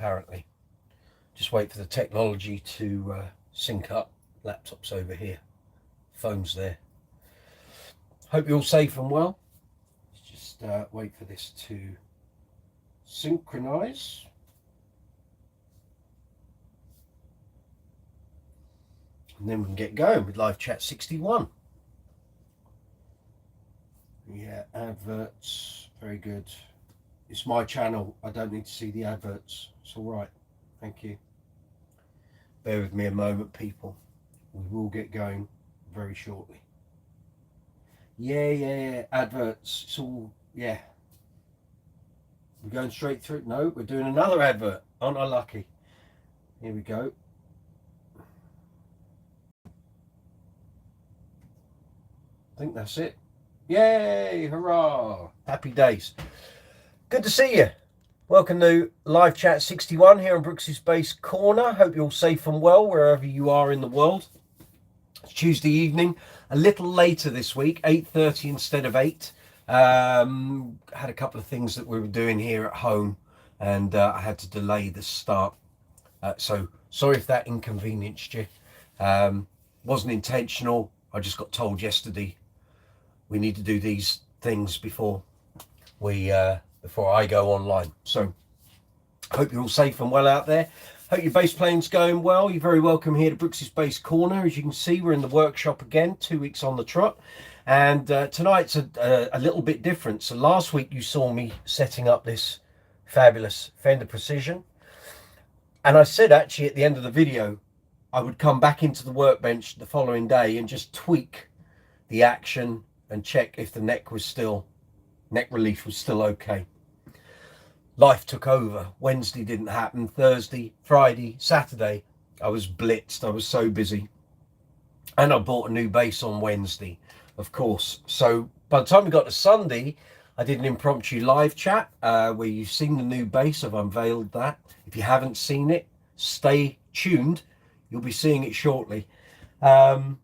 apparently. Just wait for the technology to sync up. Laptop's over here, phone's there. Hope you're all safe and well. Let's just wait for this to synchronize. And then we can get going with live chat 61. Yeah, adverts, very good. It's my channel, I don't need to see the adverts. It's all right, thank you. Bear with me a moment, people. We will get going very shortly. Yeah, adverts, it's all, yeah. We're going straight through. No, we're doing another advert. Aren't I lucky? Here we go. I think that's it. Yay, hurrah. Happy days. Good to see you. Welcome to Live Chat 61 here on Brooks's Base Corner. Hope you're all safe and well wherever you are in the world. It's Tuesday evening, a little later this week, 8:30 instead of 8. Had a couple of things that we were doing here at home, and I had to delay the start. So sorry if that inconvenienced you. Wasn't intentional. I just got told yesterday we need to do these things before I go online. So hope you're all safe and well out there. Hope your bass playing's going well. You're very welcome here to Brooks's Bass Corner. As you can see, we're in the workshop again, 2 weeks on the trot. And tonight's a little bit different. So last week you saw me setting up this fabulous Fender Precision. And I said actually at the end of the video, I would come back into the workbench the following day and just tweak the action and check if the neck relief was still okay. Life took over. Wednesday didn't happen. Thursday, Friday, Saturday, I was blitzed. I was so busy. And I bought a new bass on Wednesday, of course. So by the time we got to Sunday, I did an impromptu live chat where you've seen the new bass. I've unveiled that. If you haven't seen it, stay tuned. You'll be seeing it shortly. But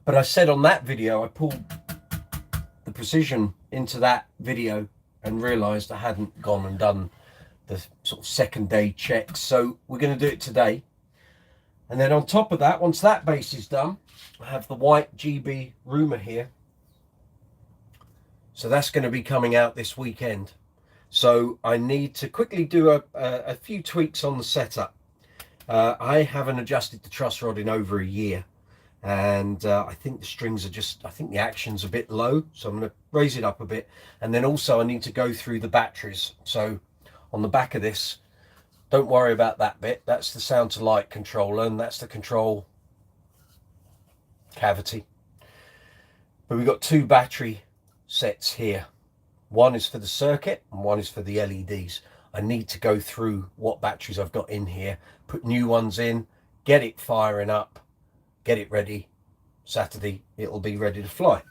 I said on that video, I pulled the Precision into that video and realized I hadn't gone and done the sort of second day checks. So we're going to do it today. And then on top of that, once that bass is done, I have the white GB Rumor here. So that's going to be coming out this weekend. So I need to quickly do a few tweaks on the setup. I haven't adjusted the truss rod in over a year. And I think the strings are I think the action's a bit low, so I'm going to raise it up a bit. And then also I need to go through the batteries. So on the back of this, don't worry about that bit. That's the sound to light controller, and that's the control cavity. But we've got two battery sets here. One is for the circuit and one is for the LEDs. I need to go through what batteries I've got in here, put new ones in, get it firing up, get it ready. Saturday it'll be ready to fly.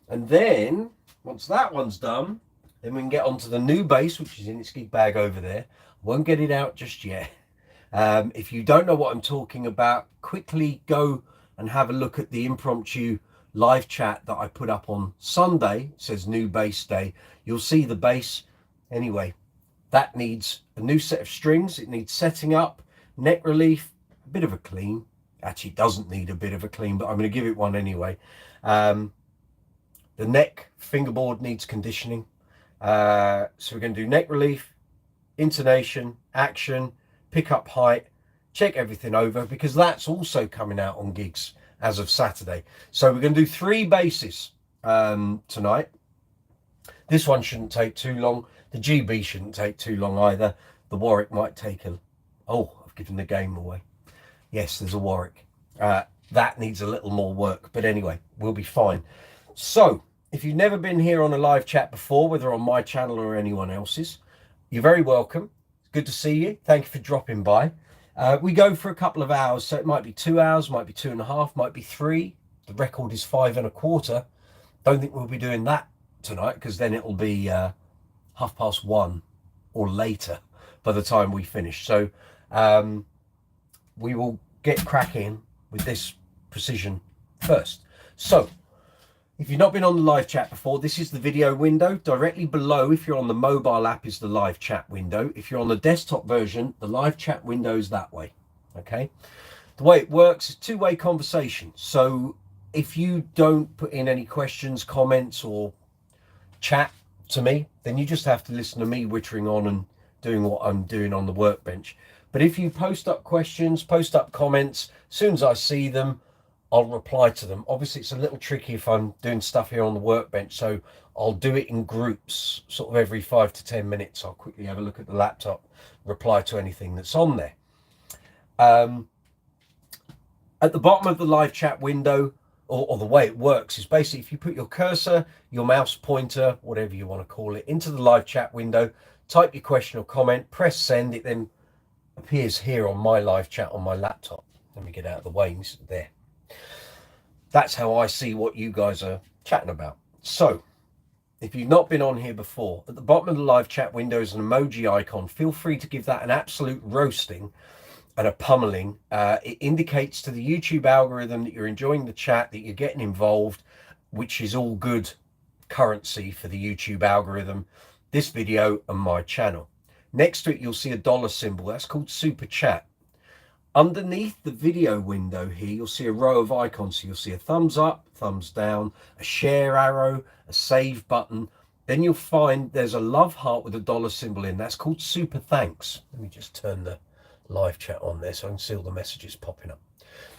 And then once that one's done, then we can get onto the new bass, which is in its gig bag over there. Won't get it out just yet. If you don't know what I'm talking about, quickly go and have a look at the impromptu live chat that I put up on Sunday. It says new bass day. You'll see the bass. Anyway, that needs a new set of strings. It needs setting up, neck relief, a bit of a clean. Actually, it doesn't need a bit of a clean, but I'm going to give it one anyway. The neck fingerboard needs conditioning. So we're going to do neck relief, intonation, action, pickup height, check everything over, because that's also coming out on gigs as of Saturday. So we're going to do 3 basses tonight. This one shouldn't take too long. The GB shouldn't take too long either. The Warwick might take oh, I've given the game away. Yes, there's a Warwick. That needs a little more work, but anyway, we'll be fine. So if you've never been here on a live chat before, whether on my channel or anyone else's, you're very welcome. It's good to see you. Thank you for dropping by. We go for a couple of hours, so it might be 2 hours, might be 2.5, might be 3. The record is 5.25. Don't think we'll be doing that tonight, because then it'll be 1:30 or later by the time we finish. So we will get cracking with this Precision first. So If you've not been on the live chat before, this is the video window. Directly below, if you're on the mobile app, is the live chat window. If you're on the desktop version, the live chat window is that way. Okay. The way it works is two-way conversation. So if you don't put in any questions, comments, or chat to me, then you just have to listen to me wittering on and doing what I'm doing on the workbench. But if you post up questions, post up comments, as soon as I see them, I'll reply to them. Obviously, it's a little tricky if I'm doing stuff here on the workbench, so I'll do it in groups, sort of every 5 to 10 minutes. I'll quickly have a look at the laptop, reply to anything that's on there. At the bottom of the live chat window, or the way it works, is basically if you put your cursor, your mouse pointer, whatever you want to call it, into the live chat window, type your question or comment, press send, it then appears here on my live chat on my laptop. Let me get out of the way. There. That's how I see what you guys are chatting about. So if you've not been on here before, at the bottom of the live chat window is an emoji icon. Feel free to give that an absolute roasting and a pummeling. It indicates to the YouTube algorithm that you're enjoying the chat, that you're getting involved, which is all good currency for the YouTube algorithm, this video and my channel. Next to it, you'll see a dollar symbol. That's called Super Chat. Underneath the video window here, you'll see a row of icons. So you'll see a thumbs up, thumbs down, a share arrow, a save button. Then you'll find there's a love heart with a dollar symbol in. That's called Super Thanks. Let me just turn the live chat on there so I can see all the messages popping up.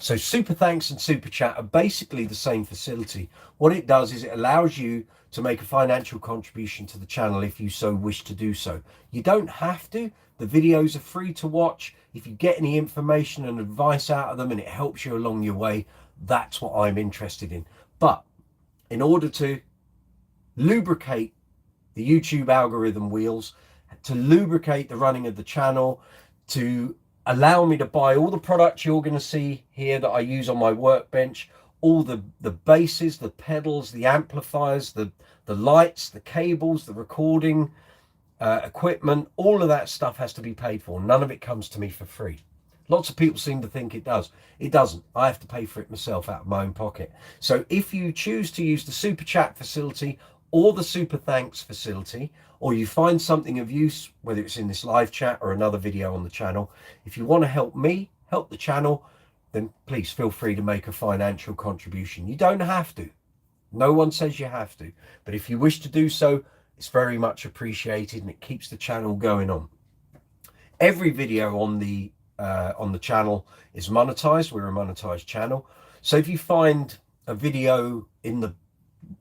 So Super Thanks and Super Chat are basically the same facility. What it does is it allows you to make a financial contribution to the channel if you so wish to do so. You don't have to. The videos are free to watch. If you get any information and advice out of them and it helps you along your way, that's what I'm interested in. But in order to lubricate the YouTube algorithm wheels, to lubricate the running of the channel, to allow me to buy all the products you're going to see here that I use on my workbench, all the basses, the pedals, the amplifiers, the lights, the cables, the recording equipment, all of that stuff has to be paid for. None of it comes to me for free. Lots of people seem to think it does. It doesn't. I have to pay for it myself out of my own pocket. So if you choose to use the Super Chat facility or the Super Thanks facility, or you find something of use, whether it's in this live chat or another video on the channel, if you want to help me, help the channel, then please feel free to make a financial contribution. You don't have to. No one says you have to. But if you wish to do so, it's very much appreciated and it keeps the channel going on. Every video on the channel is monetized. We're a monetized channel. So if you find a video in the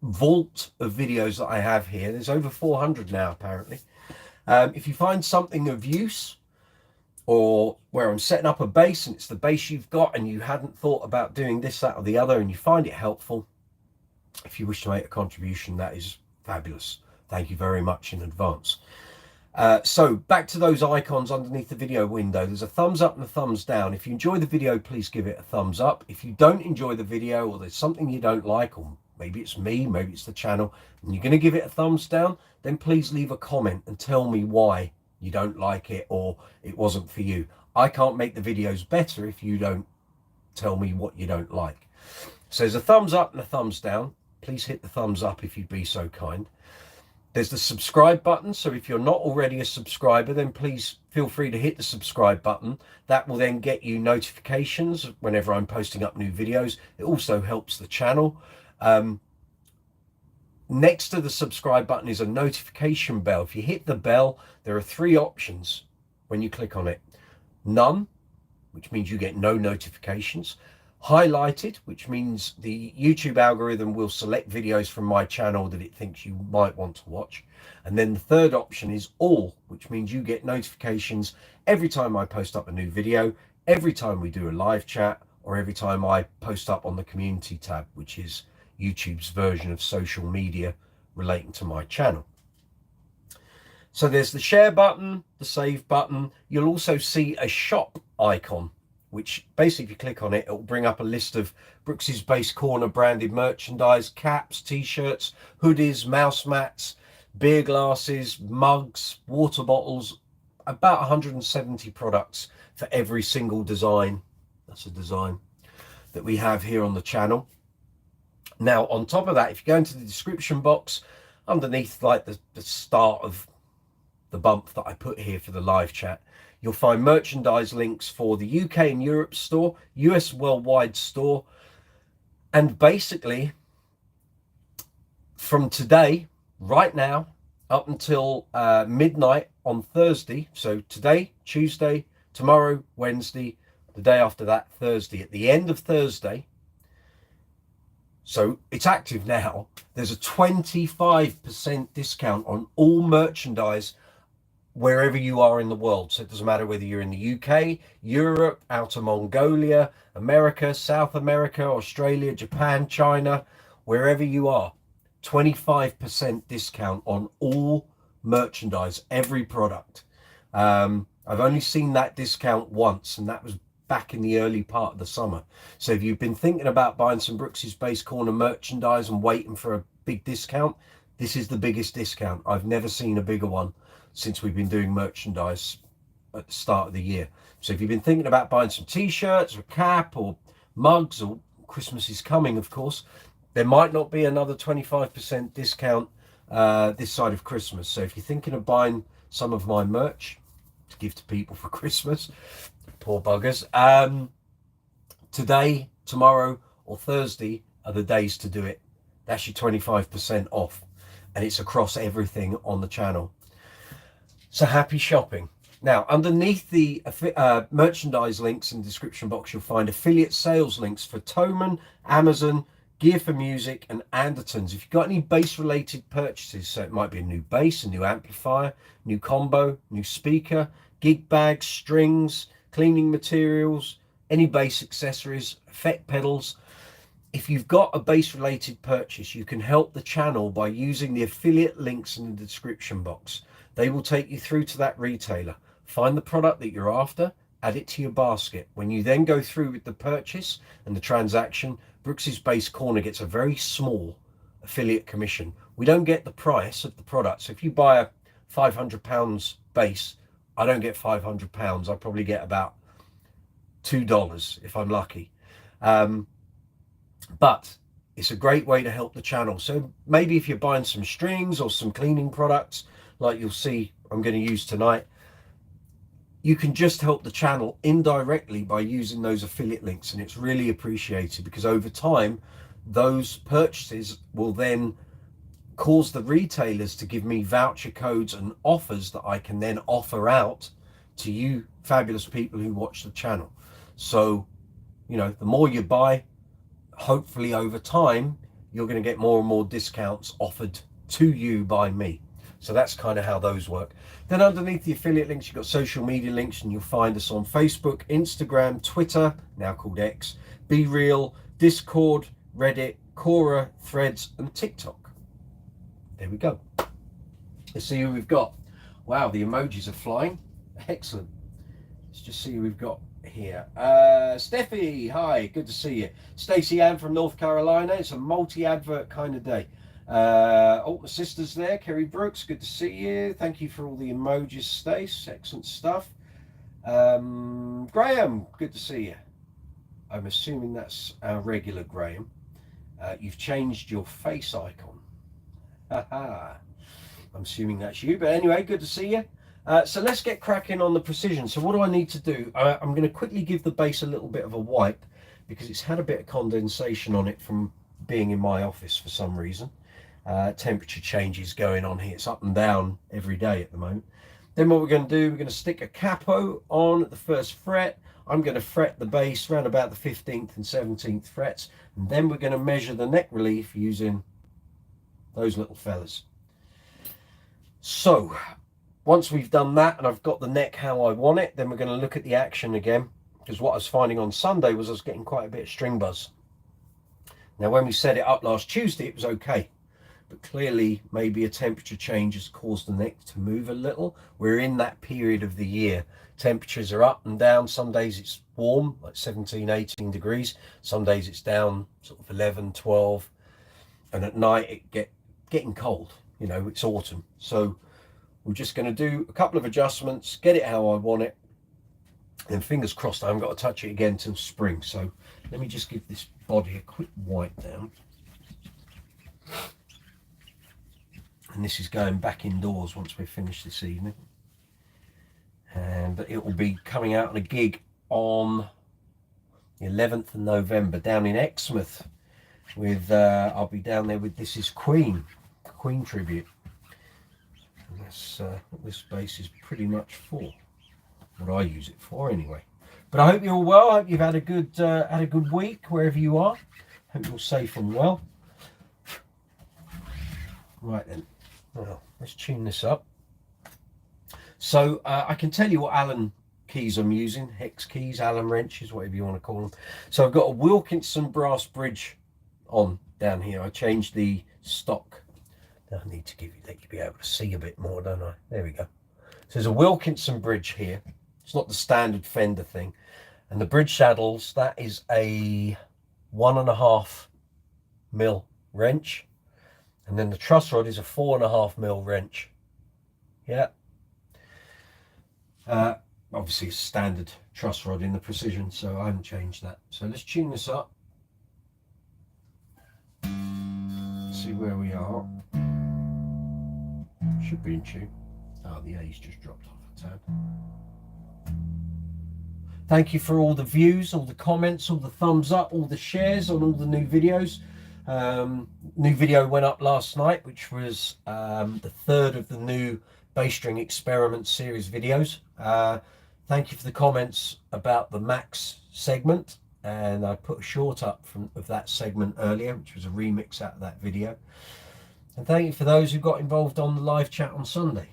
vault of videos that I have here, there's over 400 now apparently. If you find something of use, or where I'm setting up a bass and it's the bass you've got and you hadn't thought about doing this, that or the other, and you find it helpful, if you wish to make a contribution, that is fabulous. Thank you very much in advance. So back to those icons underneath the video window. There's a thumbs up and a thumbs down. If you enjoy the video, please give it a thumbs up. If you don't enjoy the video, or there's something you don't like, or maybe it's me, maybe it's the channel, and you're going to give it a thumbs down, then please leave a comment and tell me why you don't like it or it wasn't for you. I can't make the videos better if you don't tell me what you don't like. So there's a thumbs up and a thumbs down. Please hit the thumbs up if you'd be so kind. There's the subscribe button. So if you're not already a subscriber, then please feel free to hit the subscribe button. That will then get you notifications whenever I'm posting up new videos. It also helps the channel. Next to the subscribe button is a notification bell. If you hit the bell, there are 3 options when you click on it. None, which means you get no notifications. Highlighted, which means the YouTube algorithm will select videos from my channel that it thinks you might want to watch. And then the third option is all, which means you get notifications every time I post up a new video, every time we do a live chat, or every time I post up on the community tab, which is YouTube's version of social media relating to my channel. So there's the share button, the save button. You'll also see a shop icon, which basically if you click on it, it will bring up a list of Brooks's Base Corner branded merchandise, caps, t-shirts, hoodies, mouse mats, beer glasses, mugs, water bottles, about 170 products for every single design. That's a design that we have here on the channel. Now, on top of that, if you go into the description box, underneath like the start of the bump that I put here for the live chat, you'll find merchandise links for the UK and Europe store, US worldwide store, and basically from today, right now, up until midnight on Thursday, so today, Tuesday, tomorrow, Wednesday, the day after that, Thursday, at the end of Thursday, so it's active now, there's a 25% discount on all merchandise wherever you are in the world. So it doesn't matter whether you're in the UK, Europe, Outer Mongolia, America, South America, Australia, Japan, China, wherever you are, 25% discount on all merchandise, every product. I've only seen that discount once, and that was back in the early part of the summer. So if you've been thinking about buying some Brooks's Base Corner merchandise and waiting for a big discount, this is the biggest discount. I've never seen a bigger one since we've been doing merchandise at the start of the year. So if you've been thinking about buying some t-shirts or cap or mugs, or Christmas is coming, of course, there might not be another 25% discount this side of Christmas. So if you're thinking of buying some of my merch to give to people for Christmas, poor buggers, today, tomorrow or Thursday are the days to do it. That's your 25% off, and it's across everything on the channel. So happy shopping. Now, underneath the merchandise links in the description box, you'll find affiliate sales links for Thomann, Amazon, Gear for Music, and Andertons. If you've got any bass-related purchases, so it might be a new bass, a new amplifier, new combo, new speaker, gig bags, strings, cleaning materials, any bass accessories, effect pedals. If you've got a bass-related purchase, you can help the channel by using the affiliate links in the description box. They will take you through to that retailer. Find the product that you're after, add it to your basket. When you then go through with the purchase and the transaction, Brooks's Base Corner gets a very small affiliate commission. We don't get the price of the product. So if you buy a £500 bass, I don't get £500. I probably get about $2 if I'm lucky. But it's a great way to help the channel. So maybe if you're buying some strings or some cleaning products, like you'll see I'm going to use tonight, you can just help the channel indirectly by using those affiliate links, and it's really appreciated, because over time those purchases will then cause the retailers to give me voucher codes and offers that I can then offer out to you fabulous people who watch the channel. So, you know, the more you buy, hopefully over time you're going to get more and more discounts offered to you by me. So that's kind of how those work. Then underneath the affiliate links, you've got social media links, and you'll find us on Facebook, Instagram, Twitter, now called X, Be Real, Discord, Reddit, Quora, Threads, and TikTok. There we go. Let's see who we've got. Wow, the emojis are flying. Excellent. Let's just see who we've got here. Steffi, hi, good to see you. Stacey Ann from North Carolina. It's a multi-advert kind of day. Oh, my sister's there, Kerry Brooks, good to see you. Thank you for all the emojis, Stace, excellent stuff. Graham, good to see you. I'm assuming that's our regular Graham. You've changed your face icon. Haha. I'm assuming that's you, but anyway, good to see you. So let's get cracking on the precision. So what do I need to do? I'm going to quickly give the bass a little bit of a wipe, because it's had a bit of condensation on it from being in my office for some reason. Temperature changes going on here. It's up and down every day at the moment. Then what we're going to do, we're going to stick a capo on at the first fret. I'm going to fret the bass around about the 15th and 17th frets, and then we're going to measure the neck relief using those little fellas. So once we've done that and I've got the neck how I want it, then we're going to look at the action again, because what I was finding on Sunday was I was getting quite a bit of string buzz. Now when we set it up last Tuesday, it was okay, but clearly maybe a temperature change has caused the neck to move a little. We're in that period of the year. Temperatures are up and down. Some days it's warm, like 17, 18 degrees. Some days it's down sort of 11, 12. And at night it getting cold. You know, it's autumn. So we're just going to do a couple of adjustments, get it how I want it. And fingers crossed I haven't got to touch it again till spring. So let me just give this body a quick wipe down. and this is going back indoors once we're finished this evening. And it will be coming out on a gig on the 11th of November down in Exmouth with I'll be down there with This Is Queen tribute. And that's what this space is pretty much for, what I use it for anyway. But I hope you're all well. I hope you've had a good week wherever you are. Hope you're safe and well. Right then, well, let's tune this up. So I can tell you what Allen keys I'm using, hex keys, Allen wrenches, whatever you want to call them. So I've got a Wilkinson brass bridge on down here. I changed the stock. I need to let you be able to see a bit more, don't I? There we go. So there's a Wilkinson bridge here. It's not the standard Fender thing. And the bridge saddles, that is a 1.5mm wrench. And then the truss rod is a 4.5mm wrench. Yeah. Obviously a standard truss rod in the Precision, so I haven't changed that. So let's tune this up. See where we are. Should be in tune. Oh, the A's just dropped off a tad. Thank you for all the views, all the comments, all the thumbs up, all the shares on all the new videos. New video went up last night, which was the third of the new bass string experiment series videos. Thank you for the comments about the Max segment, and I put a short up of that segment earlier, which was a remix out of that video. And thank you for those who got involved on the live chat on Sunday.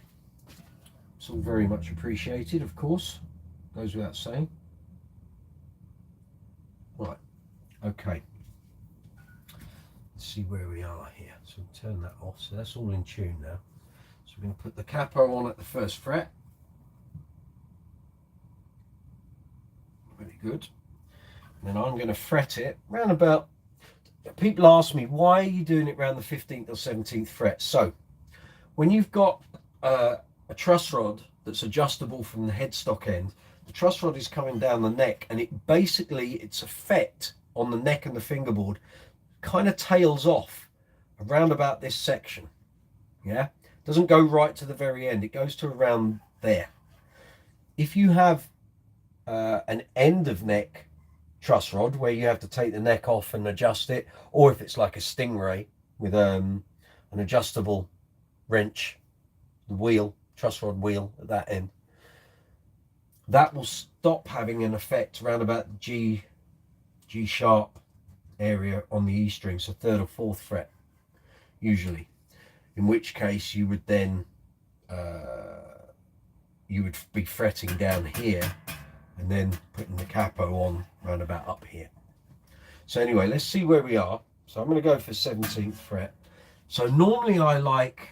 It's all very much appreciated, of course, goes without saying. Right, okay. Let's see where we are here. So we'll turn that off. So that's all in tune now. So we're going to put the capo on at the first fret. Very good. And then I'm going to fret it round about. People ask me, why are you doing it around the 15th or 17th fret? So when you've got a truss rod that's adjustable from the headstock end, the truss rod is coming down the neck, and it basically, its effect on the neck and the fingerboard kind of tails off around about this section. Yeah, doesn't go right to the very end, it goes to around there. If you have an end of neck truss rod where you have to take the neck off and adjust it, or if it's like a Stingray with an adjustable wrench, the wheel, truss rod wheel at that end, that will stop having an effect around about the G sharp area on the E string, so 3rd or 4th fret usually, in which case you would then you would be fretting down here and then putting the capo on round about up here. So anyway, let's see where we are. So I'm going to go for 17th fret. So normally I like,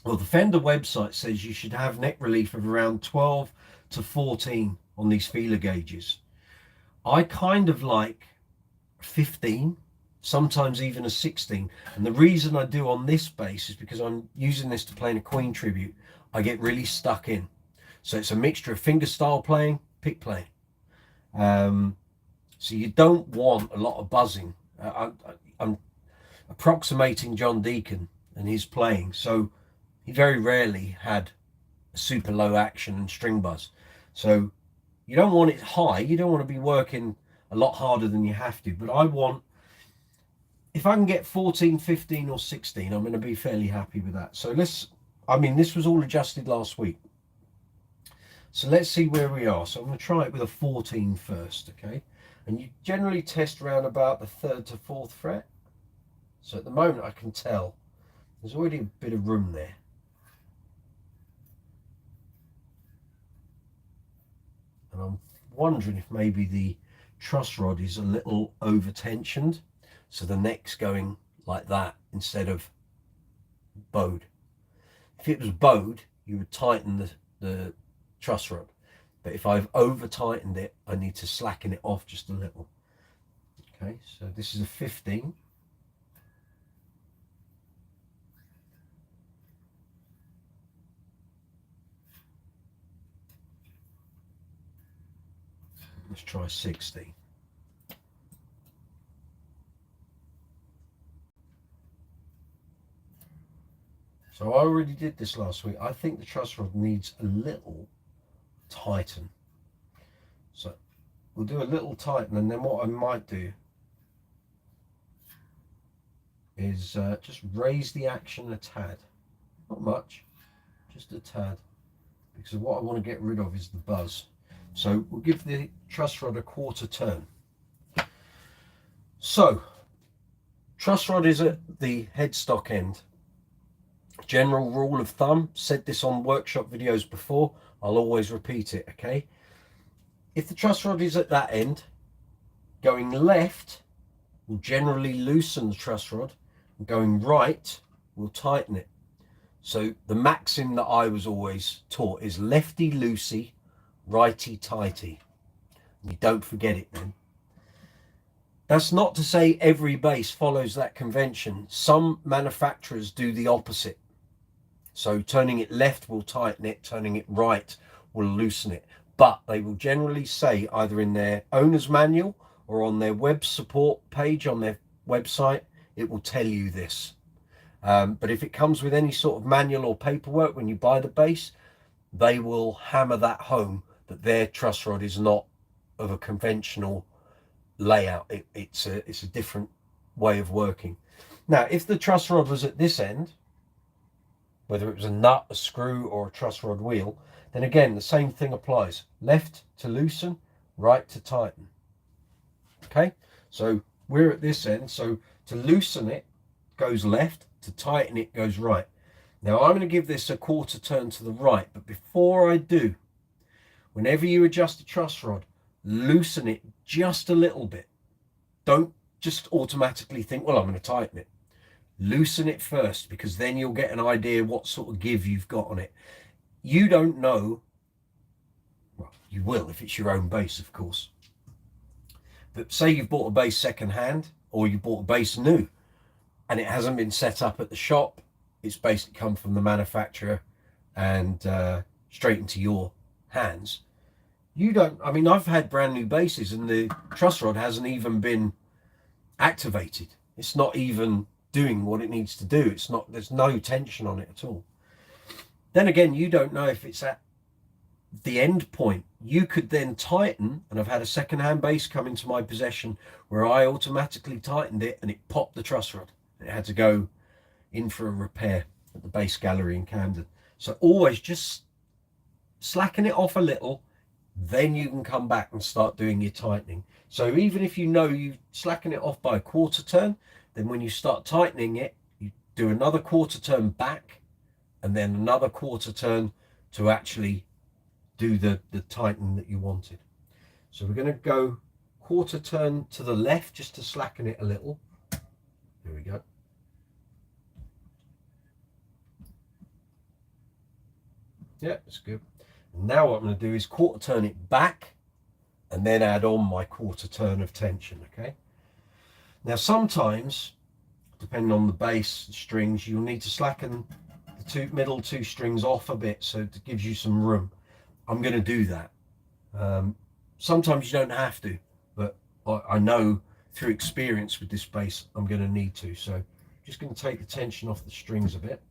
well, the Fender website says you should have neck relief of around 12 to 14 on these feeler gauges. I kind of like 15, sometimes even a 16. And the reason I do on this bass is because I'm using this to play in a Queen tribute. I get really stuck in. So it's a mixture of fingerstyle playing, pick playing. So you don't want a lot of buzzing. I'm approximating John Deacon and his playing. So he very rarely had a super low action and string buzz. So you don't want it high. You don't want to be working a lot harder than you have to. But I want, if I can get 14, 15 or 16, I'm going to be fairly happy with that. So this was all adjusted last week. So let's see where we are. So I'm going to try it with a 14 first, okay? And you generally test around about the 3rd to 4th fret. So at the moment I can tell there's already a bit of room there. And I'm wondering if maybe the truss rod is a little over tensioned, so the neck's going like that instead of bowed. If it was bowed, you would tighten the truss rod, but if I've over tightened it, I need to slacken it off just a little. Okay, so this is a 15. Let's try 16. So I already did this last week. I think the truss rod needs a little tighten. So we'll do a little tighten, and then what I might do is just raise the action a tad. Not much, just a tad. Because what I want to get rid of is the buzz. So we'll give the truss rod a quarter turn. So, truss rod is at the headstock end. General rule of thumb, said this on workshop videos before, I'll always repeat it, okay? If the truss rod is at that end, going left will generally loosen the truss rod, and going right will tighten it. So the maxim that I was always taught is lefty loosey, righty tighty. You don't forget it then. That's not to say every base follows that convention. Some manufacturers do the opposite. So turning it left will tighten it, turning it right will loosen it. But they will generally say either in their owner's manual or on their web support page on their website, it will tell you this. But if it comes with any sort of manual or paperwork when you buy the base, they will hammer that home that their truss rod is not of a conventional layout. It's a different way of working. Now, if the truss rod was at this end, whether it was a nut, a screw, or a truss rod wheel, then again, the same thing applies. Left to loosen, right to tighten. Okay, so we're at this end, so to loosen it goes left, to tighten it goes right. Now I'm going to give this a quarter turn to the right, but before I do, whenever you adjust the truss rod, loosen it just a little bit. Don't just automatically think, well, I'm going to tighten it. Loosen it first, because then you'll get an idea what sort of give you've got on it. You don't know, well, you will if it's your own base, of course. But say you've bought a base second hand, or you bought a base new, and it hasn't been set up at the shop. It's basically come from the manufacturer and straight into your hands. You don't, I mean, I've had brand new bases and the truss rod hasn't even been activated. It's not even doing what it needs to do. It's not, there's no tension on it at all. Then again, you don't know if it's at the end point. You could then tighten, and I've had a second-hand base come into my possession where I automatically tightened it and it popped the truss rod. It had to go in for a repair at the base gallery in Camden. So always just slacken it off a little, then you can come back and start doing your tightening. So even if you know you slacken it off by a quarter turn, then when you start tightening it, you do another quarter turn back and then another quarter turn to actually do the tightening that you wanted. So we're going to go quarter turn to the left just to slacken it a little. Here we go. Yeah, that's good. And now what I'm going to do is quarter turn it back and then add on my quarter turn of tension, okay? Now sometimes, depending on the bass strings, you'll need to slacken the middle two strings off a bit so it gives you some room. I'm going to do that. Sometimes you don't have to, but I know through experience with this bass I'm going to need to. So just going to take the tension off the strings a bit.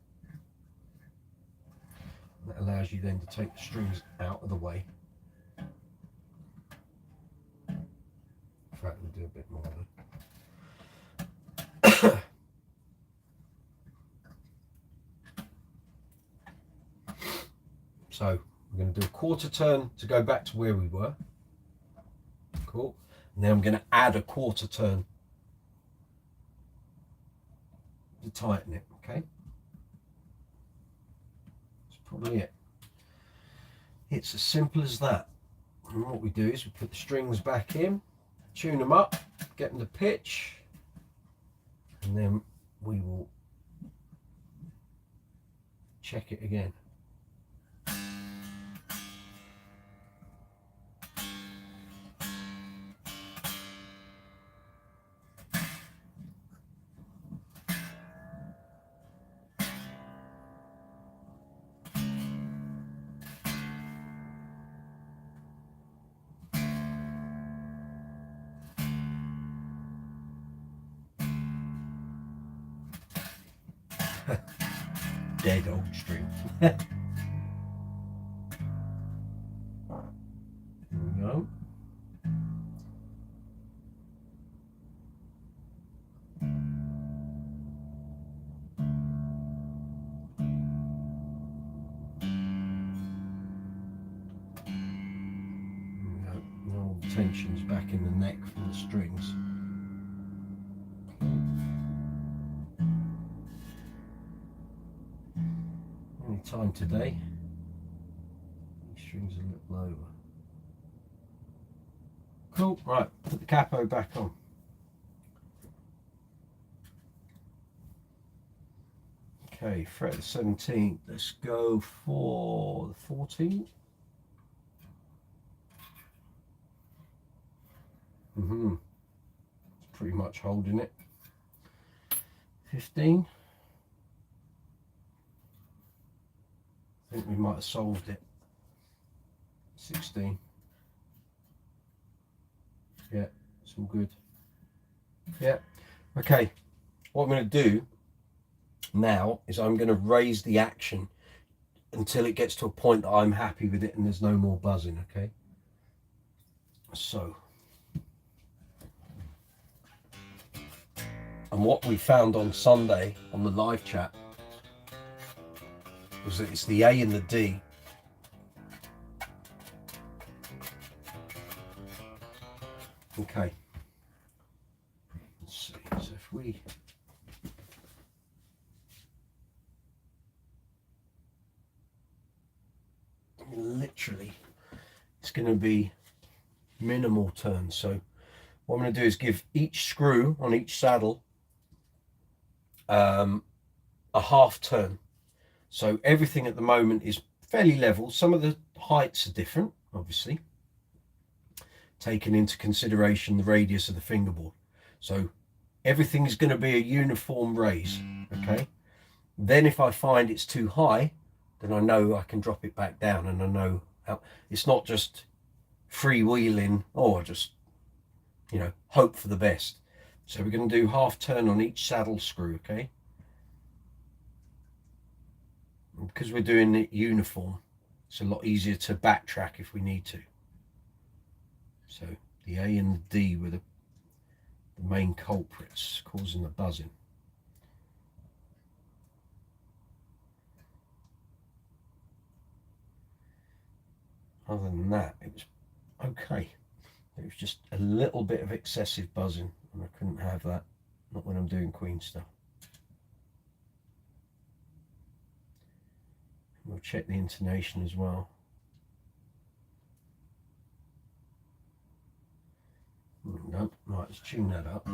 That allows you then to take the strings out of the way. In fact, we'll do a bit more of it. So we're going to do a quarter turn to go back to where we were. Cool. And then I'm going to add a quarter turn to tighten it, okay? That's probably it. It's as simple as that. And what we do is we put the strings back in, tune them up, get them to pitch, and then we will check it again. dead old string. There we go. All the tension's back in the neck from the strings. Any time today, these strings are a little over. Cool, right, put the capo back on. Okay, fret the 17th, let's go for the 14th. It's pretty much holding it. 15. I think we might have solved it. 16. Yeah, it's all good. Yeah. Okay, what I'm going to do now is I'm going to raise the action until it gets to a point that I'm happy with it and there's no more buzzing, okay? So, and what we found on Sunday on the live chat was that it's the A and the D. Okay. Let's see. So if we literally, it's going to be minimal turns. So what I'm going to do is give each screw on each saddle a half turn. So everything at the moment is fairly level. Some of the heights are different, obviously, taking into consideration the radius of the fingerboard. So everything is going to be a uniform raise, okay? Then if I find it's too high, then I know I can drop it back down, and I know how, it's not just freewheeling or just, you know, hope for the best. So we're going to do half turn on each saddle screw, okay? And because we're doing it uniform, it's a lot easier to backtrack if we need to. So the A and the D were the main culprits causing the buzzing. Other than that, it was okay. It was just a little bit of excessive buzzing, and I couldn't have that, not when I'm doing Queen stuff. We'll check the intonation as well. No, right, let's tune that up.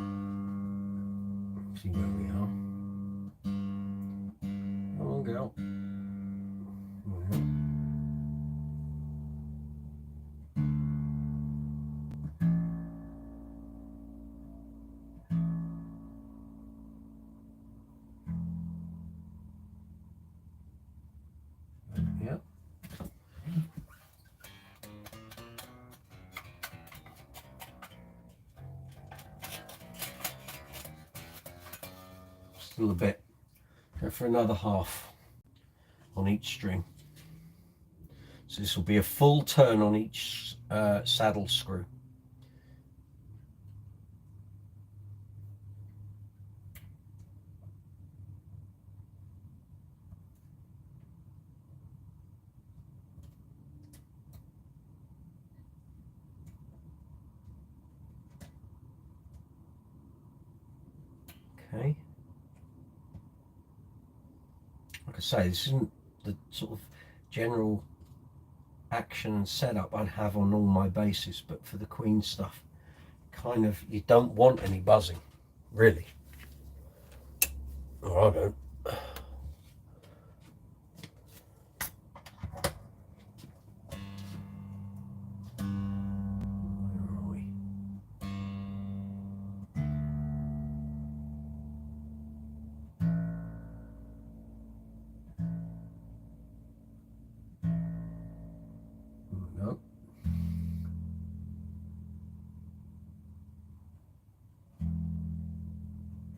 See where we are. Come on, girl. Yep. Still a bit. Go for another half on each string. So this will be a full turn on each saddle screw. Okay. Like I say, this isn't the sort of general action and setup I'd have on all my basses, but for the Queen stuff, kind of, you don't want any buzzing, really. Or I don't. No.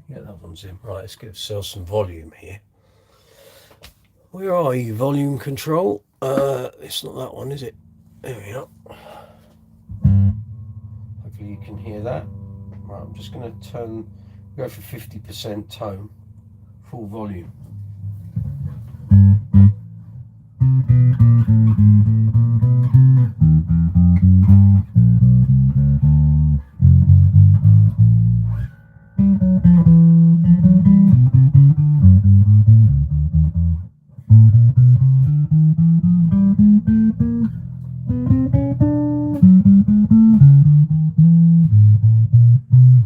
Yeah, that one's in. Right, let's give ourselves some volume here. Where are you? Volume control. It's not that one, is it? There we are. Hopefully you can hear that. Right, I'm just going to go for 50% tone, full volume.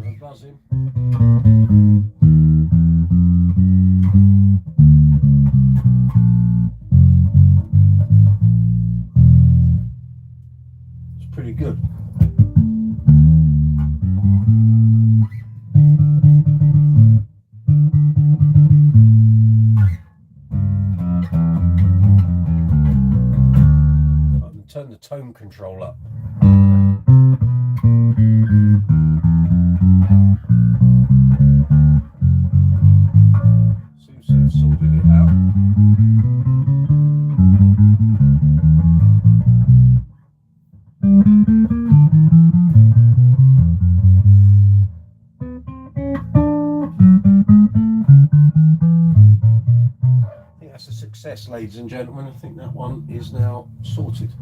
No buzzing. It's pretty good. Turn the tone control up. Seems to have sorted it out. I think that's a success, ladies and gentlemen. I think that one is now sorted.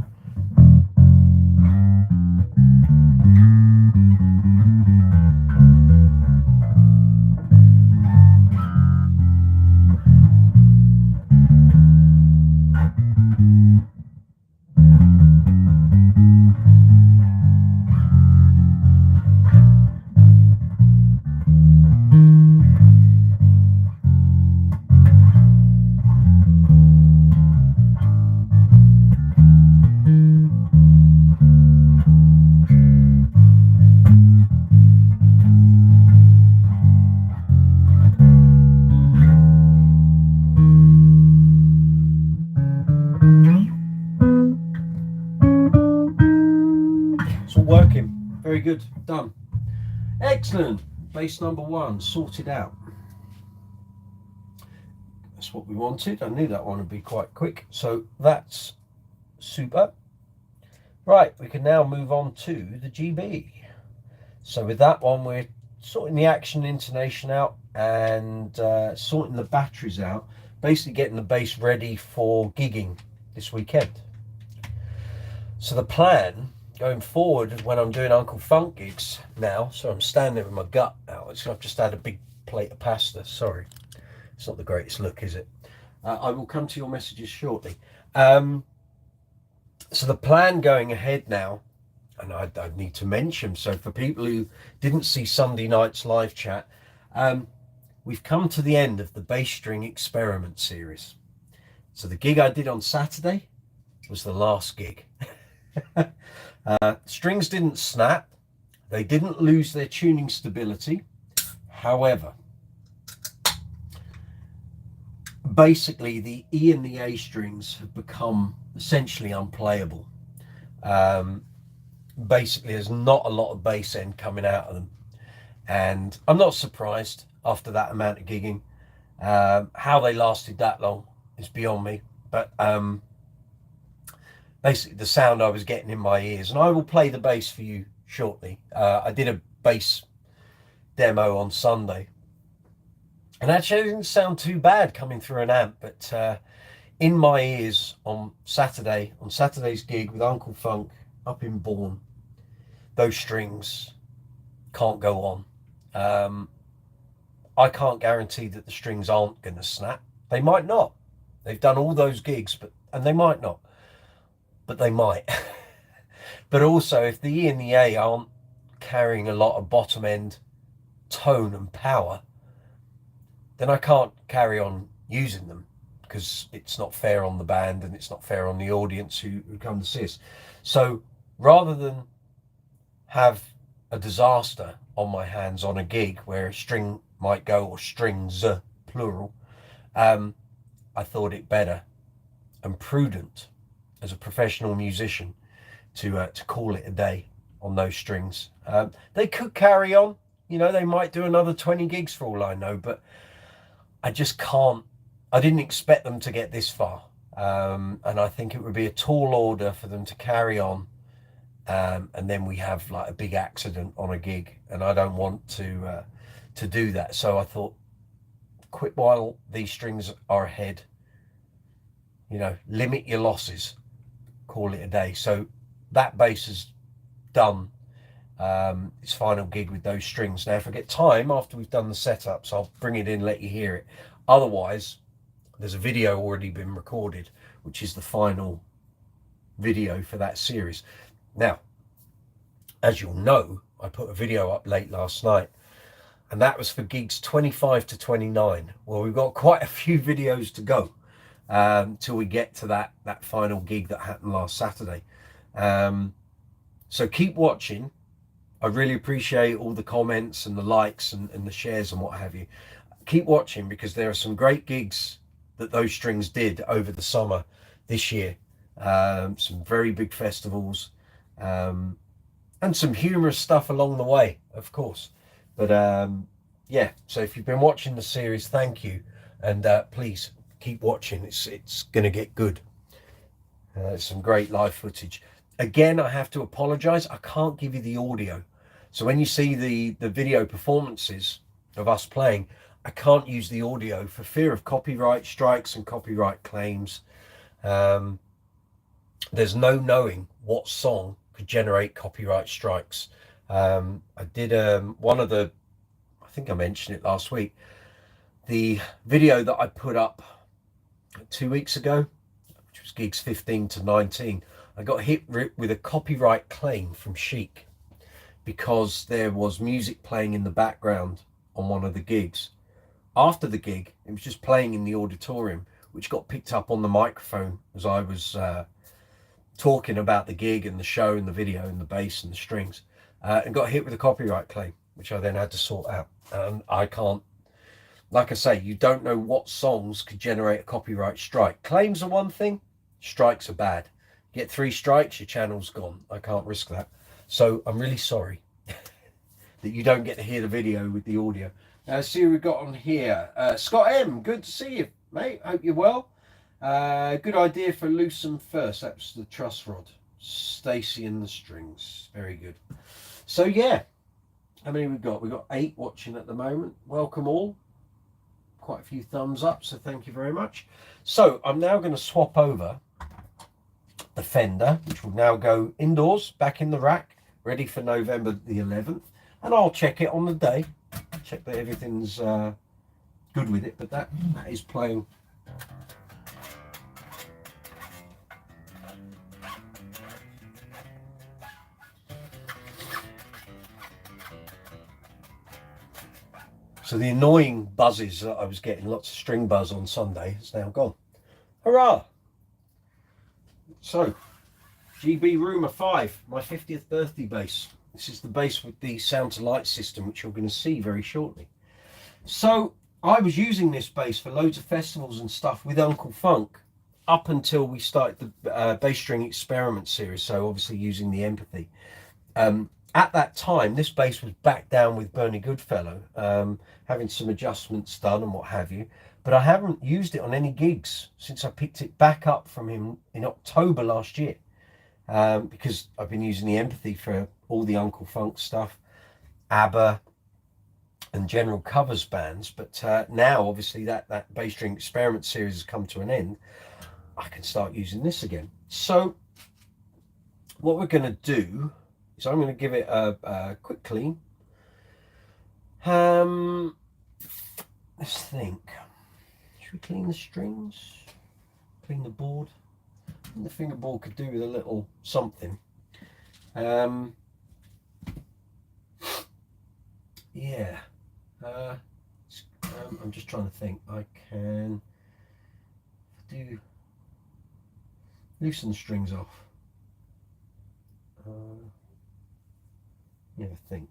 Working. Very good. Done. Excellent. Bass number 1 sorted out. That's what we wanted. I knew that one would be quite quick. So that's super. Right, we can now move on to the GB. So with that one, we're sorting the action intonation out and sorting the batteries out. Basically getting the bass ready for gigging this weekend. So the plan going forward when I'm doing Uncle Funk gigs now, so I'm standing there with my gut out. I've just had a big plate of pasta. Sorry, it's not the greatest look, is it? I will come to your messages shortly. So the plan going ahead now, and I need to mention, so for people who didn't see Sunday night's live chat, we've come to the end of the bass string experiment series. So the gig I did on Saturday was the last gig. Strings didn't snap, they didn't lose their tuning stability. However, basically the E and the A strings have become essentially unplayable. Basically there's not a lot of bass end coming out of them, and I'm not surprised after that amount of gigging. How they lasted that long is beyond me, but basically the sound I was getting in my ears, and I will play the bass for you shortly. I did a bass demo on Sunday, and actually it didn't sound too bad coming through an amp, but in my ears on Saturday's gig with Uncle Funk up in Bourne, those strings can't go on. I can't guarantee that the strings aren't going to snap. They might not. They've done all those gigs, and they might not. But they might. But also, if the E and the A aren't carrying a lot of bottom end tone and power, then I can't carry on using them, because it's not fair on the band and it's not fair on the audience who come to see us. So rather than have a disaster on my hands on a gig where a string might go, or strings plural, I thought it better and prudent as a professional musician to call it a day on those strings. They could carry on, they might do another 20 gigs for all I know, but I just can't I didn't expect them to get this far. And I think it would be a tall order for them to carry on. And then we have like a big accident on a gig, and I don't want to do that. So I thought, quit while these strings are ahead. You know, limit your losses, call it a day. So that bass is done. Its final gig with those strings. Now, if I get time after we've done the setups, I'll bring it in, let you hear it. Otherwise, there's a video already been recorded, which is the final video for that series. Now, as you'll know, I put a video up late last night, and that was for gigs 25 to 29. Well, we've got quite a few videos to go till we get to that final gig that happened last Saturday. So keep watching. I really appreciate all the comments and the likes and the shares and what have you. Keep watching, because there are some great gigs that those strings did over the summer this year. Some very big festivals, and some humorous stuff along the way, of course. But yeah, so if you've been watching the series, thank you, and please keep watching. It's going to get good. Some great live footage. Again, I have to apologize, I can't give you the audio. So when you see the video performances of us playing, I can't use the audio for fear of copyright strikes and copyright claims. There's no knowing what song could generate copyright strikes. I did one of the, I think I mentioned it last week, the video that I put up 2 weeks ago, which was gigs 15 to 19. I got hit with a copyright claim from Chic because there was music playing in the background on one of the gigs. After the gig, it was just playing in the auditorium, which got picked up on the microphone as I was talking about the gig and the show and the video and the bass and the strings, and got hit with a copyright claim, which I then had to sort out. And I can't, like I say, you don't know what songs could generate a copyright strike. Claims are one thing, strikes are bad. Get 3 strikes, your channel's gone. I can't risk that. So I'm really sorry that you don't get to hear the video with the audio. See who we've got on here. Scott M, good to see you, mate. Hope you're well. Good idea for loosen first. That's the truss rod. Stacy and the strings. Very good. So yeah, how many we've got? We've got 8 watching at the moment. Welcome all. Quite a few thumbs up, so thank you very much. So I'm now going to swap over the Fender, which will now go indoors, back in the rack, ready for November the 11th. And I'll check it on the day. Check that everything's good with it. But that is playing. So the annoying buzzes that I was getting, lots of string buzz on Sunday, is now gone. Hurrah! So, GB Rumor 5, my 50th birthday bass. This is the bass with the sound to light system, which you're going to see very shortly. So, I was using this bass for loads of festivals and stuff with Uncle Funk up until we started the bass string experiment series. So, obviously using the Empathy. At that time, this bass was back down with Bernie Goodfellow, having some adjustments done and what have you. But I haven't used it on any gigs since I picked it back up from him in October last year, because I've been using the Empathy for all the Uncle Funk stuff, ABBA and general covers bands. But now, obviously, that bass string experiment series has come to an end. I can start using this again. So what we're going to do is I'm going to give it a quick clean. Let's think. Should we clean the strings? Clean the board? I think the fingerboard could do with a little something. Yeah. I'm just trying to think. I can loosen the strings off. Never think.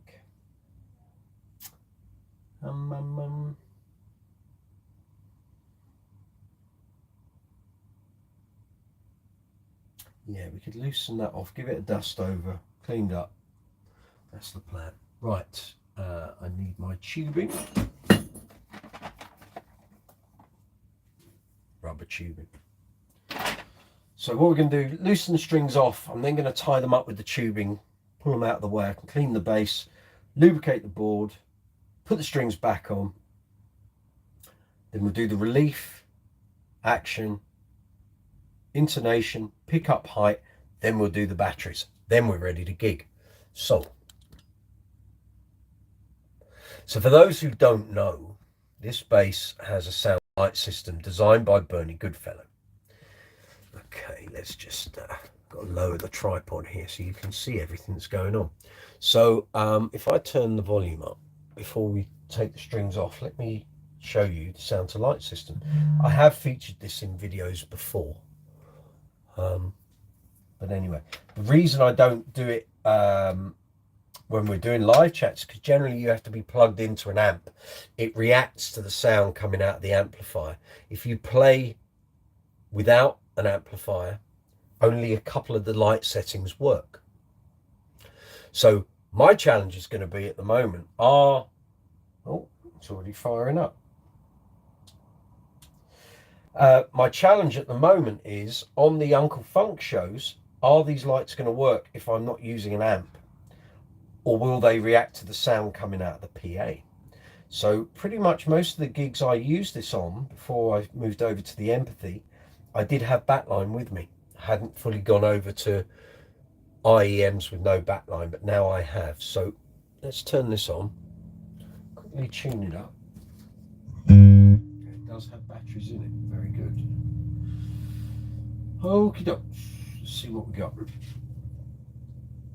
Yeah, we could loosen that off, give it a dust over, cleaned up. That's the plan. Right, I need my tubing. rubber tubing. So what we're going to do, loosen the strings off. I'm then going to tie them up with the tubing, pull them out of the way. I can clean the base, lubricate the board, put the strings back on. Then we'll do the relief, action, intonation, pick up height. Then we'll do the batteries. Then we're ready to gig. So for those who don't know, this bass has a sound light system designed by Bernie Goodfellow. Okay, let's just got to lower the tripod here so you can see everything that's going on. So if I turn the volume up before we take the strings off, let me show you the sound to light system. I have featured this in videos before, but anyway, the reason I don't do it when we're doing live chats, because generally you have to be plugged into an amp. It reacts to the sound coming out of the amplifier. If you play without an amplifier, only a couple of the light settings work. So my challenge is going to be at the moment oh, it's already firing up. My challenge at the moment is on the Uncle Funk shows, are these lights going to work if I'm not using an amp, or will they react to the sound coming out of the PA? So pretty much most of the gigs I used this on before I moved over to the Empathy, I did have backline with me. I hadn't fully gone over to IEMs with no backline, but now I have. So let's turn this on, quickly tune it up. It does have batteries in it, very good. Okie doke, let's see what we got.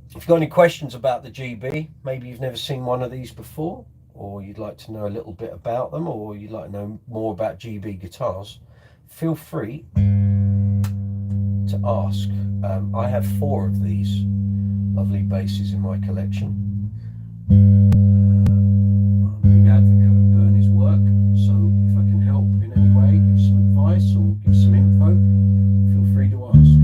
If you've got any questions about the GB, maybe you've never seen one of these before, or you'd like to know a little bit about them, or you'd like to know more about GB guitars, feel free to ask. I have 4 of these lovely basses in my collection. I'm a big advocate of Bernie's work, so if I can help in any way, give some advice or give some info, feel free to ask.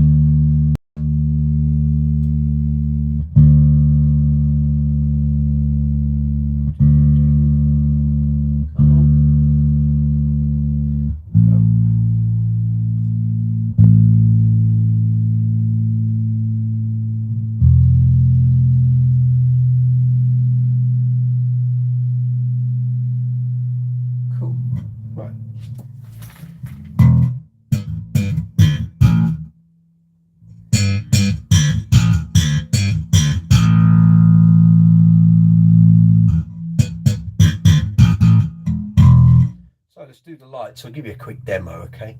Let's do the lights. I'll give you a quick demo, okay?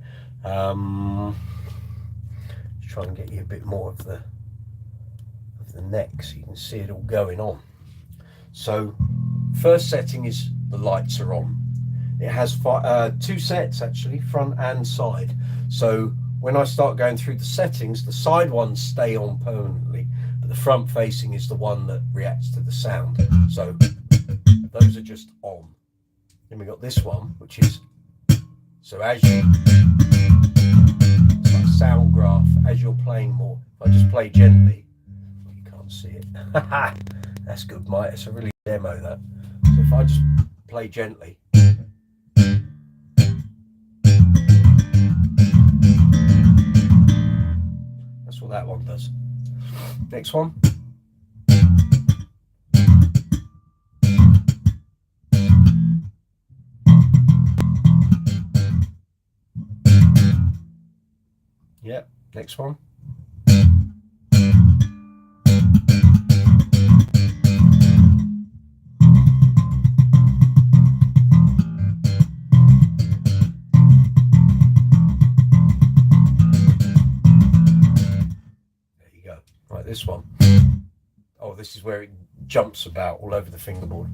Just try and get you a bit more of the neck so you can see it all going on. So first setting is the lights are on. It has 2 sets actually, front and side. So when I start going through the settings, the side ones stay on permanently, but the front facing is the one that reacts to the sound. So those are just on. Then we got this one, which is, so as you, it's like sound graph, as you're playing more. If I just play gently, well, you can't see it. That's good, mate. It's a really demo, that. So if I just play gently, that's what that one does. Next one. Yep, next one. There you go. Right, this one. Oh, this is where it jumps about all over the fingerboard.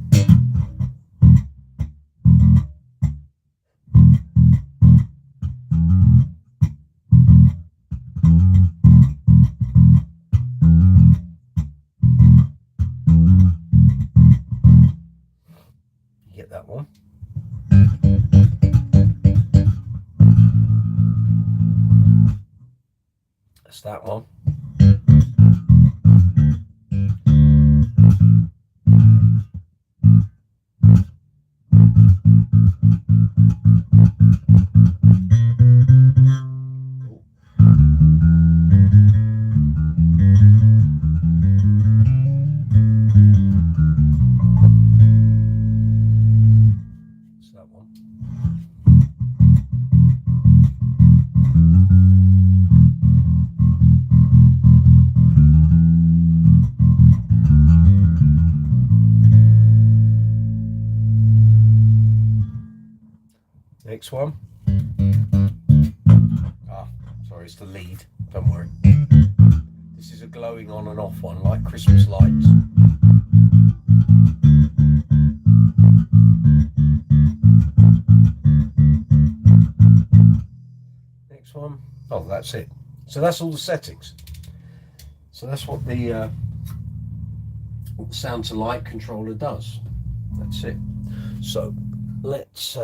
Get that one. That's that one. next one. Ah, sorry, it's the lead. Don't worry. This is a glowing on and off one, like Christmas lights. Next one. Oh, that's it. So that's all the settings. So that's what the sound to light controller does. That's it. So let's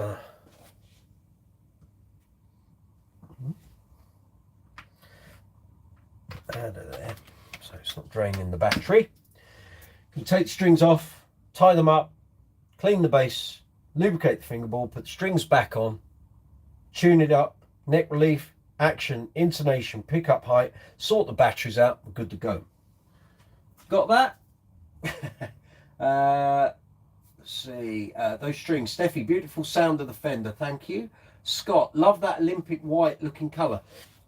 out of there, so it's not draining the battery. You take the strings off, tie them up, clean the bass, lubricate the fingerboard, put the strings back on, tune it up, neck relief, action, intonation, pickup height, sort the batteries out, we're good to go. Got that? Let's see, those strings. Steffi, beautiful sound of the Fender, thank you. Scott, love that Olympic white looking colour.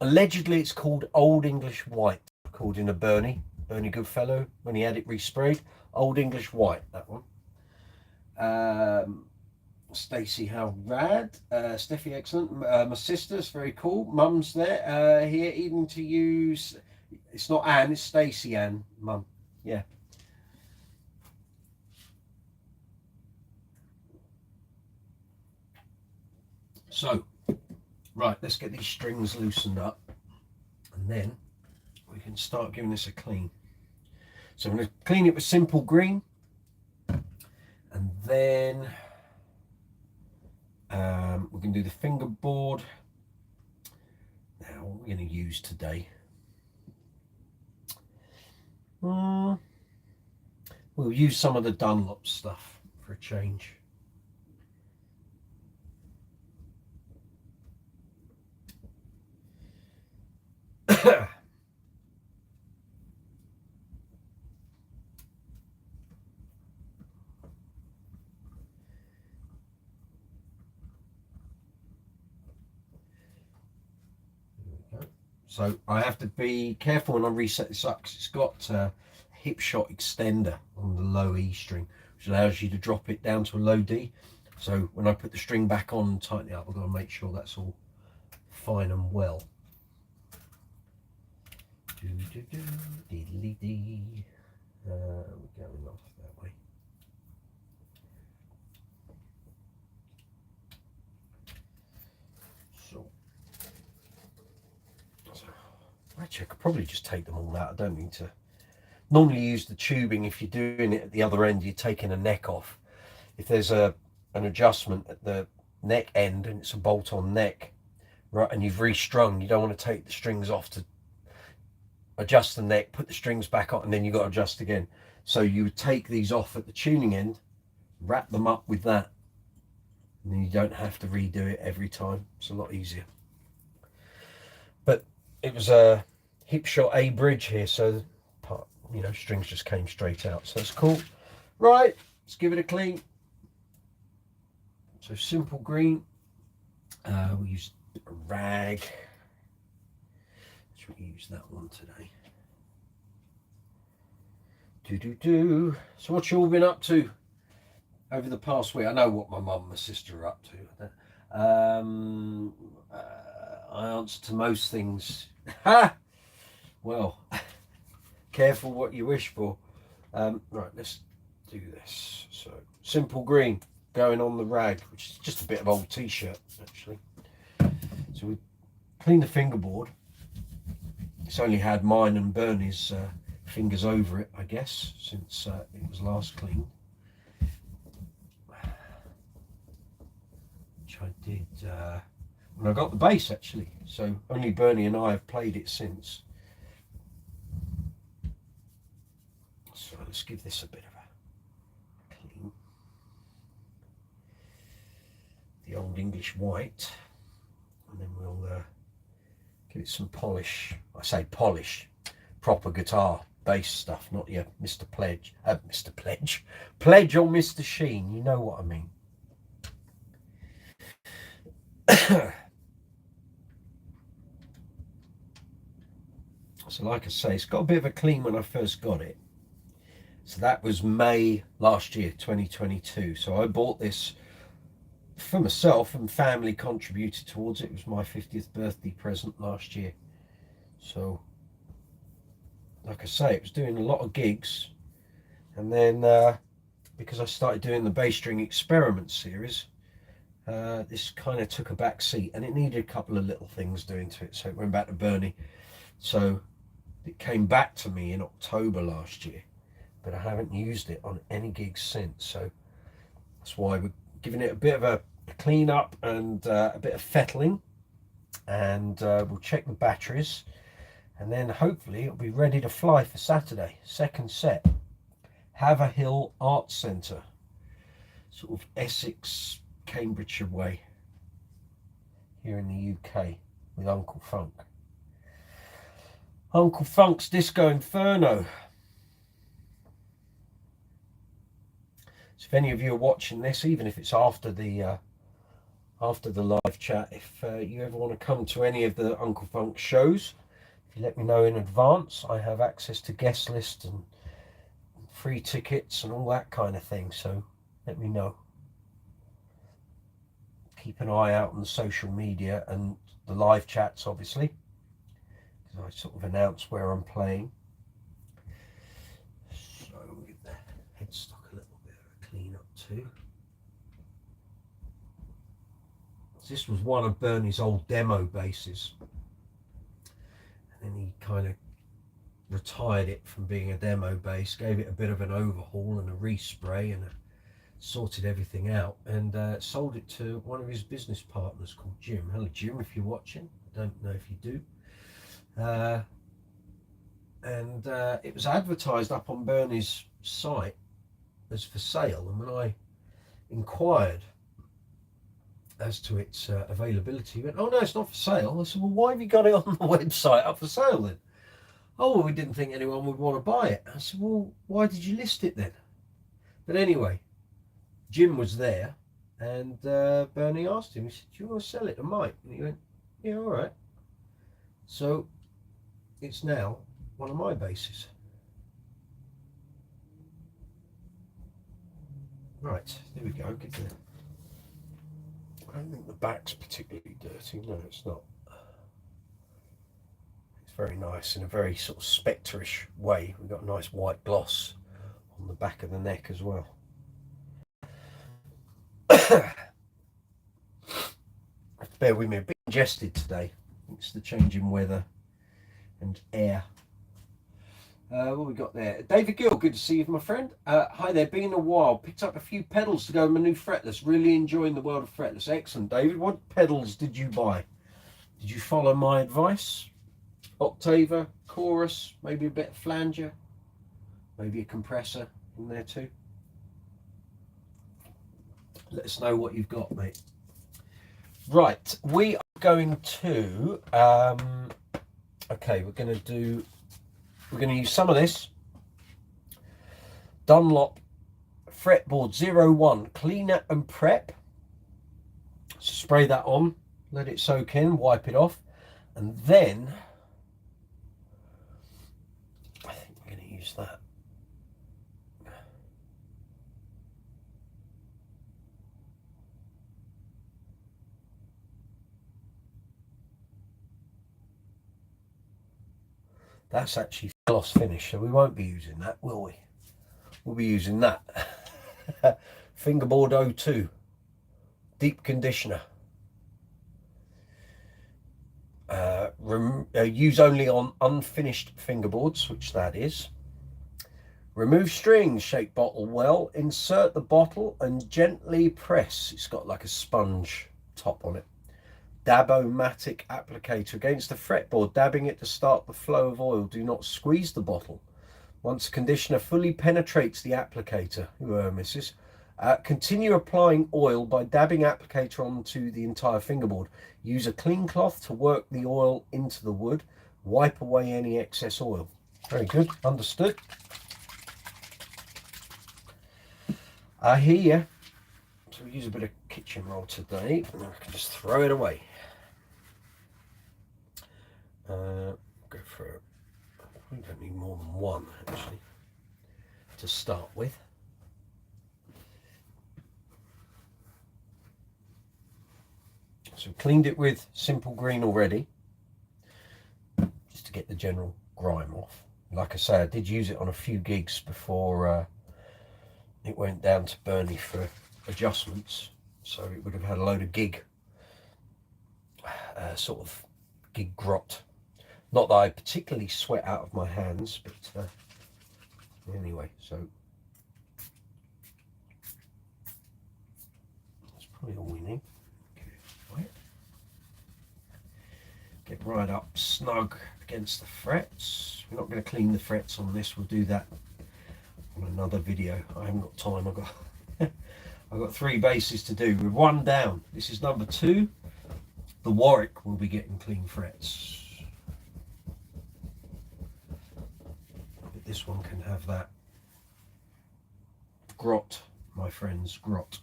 Allegedly it's called Old English White, according to Bernie Goodfellow, when he had it resprayed. Old English White, that one. Stacey, how rad. Steffi, excellent. My sister's very cool. Mum's there, here eating to use, it's not Anne, it's Stacey Ann, Mum, yeah. So, right, let's get these strings loosened up and then we can start giving this a clean. So I'm going to clean it with simple green, and then we're going to do the fingerboard. Now, what we're going to use today. We'll use some of the Dunlop stuff for a change. So I have to be careful when I reset this up because it's got a hip shot extender on the low E string, which allows you to drop it down to a low D. So when I put the string back on and tighten it up, I've got to make sure that's all fine and well. We're going off that way. Actually, I could probably just take them all out. I don't need to. Normally use the tubing. If you're doing it at the other end, you're taking a neck off. If there's an adjustment at the neck end and it's a bolt-on neck, right, and you've restrung, you don't want to take the strings off to adjust the neck, put the strings back on, and then you've got to adjust again. So you would take these off at the tuning end, wrap them up with that, and then you don't have to redo it every time. It's a lot easier. But it was a hip shot A bridge here, so part, strings just came straight out, so that's cool. Right, let's give it a clean. So simple green, we use a rag. Should we use that one today? So what you all been up to over the past week? I know what my mum and my sister are up to. I answer to most things. Ha! Well, careful what you wish for. Right, let's do this. So simple green going on the rag, which is just a bit of old t-shirt actually. So we clean the fingerboard. It's only had mine and Bernie's fingers over it, I guess, since it was last cleaned. Which I did when I got the bass actually. So only Bernie and I have played it since. So let's give this a bit of a clean. The Old English White, and then we'll give it some polish. I say polish, proper guitar bass stuff, not your Mr. Pledge, Pledge or Mr. Sheen, you know what I mean. So like I say, it's got a bit of a clean when I first got it. So that was May last year, 2022. So I bought this for myself, and family contributed towards it. It was my 50th birthday present last year. So, like I say, it was doing a lot of gigs. And then, because I started doing the bass string experiment series, this kind of took a back seat, and it needed a couple of little things doing to it. So it went back to Bernie. So it came back to me in October last year, but I haven't used it on any gigs since. So that's why we're giving it a bit of a clean up and a bit of fettling, and we'll check the batteries, and then hopefully it'll be ready to fly for Saturday. Second set, Haverhill Arts Centre, sort of Essex, Cambridgeshire way, here in the UK, with Uncle Funk. Uncle Funk's Disco Inferno. So if any of you are watching this, even if it's after the live chat, if you ever want to come to any of the Uncle Funk shows, if you let me know in advance, I have access to guest lists and free tickets and all that kind of thing. So let me know. Keep an eye out on the social media and the live chats, obviously, because I sort of announce where I'm playing. So we'll give the headstock a little bit of a clean up too. This was one of Bernie's old demo basses, and then he kind of retired it from being a demo bass, gave it a bit of an overhaul and a respray, and sorted everything out, and sold it to one of his business partners called Jim. Hello Jim, if you're watching. I don't know if you do. And it was advertised up on Bernie's site as for sale, and when I inquired as to its availability, he went, "Oh no, it's not for sale." I said, "Well, why have you got it on the website up for sale then?" "Oh, well, we didn't think anyone would want to buy it." I said, "Well, why did you list it then?" But anyway, Jim was there, and Bernie asked him, he said, "Do you want to sell it to Mike?" And he went, "Yeah, all right." So it's now one of my basses. Right, there we go. Get the... I don't think the back's particularly dirty. No, it's not. It's very nice in a very sort of spectre-ish way. We've got a nice white gloss on the back of the neck as well. Bear with me, a bit congested today. It's the change in weather and air. What we got there? David Gill, good to see you, my friend. Hi there, been a while. Picked up a few pedals to go with my new fretless. Really enjoying the world of fretless. Excellent, David. What pedals did you buy? Did you follow my advice? Octaver, chorus, maybe a bit of flanger, maybe a compressor in there too. Let us know what you've got, mate. Right, we are going to okay, we're going to use some of this Dunlop fretboard 01 cleaner and prep. So spray that on, let it soak in, wipe it off, and then I think we're going to use that. That's actually gloss finish, so we won't be using that, will we? We'll be using that. Fingerboard 02 deep conditioner. Use only on unfinished fingerboards, which that is. Remove strings, shake bottle well, insert the bottle and gently press. It's got like a sponge top on it. Dab-O-Matic applicator against the fretboard, dabbing it to start the flow of oil. Do not squeeze the bottle. Once conditioner fully penetrates the applicator, missus, continue applying oil by dabbing applicator onto the entire fingerboard. Use a clean cloth to work the oil into the wood. Wipe away any excess oil. Very good, understood. I hear you. So we use a bit of kitchen roll today, and I can just throw it away. Go for, we don't need more than one actually to start with. So cleaned it with Simple Green already, just to get the general grime off. Like I say, I did use it on a few gigs before it went down to Burnley for adjustments, so it would have had a load of gig sort of gig grot. Not that I particularly sweat out of my hands, but anyway, so that's probably all we need. Get right up snug against the frets. We're not going to clean the frets on this, we'll do that on another video. I haven't got time. I've got 3 bases to do. We're 1 down. This is number 2. The Warwick will be getting clean frets. But this one can have that grot, my friends, grot.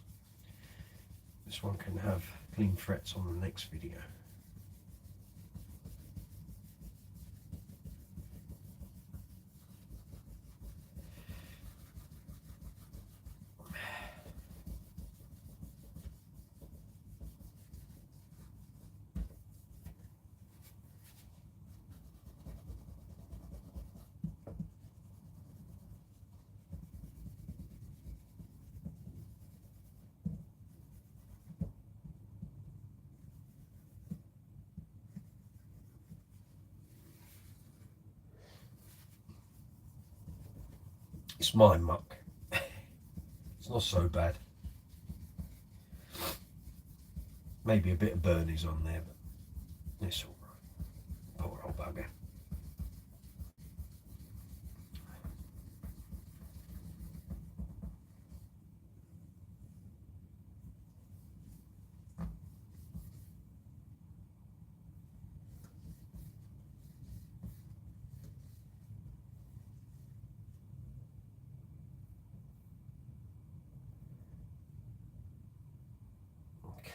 This one can have clean frets on the next video. It's my muck. It's not so bad. Maybe a bit of burnies on there, but it's all right. Poor old bugger.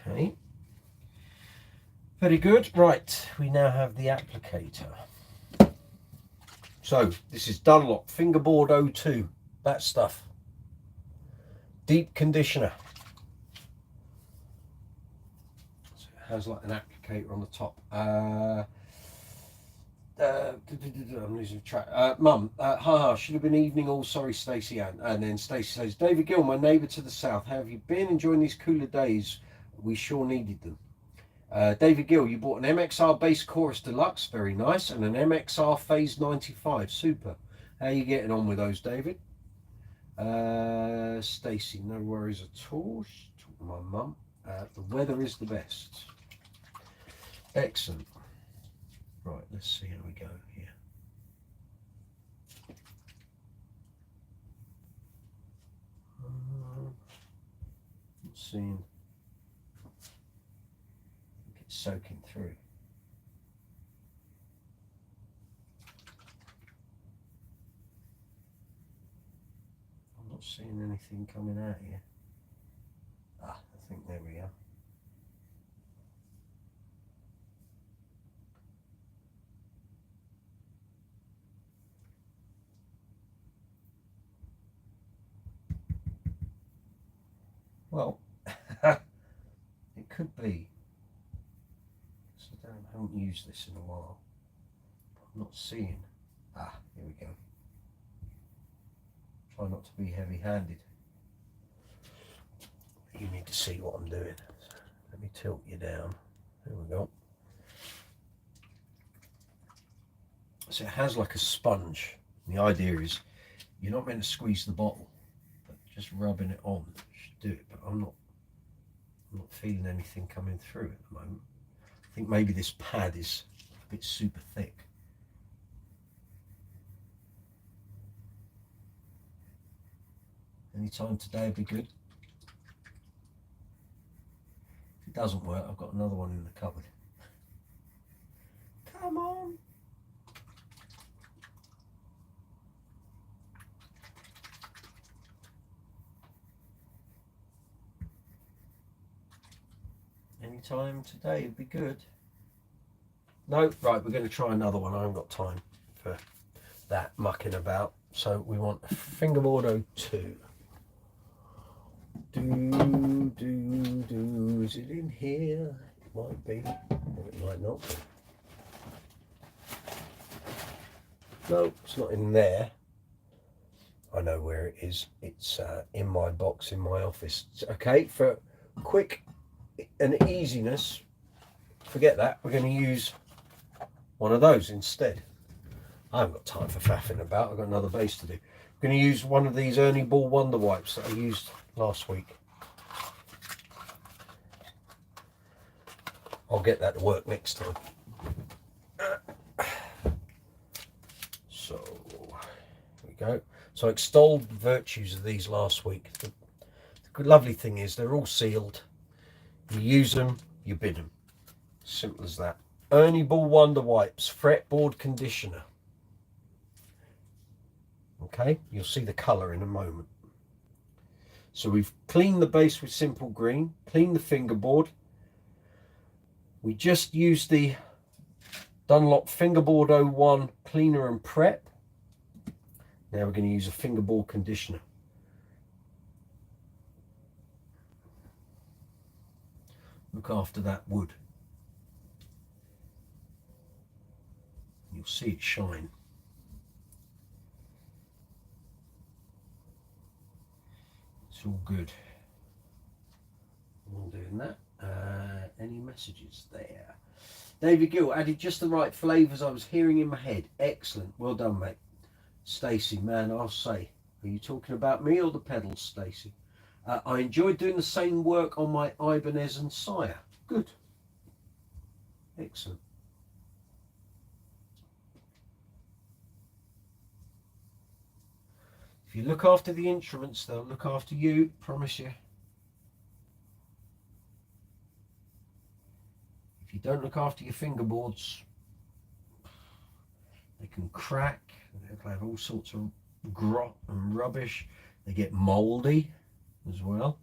Okay, very good. Right, we now have the applicator. So this is Dunlop Fingerboard 02, that stuff. Deep conditioner. So it has like an applicator on the top. I'm losing track. Mum, haha, should have been evening all, sorry Stacey Ann. And then Stacey says, David Gill, my neighbour to the south, how have you been enjoying these cooler days? We sure needed them. David Gill, you bought an MXR Bass Chorus Deluxe, very nice, and an MXR Phase 95, super. How are you getting on with those, David? Stacey, no worries at all. She's talking to my mum. The weather is the best. Excellent. Right, let's see how we go here. Not seeing. It's soaking through. I'm not seeing anything coming out here. I think there we are. Well, it could be. So I haven't used this in a while. I'm not seeing. Here we go. Try not to be heavy-handed. You need to see what I'm doing. So let me tilt you down. There we go. So it has like a sponge. The idea is you're not meant to squeeze the bottle, but just rubbing it on should do it. But I'm not feeling anything coming through at the moment. I think maybe this pad is a bit super thick. Any time today would be good. If it doesn't work, I've got another one in the cupboard. Come on. Any time today would be good. No, right, we're going to try another one. I haven't got time for that mucking about. So we want a Fingerboard 02. Is it in here? might be, or it might not be. No, it's not in there. I know where it is. It's in my box in my office. Okay, for quick and easiness, forget that. We're going to use one of those instead. I haven't got time for faffing about. I've got another base to do. I'm going to use one of these Ernie Ball Wonder Wipes that I used last week. I'll get that to work next time. So, here we go. So I extolled the virtues of these last week. The lovely thing is they're all sealed. You use them, you bin them. Simple as that. Ernie Ball Wonder Wipes Fretboard Conditioner. Okay, you'll see the colour in a moment. So we've cleaned the base with Simple Green, cleaned the fingerboard. We just used the Dunlop Fingerboard 01 Cleaner and Prep. Now we're going to use a fingerboard conditioner. Look after that wood. You'll see it shine. It's all good. I'm doing that. Any messages there? David Gill added just the right flavours I was hearing in my head. Excellent. Well done, mate. Stacey, man, I'll say. Are you talking about me or the pedals, Stacey? I enjoyed doing the same work on my Ibanez and Sire. Good. Excellent. If you look after the instruments, they'll look after you, promise you. If you don't look after your fingerboards, they can crack, they'll have all sorts of grot and rubbish. They get mouldy as well.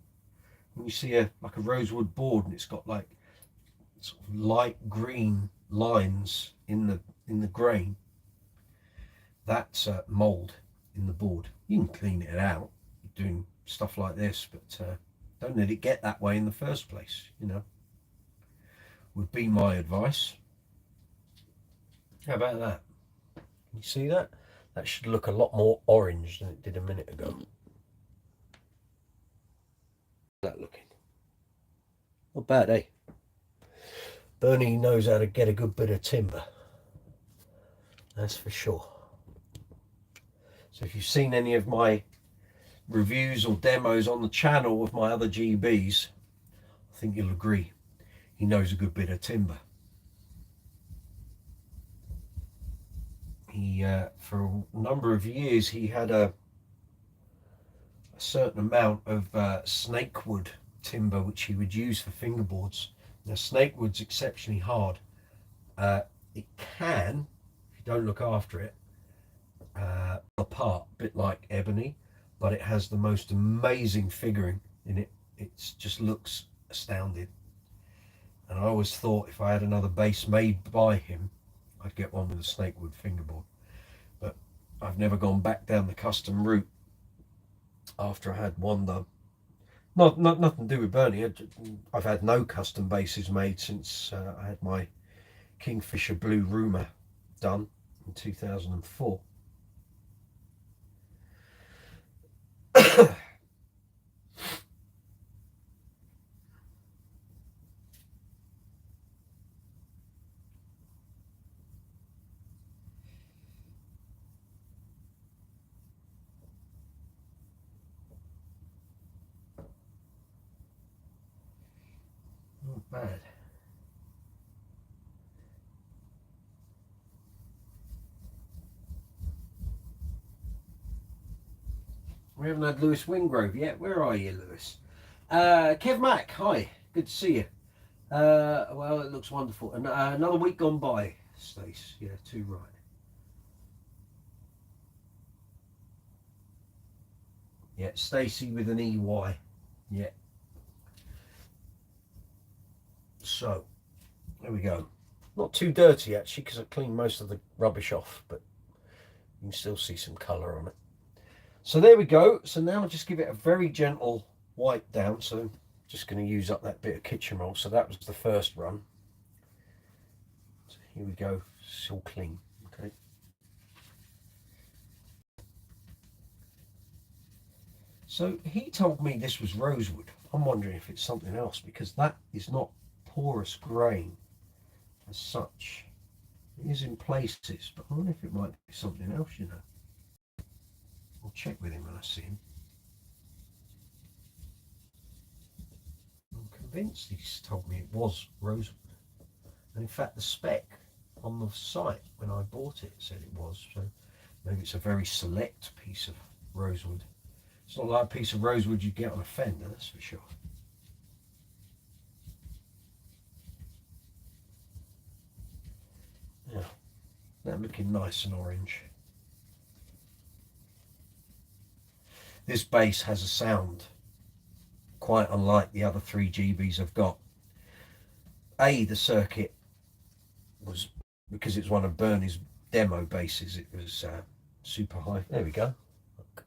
When you see like a rosewood board and it's got like sort of light green lines in the grain, that's mould in the board. You can clean it out doing stuff like this, but don't let it get that way in the first place, you know, would be my advice. How about that? You see that? That should look a lot more orange than it did a minute ago. That looking not bad, eh? Bernie knows how to get a good bit of timber, that's for sure. So if you've seen any of my reviews or demos on the channel of my other GBs, I think you'll agree he knows a good bit of timber. He for a number of years he had a certain amount of snakewood timber which he would use for fingerboards. Now snakewood's exceptionally hard. It can, if you don't look after it, apart, a bit like ebony, but it has the most amazing figuring in it. It just looks astounding. And I always thought if I had another base made by him, I'd get one with a snakewood fingerboard. But I've never gone back down the custom route after I had one done. Nothing to do with Bernie. I've had no custom bases made since I had my Kingfisher Blue Rumour done in 2004. Not bad. We haven't had Lewis Wingrove yet. Where are you, Lewis? Kev Mack, hi. Good to see you. Well, it looks wonderful. And another week gone by, Stace. Yeah, too right. Yeah, Stacey with an EY. Yeah. So, there we go. Not too dirty, actually, because I cleaned most of the rubbish off, but you can still see some colour on it. So there we go. So now I'll just give it a very gentle wipe down. So just going to use up that bit of kitchen roll. So that was the first run. So here we go, it's all clean. Okay. So he told me this was rosewood. I'm wondering if it's something else, because that is not porous grain as such. It is in places, but I wonder if it might be something else, you know. I'll check with him when I see him. I'm convinced he's told me it was rosewood. And in fact, the spec on the site when I bought it said it was. So maybe it's a very select piece of rosewood. It's not like a piece of rosewood you'd get on a fender, that's for sure. Yeah, they're looking nice and orange. This bass has a sound quite unlike the other 3 GBs I've got. The circuit was, because it's one of Bernie's demo basses, it was super high. There we go. Look.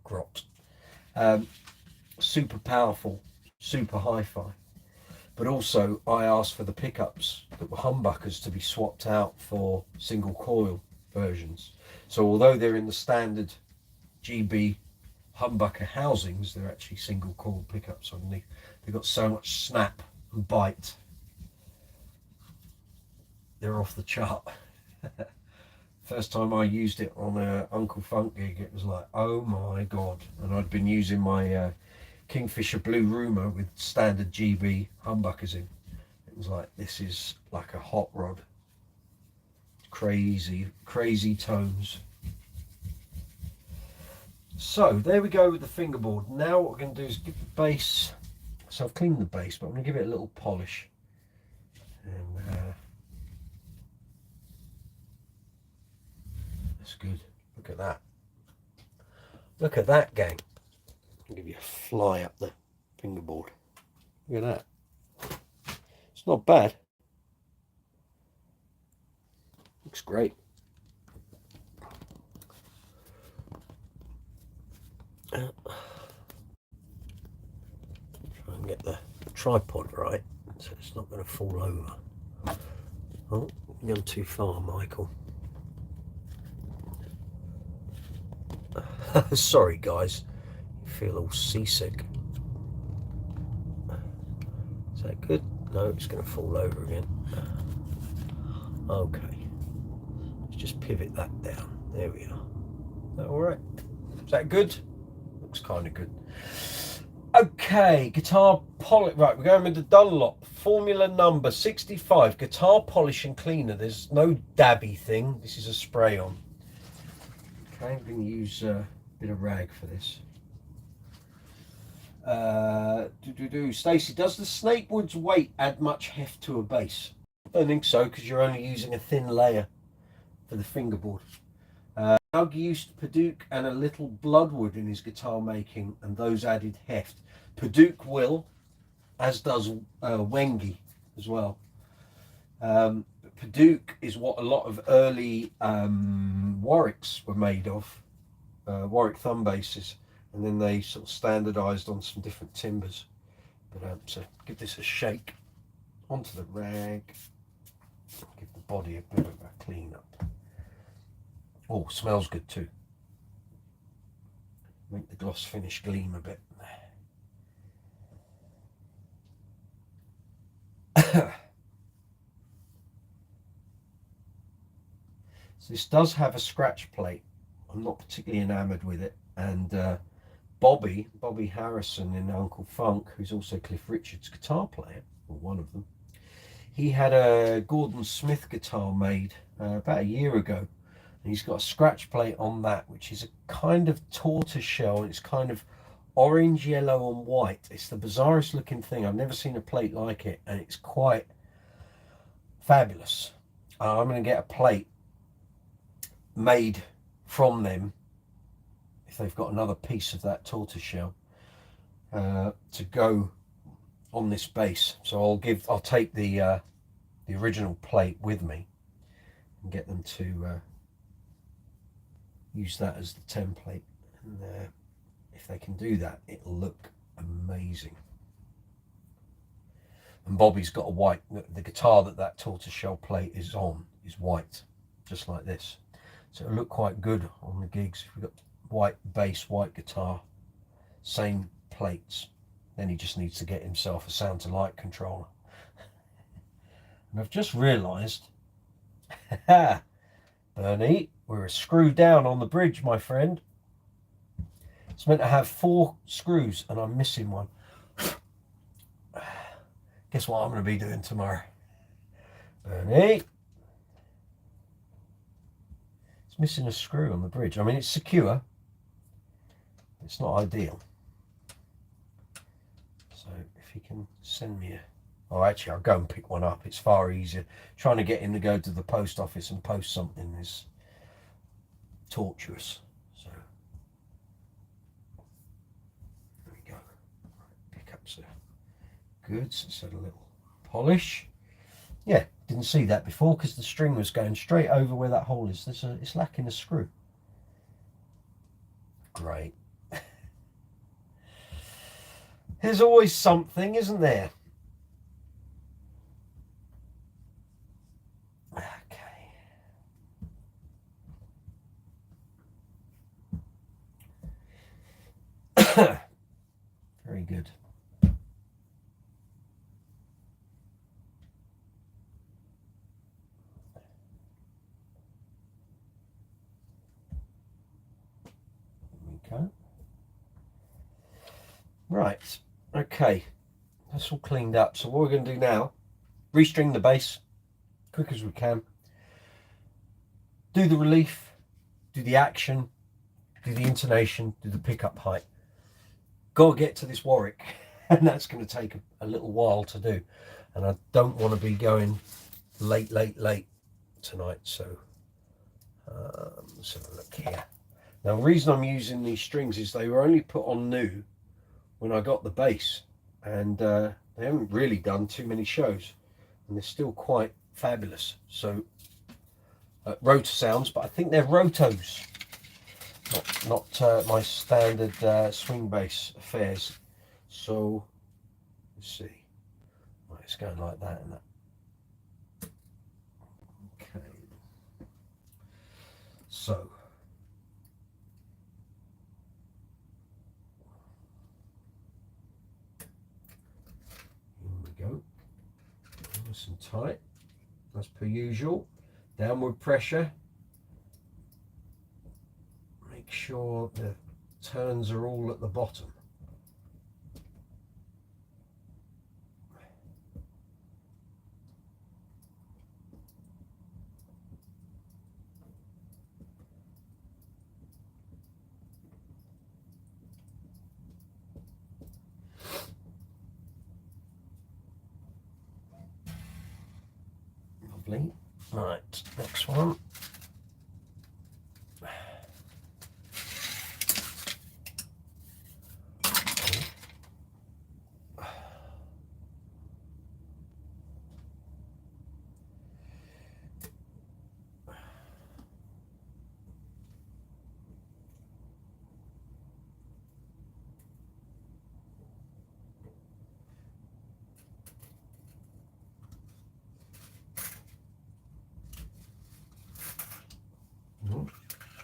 Grot. Super powerful, super hi-fi. But also I asked for the pickups that were humbuckers to be swapped out for single coil versions. So although they're in the standard GB humbucker housings, they're actually single coil pickups underneath. They've got so much snap and bite. They're off the chart. First time I used it on a Uncle Funk gig, it was like, oh my God. And I'd been using my Kingfisher Blue Rumour with standard GB humbuckers in. It was like, this is like a hot rod. Crazy, crazy tones. So there we go with the fingerboard. Now what we're going to do is give the bass, so I've cleaned the bass, but I'm going to give it a little polish. And that's good. Look at that. Look at that, gang. I'll give you a fly up the fingerboard. Look at that. It's not bad. Looks great. Try and get the tripod right so it's not going to fall over. Oh, you've gone too far, Michael. Sorry guys, you feel all seasick. Is that good? No, it's going to fall over again. Okay, let's just pivot that down. There we are. Is that all right? Is that good? Looks kind of good. Okay, guitar polish. Right, we're going with the Dunlop formula number 65 guitar polish and cleaner. There's no dabby thing. This is a spray on. Okay, I'm going to use a bit of rag for this. Stacey, does the Snakewood's weight add much heft to a bass? I don't think so, because you're only using a thin layer for the fingerboard. Doug used Paduke and a little Bloodwood in his guitar making, and those added heft. Paduke will, as does Wengi as well. Paduke is what a lot of early Warwicks were made of, Warwick thumb basses, and then they sort of standardized on some different timbers. But so give this a shake onto the rag, give the body a bit of a clean up. Oh, smells good too. Make the gloss finish gleam a bit. So this does have a scratch plate. I'm not particularly enamored with it. And Bobby Harrison in Uncle Funk, who's also Cliff Richard's guitar player, or one of them, he had a Gordon Smith guitar made about a year ago. And he's got a scratch plate on that, which is a kind of tortoise shell, and it's kind of orange, yellow and white. It's the bizarrest looking thing. I've never seen a plate like it, and it's quite fabulous. I'm going to get a plate made from them, if they've got another piece of that tortoise shell, to go on this bass. So I'll take the original plate with me and get them to use that as the template, and if they can do that, it'll look Amazing. And Bobby's got a white, the guitar that tortoiseshell plate is on is white, just like this. So it'll look quite good on the gigs. If we've got white bass, white guitar, same plates. Then he just needs to get himself a sound to light controller. And I've just realised, Bernie, we're a screw down on the bridge, my friend. It's meant to have 4 screws and I'm missing one. Guess what I'm going to be doing tomorrow? Bernie. It's missing a screw on the bridge. I mean, it's secure. It's not ideal. So if he can send me a... Oh, actually, I'll go and pick one up. It's far easier. Trying to get him to go to the post office and post something is torturous. So there we go. Pick up some goods. Let's add a little polish. Yeah, didn't see that before because the string was going straight over where that hole is. It's lacking a screw. Great. There's always something, isn't there? Okay. Very good. Okay. Right. Okay. That's all cleaned up. So what we're going to do now, restring the bass quick as we can. Do the relief, do the action, do the intonation, do the pickup height. Got to get to this Warwick, and that's going to take a little while to do. And I don't want to be going late tonight. So let's have a look here. Now, the reason I'm using these strings is they were only put on new when I got the bass, and they haven't really done too many shows, and they're still quite fabulous. So rotor sounds, but I think they're rotos, not my standard swing bass affairs. So let's see. Right, it's going like that and that. Okay. So here we go. Nice and tight, as per usual. Downward pressure. Make sure the turns are all at the bottom. Lovely. Right, next one.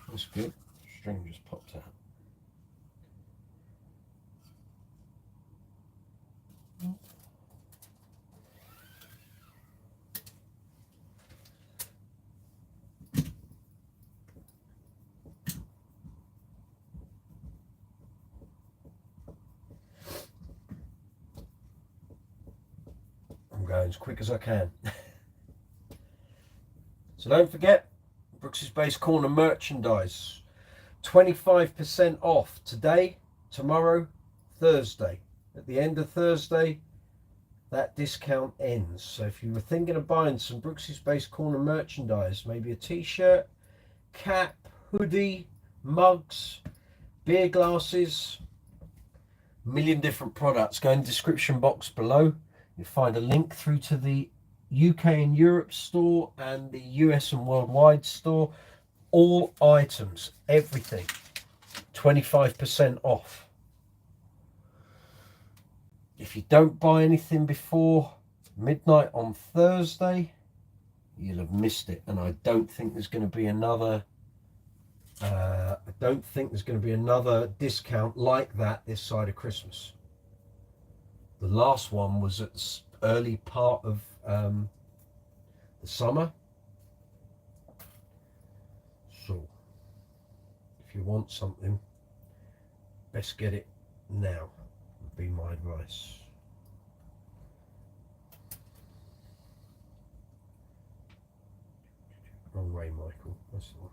That's good. String just popped out. I'm going as quick as I can. So don't forget, Brooks's Bass Corner merchandise, 25% off today, tomorrow, Thursday. At the end of Thursday, that discount ends. So if you were thinking of buying some Brooks's Bass Corner merchandise, maybe a t-shirt, cap, hoodie, mugs, beer glasses, a million different products, go in the description box below. You'll find a link through to the UK and Europe store and the US and worldwide store. All items, everything, 25% off. if you don't buy anything before midnight on Thursday, you'll have missed it. And I don't think there's going to be another discount like that this side of Christmas. The last one was at the early part of the summer. So if you want something, best get it now, would be my advice. Wrong way, Michael. That's the one.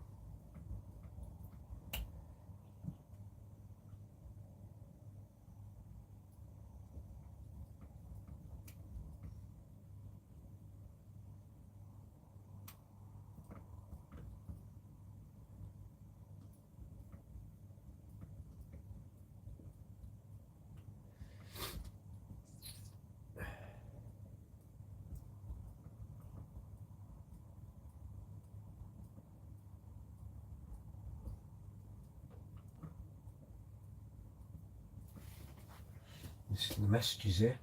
The messages here.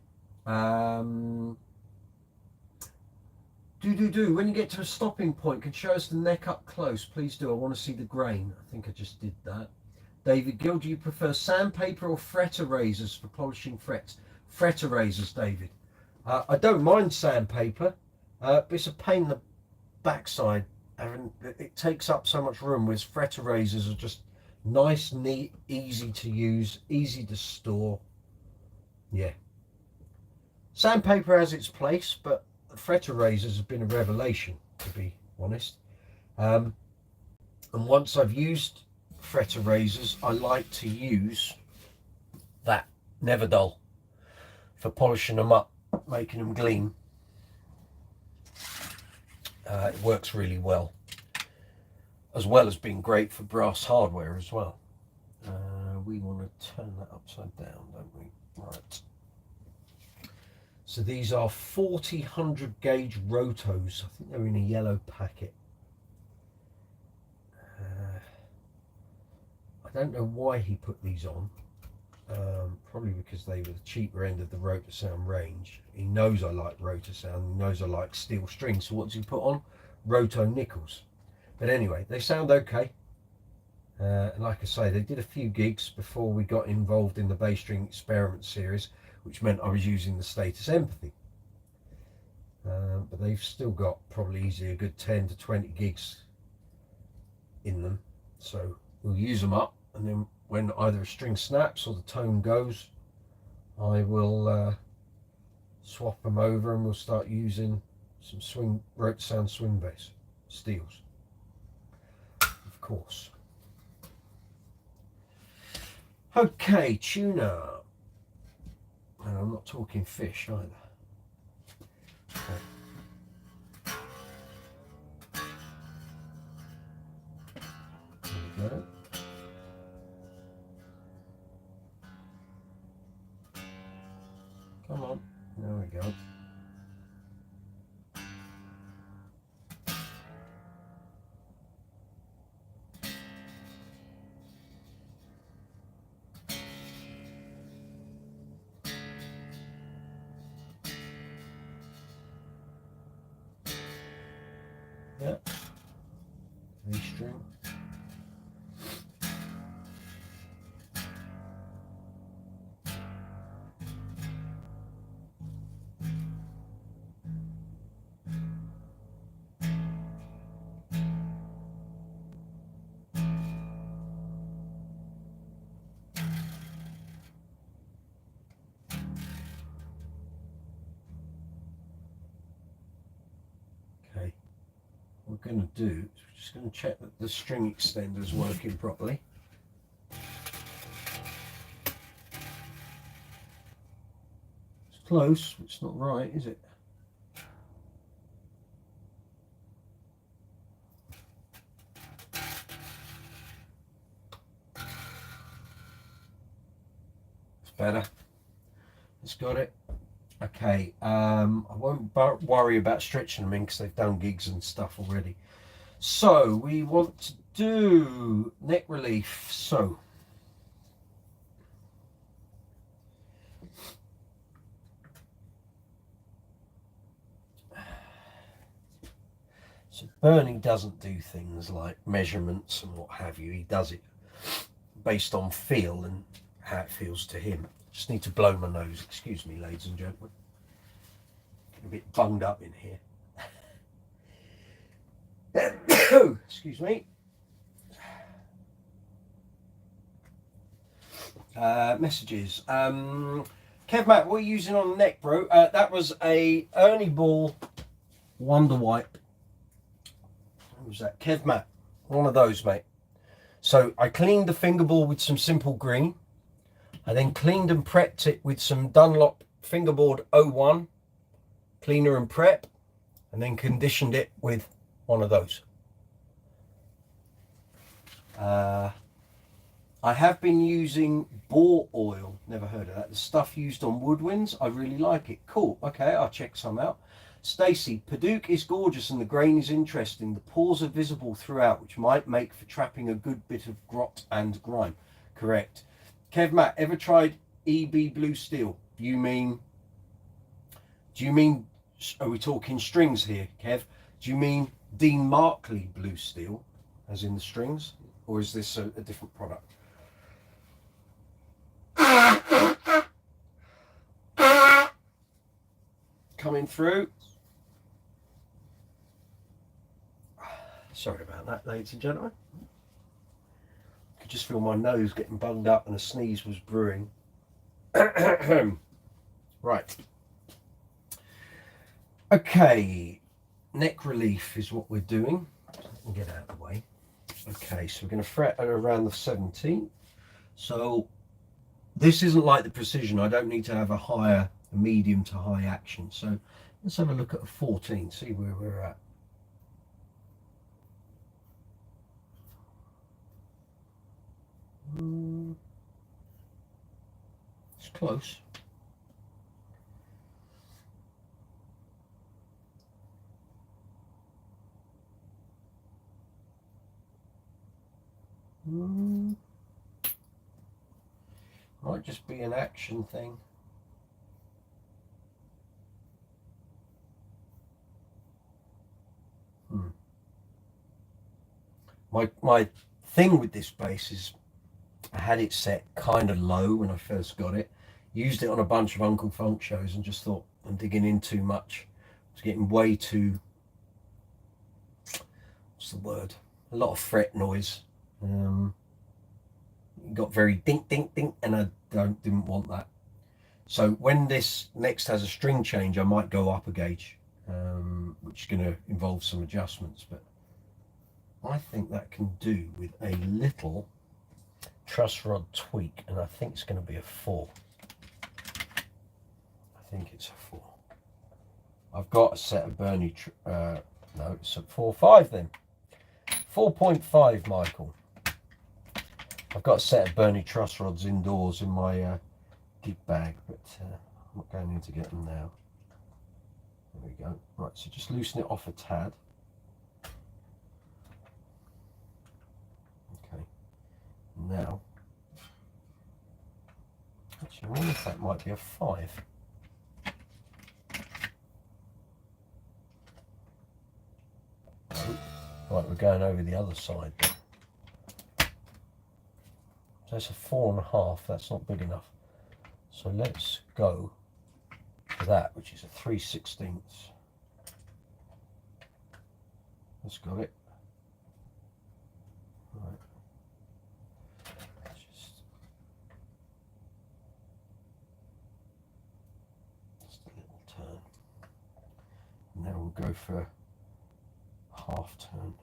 When you get to a stopping point, can show us the neck up close, please do. I want to see the grain. I think I just did that. David Gill, do you prefer sandpaper or fret erasers for polishing frets? Fret erasers, David. I don't mind sandpaper, but it's a pain in the backside. It takes up so much room, whereas fret erasers are just nice, neat, easy to use, easy to store. Yeah, sandpaper has its place, but fret erasers have been a revelation, to be honest. And once I've used fret erasers, I like to use that Never Dull for polishing them up, making them gleam. It works really well as being great for brass hardware as well. We want to turn that upside down, don't we? Right. So these are 40-100 gauge rotos. I think they're in a yellow packet. I don't know why he put these on. Probably because they were the cheaper end of the Rotosound range. He knows I like Rotosound. He knows I like steel strings. So what's he put on? Roto nickels. But anyway, they sound okay. And like I say, they did a few gigs before we got involved in the bass string experiment series, which meant I was using the Status Empathy. But they've still got probably easily a good 10 to 20 gigs in them. So we'll use them up, and then when either a string snaps or the tone goes, I will swap them over and we'll start using some Rotosound swing bass, steels, of course. Okay, tuna. And I'm not talking fish either. Okay. There we go. Come on. There we go. Yeah, V-string. Okay. What we're going to do is we're just going to check that the string extender is working properly. It's close, it's not right, is it? It's better. It's got it. Okay, I won't worry about stretching them in because they've done gigs and stuff already. So we want to do neck relief. So So Bernie doesn't do things like measurements and what have you. He does it based on feel and how it feels to him. Just need to blow my nose. Excuse me, ladies and gentlemen. A bit bunged up in here. Excuse me. Messages. Kev Matt, what are you using on the neck, bro? That was a Ernie Ball Wonder Wipe. What was that? Kev Matt. One of those, mate. So I cleaned the fingerball with some Simple Green. I then cleaned and prepped it with some Dunlop Fingerboard 01 cleaner and prep, and then conditioned it with one of those. I have been using boar oil. Never heard of that. The stuff used on woodwinds. I really like it. Cool. Okay, I'll check some out. Stacey, Paduke is gorgeous and the grain is interesting. The pores are visible throughout, which might make for trapping a good bit of grot and grime. Correct. Kev Matt, ever tried EB Blue Steel? Do you mean, are we talking strings here, Kev? Do you mean Dean Markley Blue Steel, as in the strings? Or is this a different product? Coming through. Sorry about that, ladies and gentlemen. I could just feel my nose getting bunged up and a sneeze was brewing. Right. Okay. Neck relief is what we're doing. I'll get out of the way. Okay, so we're going to fret at around the 17th. So this isn't like the precision. I don't need to have a medium to high action. So let's have a look at a 14, see where we're at. It's close. Might just be an action thing. My thing with this bass is I had it set kind of low when I first got it. Used it on a bunch of Uncle Funk shows and just thought I'm digging in too much. It's getting way too, what's the word? A lot of fret noise. It got very dink, dink, dink, and I didn't want that. So when this next has a string change, I might go up a gauge, which is going to involve some adjustments, but I think that can do with a little truss rod tweak, and I think it's going to be a 4. I think it's a 4. I've got a set of Bernie, no, it's a 4.5 then. 4.5, Michael. I've got a set of Bernie truss rods indoors in my gig bag, but I'm not going in to get them now. There we go. Right, so just loosen it off a tad. Okay. Now, actually, I wonder if that might be a 5. Right, we're going over the other side. So it's a 4.5. That's not big enough. So let's go for that, which is a 3/16. That's got it. Right. Just a little turn. And then we'll go for a half turn.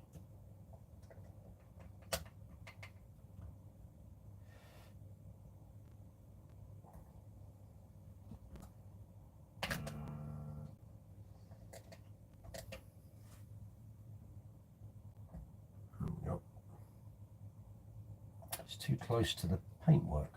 It's too close to the paintwork.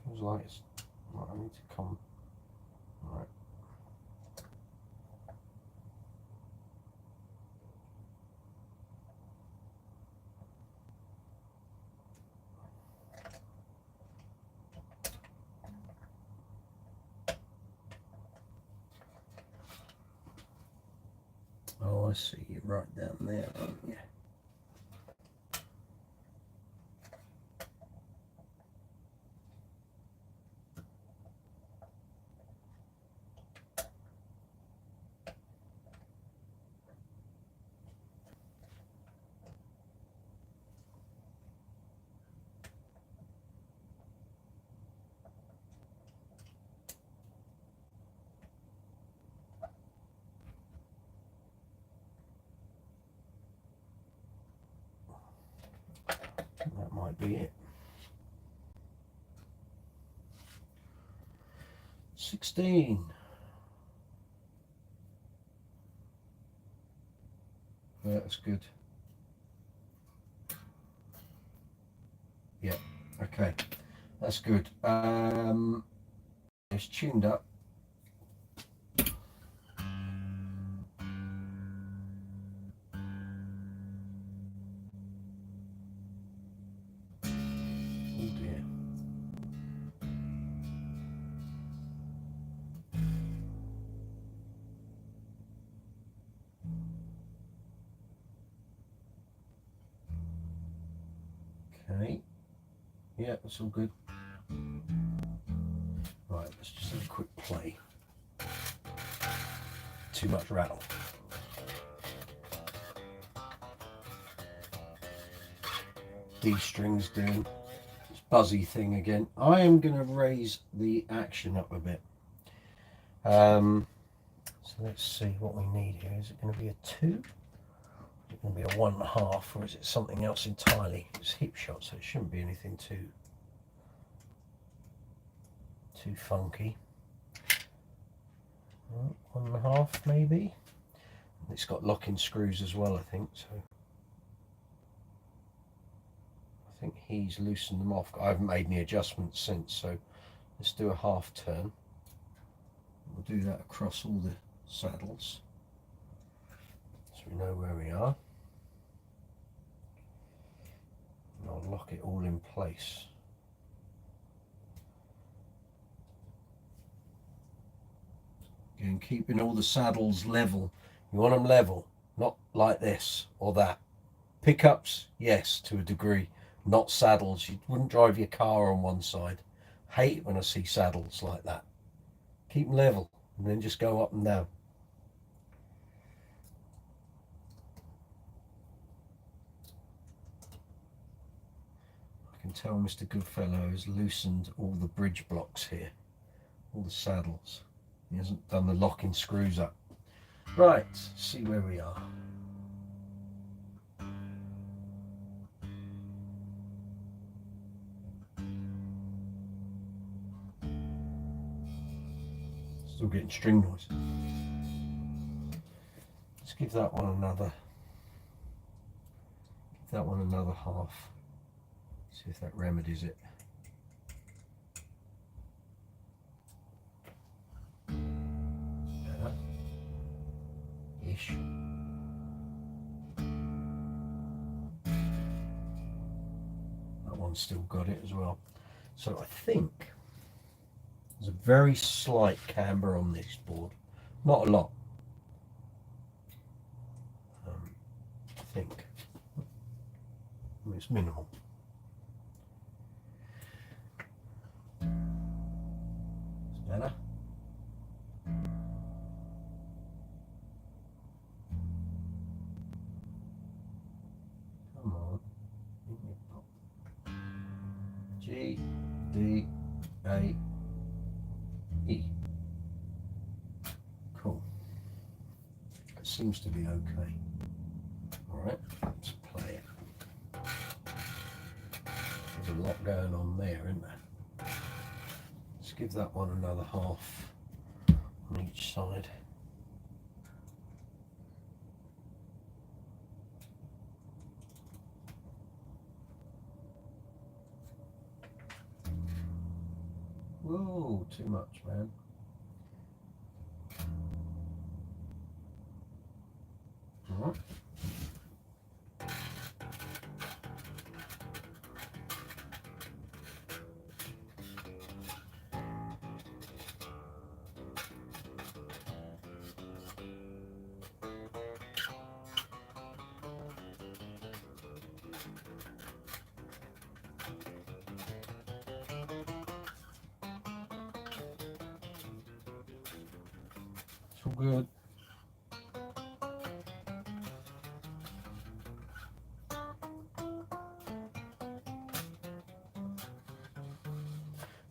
Feels like it's right I need to come. All right. Oh, I see. You're right down there, aren't you? That might be it. 16. Yeah, that's good. Yeah, okay, that's good. It's tuned up. Okay, yeah, that's all good. Right, let's just have a quick play. Too much rattle. D strings doing this buzzy thing again. I am going to raise the action up a bit. So let's see what we need here. Is it going to be a 2? Is it going to be a 1.5, or is it something else entirely? It's hip shot, so it shouldn't be anything too funky. 1.5 maybe. It's got locking screws as well, I think. So I think he's loosened them off. I haven't made any adjustments since, so let's do a half turn. We'll do that across all the saddles, so we know where we are. And I'll lock it all in place. Again, keeping all the saddles level. You want them level, not like this or that. Pickups, yes, to a degree. Not saddles. You wouldn't drive your car on one side. Hate it when I see saddles like that. Keep them level and then just go up and down. I can tell Mr. Goodfellow has loosened all the bridge blocks here, all the saddles. He hasn't done the locking screws up. Right, see where we are. Still getting string noise. Let's give that one another half. See if that remedies it. Better. Ish. That one's still got it as well. So I think there's a very slight camber on this board. Not a lot. I think. I mean, it's minimal. It's better. Come on. G, D, A, E. Cool. It seems to be okay. Alright, let's play it. There's a lot going on there, isn't there? Let's give that one another half on each side. Oh, too much, man. All right. It's all good.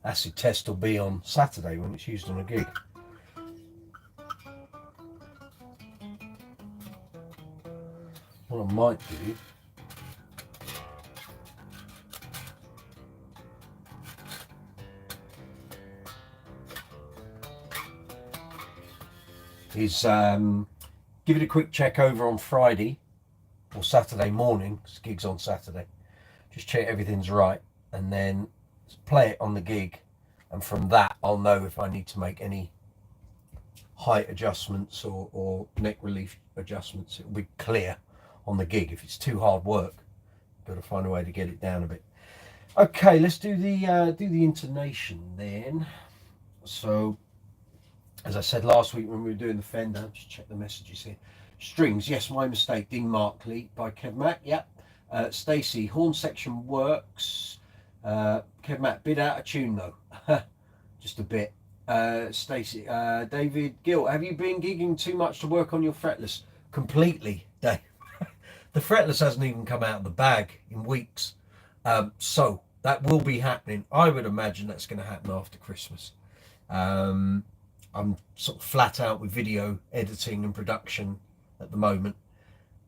Acid test will be on Saturday when it's used on a gig. What I might do is give it a quick check over on Friday or Saturday morning, because gig's on Saturday. Just check everything's right and then play it on the gig, and from that I'll know if I need to make any height adjustments or neck relief adjustments. It'll be clear on the gig. If it's too hard work, got to find a way to get it down a bit. Okay, let's do the intonation then. So as I said last week when we were doing the Fender, just check the messages here. Strings, yes, my mistake. Dean Markley by Kev Mack, yep. Stacey, horn section works. Kev Mack, bit out of tune though. Just a bit. Stacey, David Gill, have you been gigging too much to work on your fretless? Completely, Dave. The fretless hasn't even come out of the bag in weeks. So that will be happening. I would imagine that's going to happen after Christmas. I'm sort of flat out with video editing and production at the moment.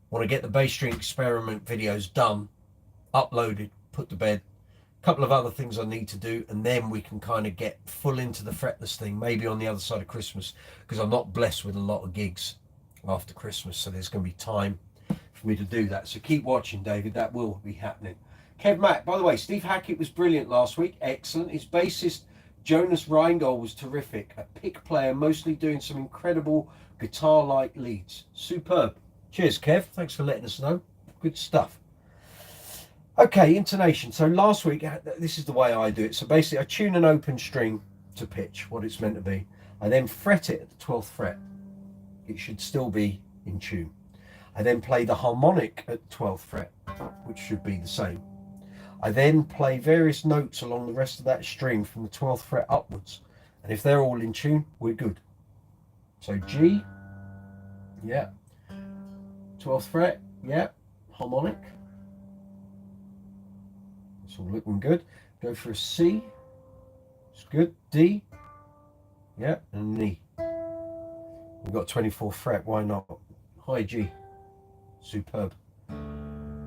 Want to get the bass string experiment videos done, uploaded, put to bed. A couple of other things I need to do, and then we can kind of get full into the fretless thing, maybe on the other side of Christmas, because I'm not blessed with a lot of gigs after Christmas, so there's going to be time for me to do that. So keep watching, David. That will be happening. Kev Mack, by the way, Steve Hackett was brilliant last week. Excellent. His bassist Jonas Reingold was terrific. A pick player, mostly doing some incredible guitar-like leads. Superb. Cheers, Kev. Thanks for letting us know. Good stuff. Okay, intonation. So last week, this is the way I do it. So basically, I tune an open string to pitch, what it's meant to be. I then fret it at the 12th fret. It should still be in tune. I then play the harmonic at the 12th fret, which should be the same. I then play various notes along the rest of that string from the 12th fret upwards. And if they're all in tune, we're good. So G, yeah. 12th fret, yeah. Harmonic. It's all looking good. Go for a C. It's good. D, yeah. And an E. We've got 24th fret, why not? High G. Superb.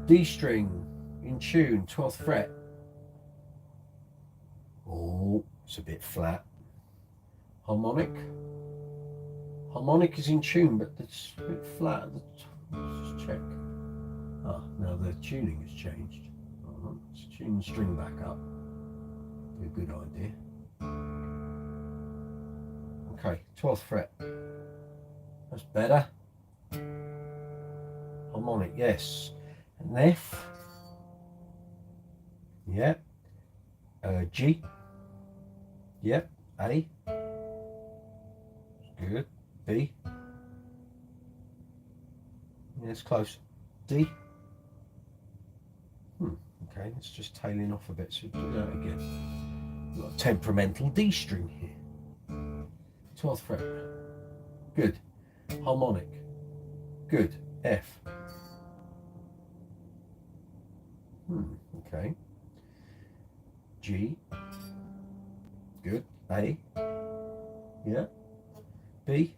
D string. In tune, 12th fret. Oh, it's a bit flat. Harmonic. Harmonic is in tune, but it's a bit flat at the top. Let's just check. Ah, now the tuning has changed. Let's tune the string back up. Be a good idea. Okay, 12th fret. That's better. Harmonic, yes. And F. Yeah. G. Yep. A. Good. B. Yeah, it's close. D. Okay, it's just tailing off a bit, so do that again. We've got a temperamental D string here. 12th fret. Good. Harmonic. Good. F. Okay. G. Good. A. Yeah. B.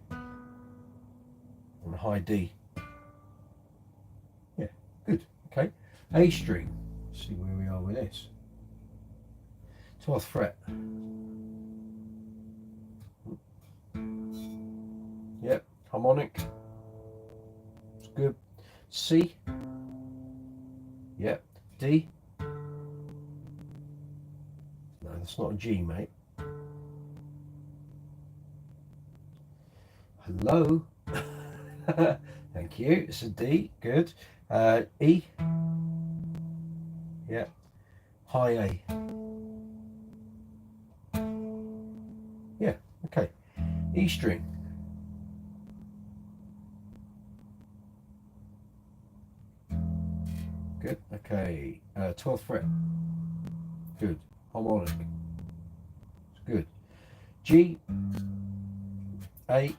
And high D. Yeah. Good. Okay. A string. Let's see where we are with this. 12th fret. Yep. Harmonic. It's good. C. Yep. D. No, that's not a G, mate. Hello. Thank you. It's a D. Good. E. Yeah. High A. Yeah. Okay. E string. Good. Okay. 12th fret. Good. Harmonic. It's good. G. A.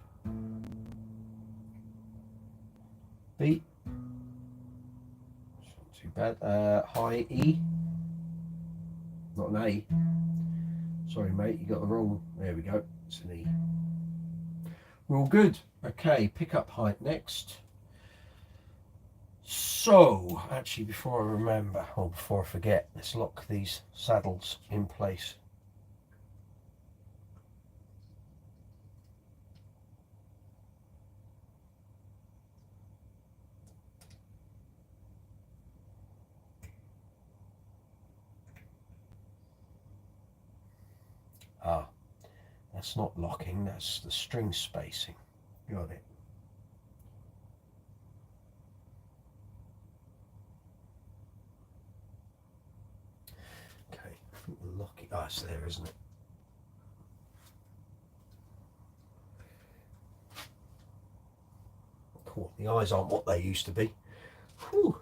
B. It's not too bad. High E. Not an A. Sorry, mate. You got the wrong. There we go. It's an E. We're all good. Okay. Pickup height next. So, actually, before I remember, or before I forget, let's lock these saddles in place. Ah, that's not locking, that's the string spacing. Got it. Okay, I think the locking, ah, it's there, isn't it? Cool, the eyes aren't what they used to be. Whew.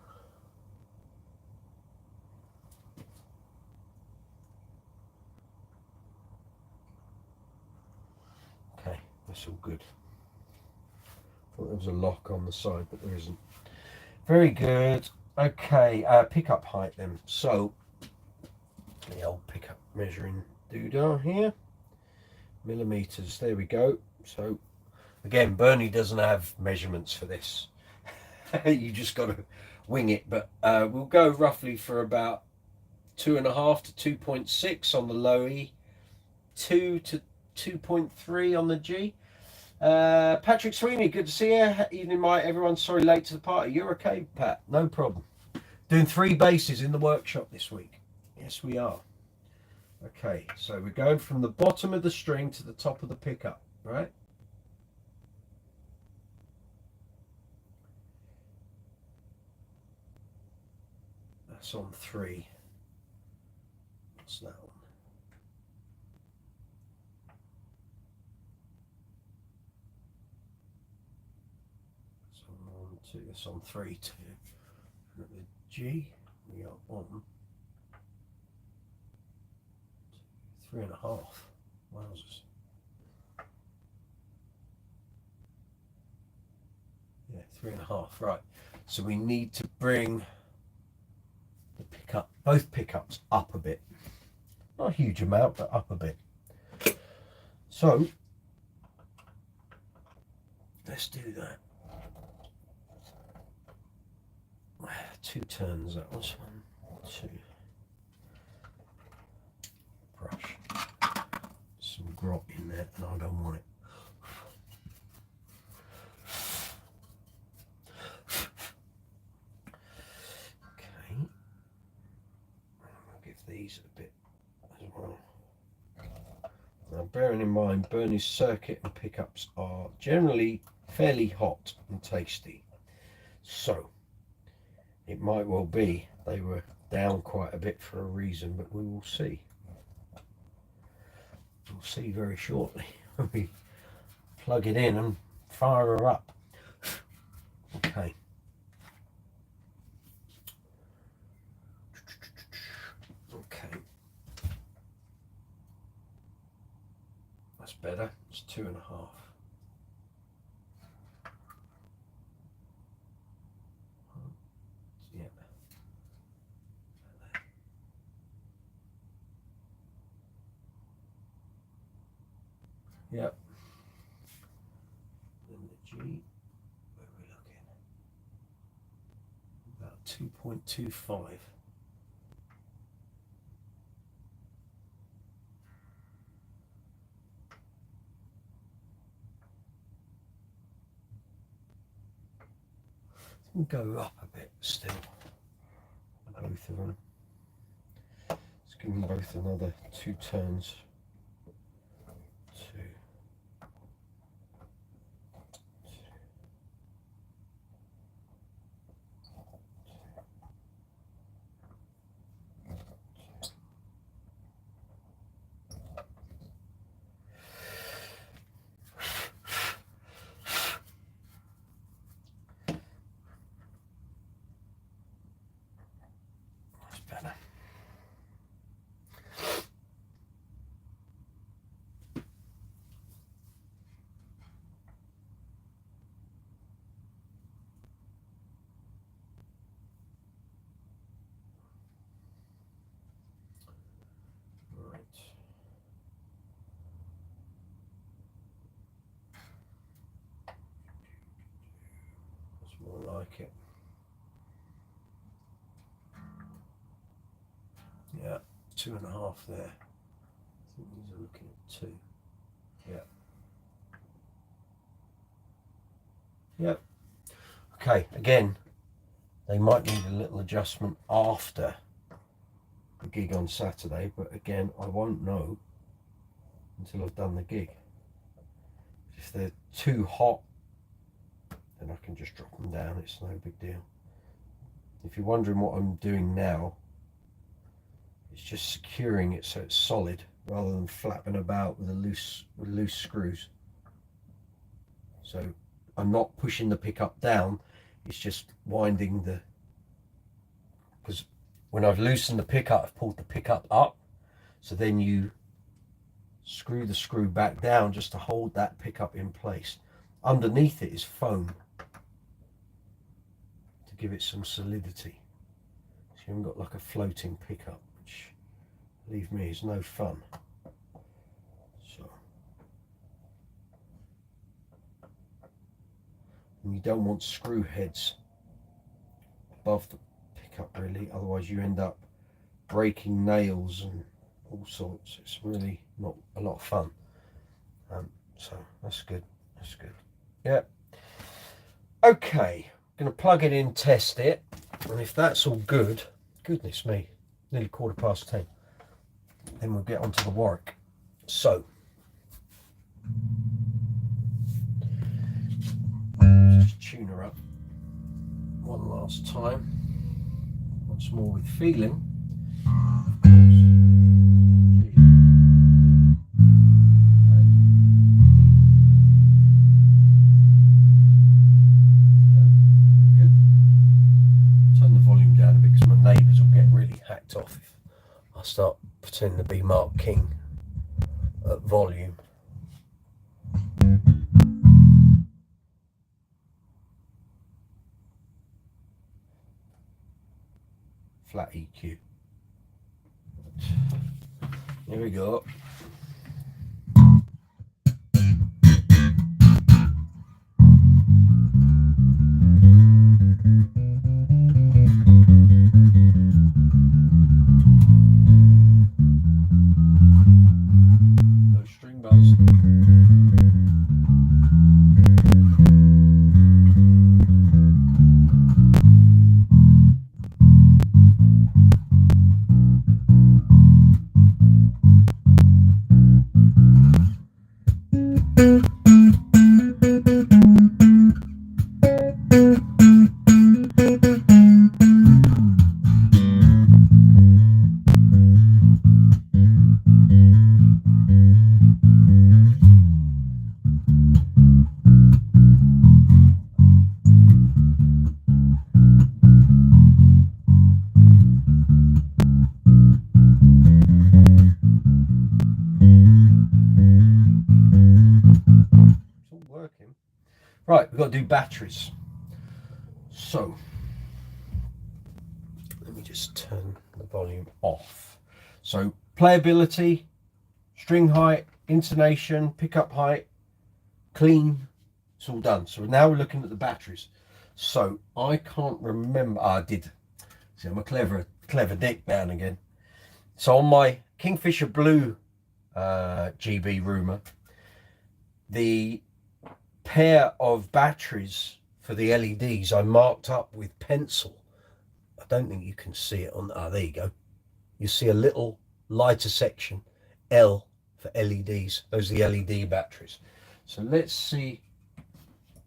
Okay, that's all good. Thought there was a lock on the side, but there isn't. Very good. Okay, pickup height then. So, the old pickup measuring doodah here. Millimeters, there we go. So, again, Bernie doesn't have measurements for this. You just got to wing it, but we'll go roughly for about 2.5 to 2.6 on the low E, 2 to 2.3 on the G. Patrick Sweeney, good to see you. Evening, Mike. Everyone, sorry late to the party. You're okay, Pat? No problem. Doing 3 basses in the workshop this week. Yes, we are. Okay, so we're going from the bottom of the string to the top of the pickup, right? That's on 3. What's that on? It's on 1, 2. It's on 3, 2. And at the G, we are on 3.5. Wowzers. Yeah, 3.5. Right. So we need to bring the pickup, both pickups up a bit. Not a huge amount, but up a bit. So let's do that. 2 turns, that was 1, 2. Brush. Some grot in there, and I don't want it. Okay. I'll give these a bit as well. Now, bearing in mind, Bernie's circuit and pickups are generally fairly hot and tasty. So, it might well be they were down quite a bit for a reason, but we will see. We'll see very shortly when we plug it in and fire her up. Okay. Okay. That's better. It's 2.5. Yeah. Yep. Then the G, where are we looking? About 2.25. We'll go up a bit still. Both of them. Let's give them both another 2 turns. 2. better. Right. That's more like it. Yeah, 2.5 there. I think these are looking at 2. Yeah. Yep. Okay, again, they might need a little adjustment after the gig on Saturday, but again, I won't know until I've done the gig. If they're too hot, then I can just drop them down, it's no big deal. If you're wondering what I'm doing now, it's just securing it so it's solid rather than flapping about with loose screws. So I'm not pushing the pickup down, it's just winding the, because when I've loosened the pickup, I've pulled the pickup up, so then you screw the screw back down just to hold that pickup in place. Underneath it is foam to give it some solidity, so you haven't got like a floating pickup, which, believe me, is no fun. So, and you don't want screw heads above the pickup really, otherwise you end up breaking nails and all sorts. It's really not a lot of fun. So that's good, that's good. Yeah. Okay, gonna plug it in, test it, and if that's all good, goodness me, nearly 10:15, then we'll get onto the Warwick. So just tune her up one last time, once more with feeling, of course. Good. Turn the volume down a bit because my neighbours will get really hacked off if I start pretending to be Mark King at volume. Flat EQ. Here we go. Those string bells. Working. Right, we've got to do batteries. So let me just turn the volume off. So playability, string height, intonation, pickup height, clean, it's all done. So now we're looking at the batteries. So I can't remember, I did. See, I'm a clever dick now and again. So on my Kingfisher Blue GB Rumour, the pair of batteries for the LEDs I marked up with pencil. I don't think you can see it on, there you go. You see a little lighter section, L for LEDs. Those are the LED batteries. So let's see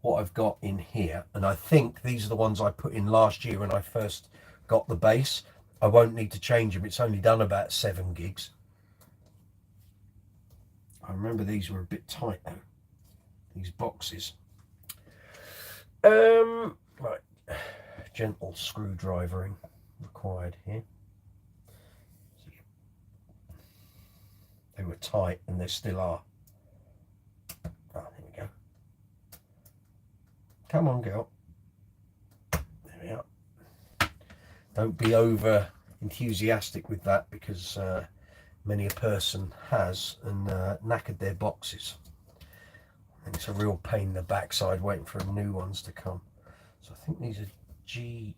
what I've got in here. And I think these are the ones I put in last year when I first got the base. I won't need to change them. It's only done about 7 gigs. I remember these were a bit tight though, these boxes. Right, gentle screwdrivering required here. They were tight and they still are. Oh, there we go. Come on, girl. There we are. Don't be over enthusiastic with that, because many a person has and knackered their boxes. And it's a real pain in the backside waiting for new ones to come. So I think these are GP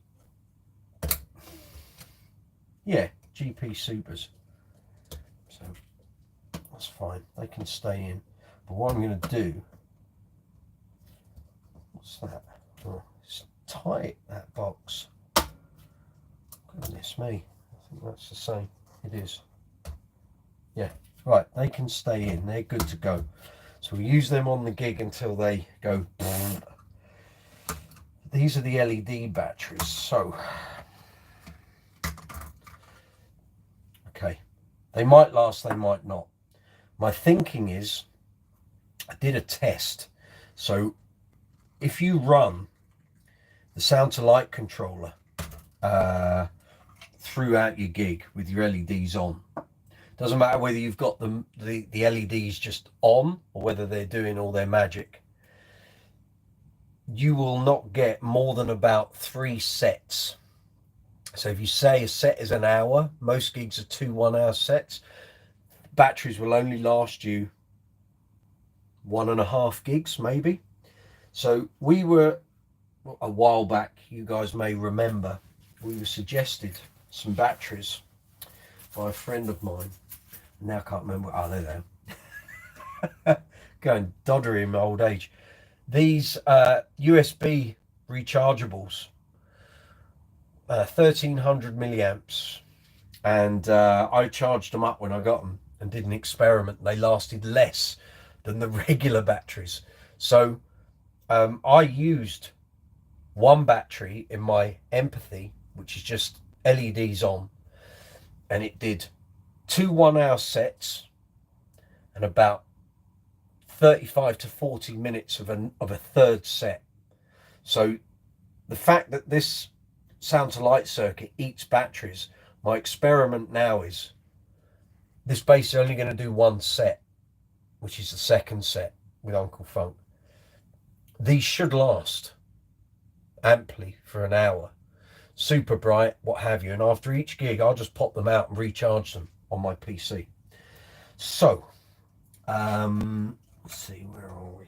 Supers. So that's fine. They can stay in. But what I'm going to do, what's that? Oh, it's tight, that box. Goodness me. I think that's the same. It is. Yeah. Right. They can stay in. They're good to go. So we use them on the gig until they go. These are the LED batteries. So, okay. They might last, they might not. My thinking is, I did a test. So if you run the sound to light controller throughout your gig with your LEDs on, doesn't matter whether you've got the LEDs just on or whether they're doing all their magic, you will not get more than about 3 sets. So if you say a set is an hour, most gigs are 2 1-hour sets. Batteries will only last you 1.5 gigs maybe. So we were, a while back, you guys may remember, we were suggested some batteries by a friend of mine. Now I can't remember. Oh, there they are. Going doddery in my old age. These USB rechargeables, 1300 milliamps, and I charged them up when I got them and did an experiment. They lasted less than the regular batteries. So I used one battery in my Empathy, which is just LEDs on, and it did 2 1-hour sets and about 35 to 40 minutes of a third set. So the fact that this sound to light circuit eats batteries, my experiment now is this bass is only going to do 1 set, which is the second set with Uncle Funk. These should last amply for an hour, super bright, what have you, and after each gig I'll just pop them out and recharge them on my PC. So let's see, where are we?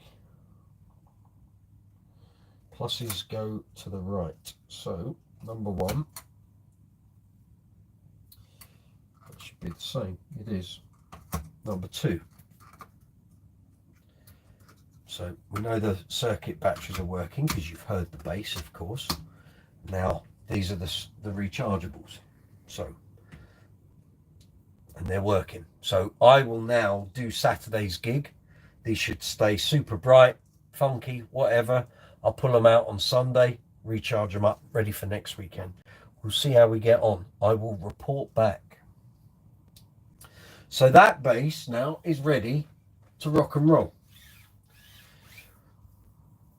Pluses go to the right. So number 1, that should be the same. It is. Number 2. So we know the circuit batteries are working because you've heard the bass, of course. Now these are the rechargeables. So, and they're working. So I will now do Saturday's gig. These should stay super bright, funky, whatever. I'll pull them out on Sunday, recharge them up, ready for next weekend. We'll see how we get on. I will report back. So that bass now is ready to rock and roll.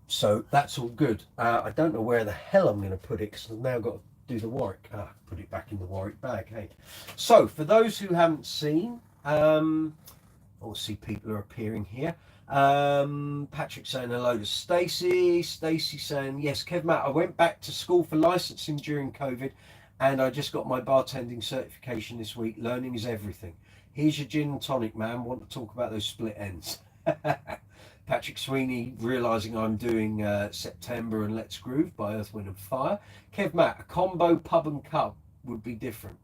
So that's all good. I don't know where the hell I'm going to put it, because I've now got to do the Warwick. Put it back in the Warwick bag. Hey. So for those who haven't seen, obviously people are appearing here. Patrick saying hello to Stacey. Stacey saying, yes, Kev Matt, I went back to school for licensing during COVID and I just got my bartending certification this week. Learning is everything. Here's your gin and tonic, man. Want to talk about those split ends. Patrick Sweeney realising I'm doing September and Let's Groove by Earth, Wind and Fire. Kev Matt, a combo pub and cup would be different.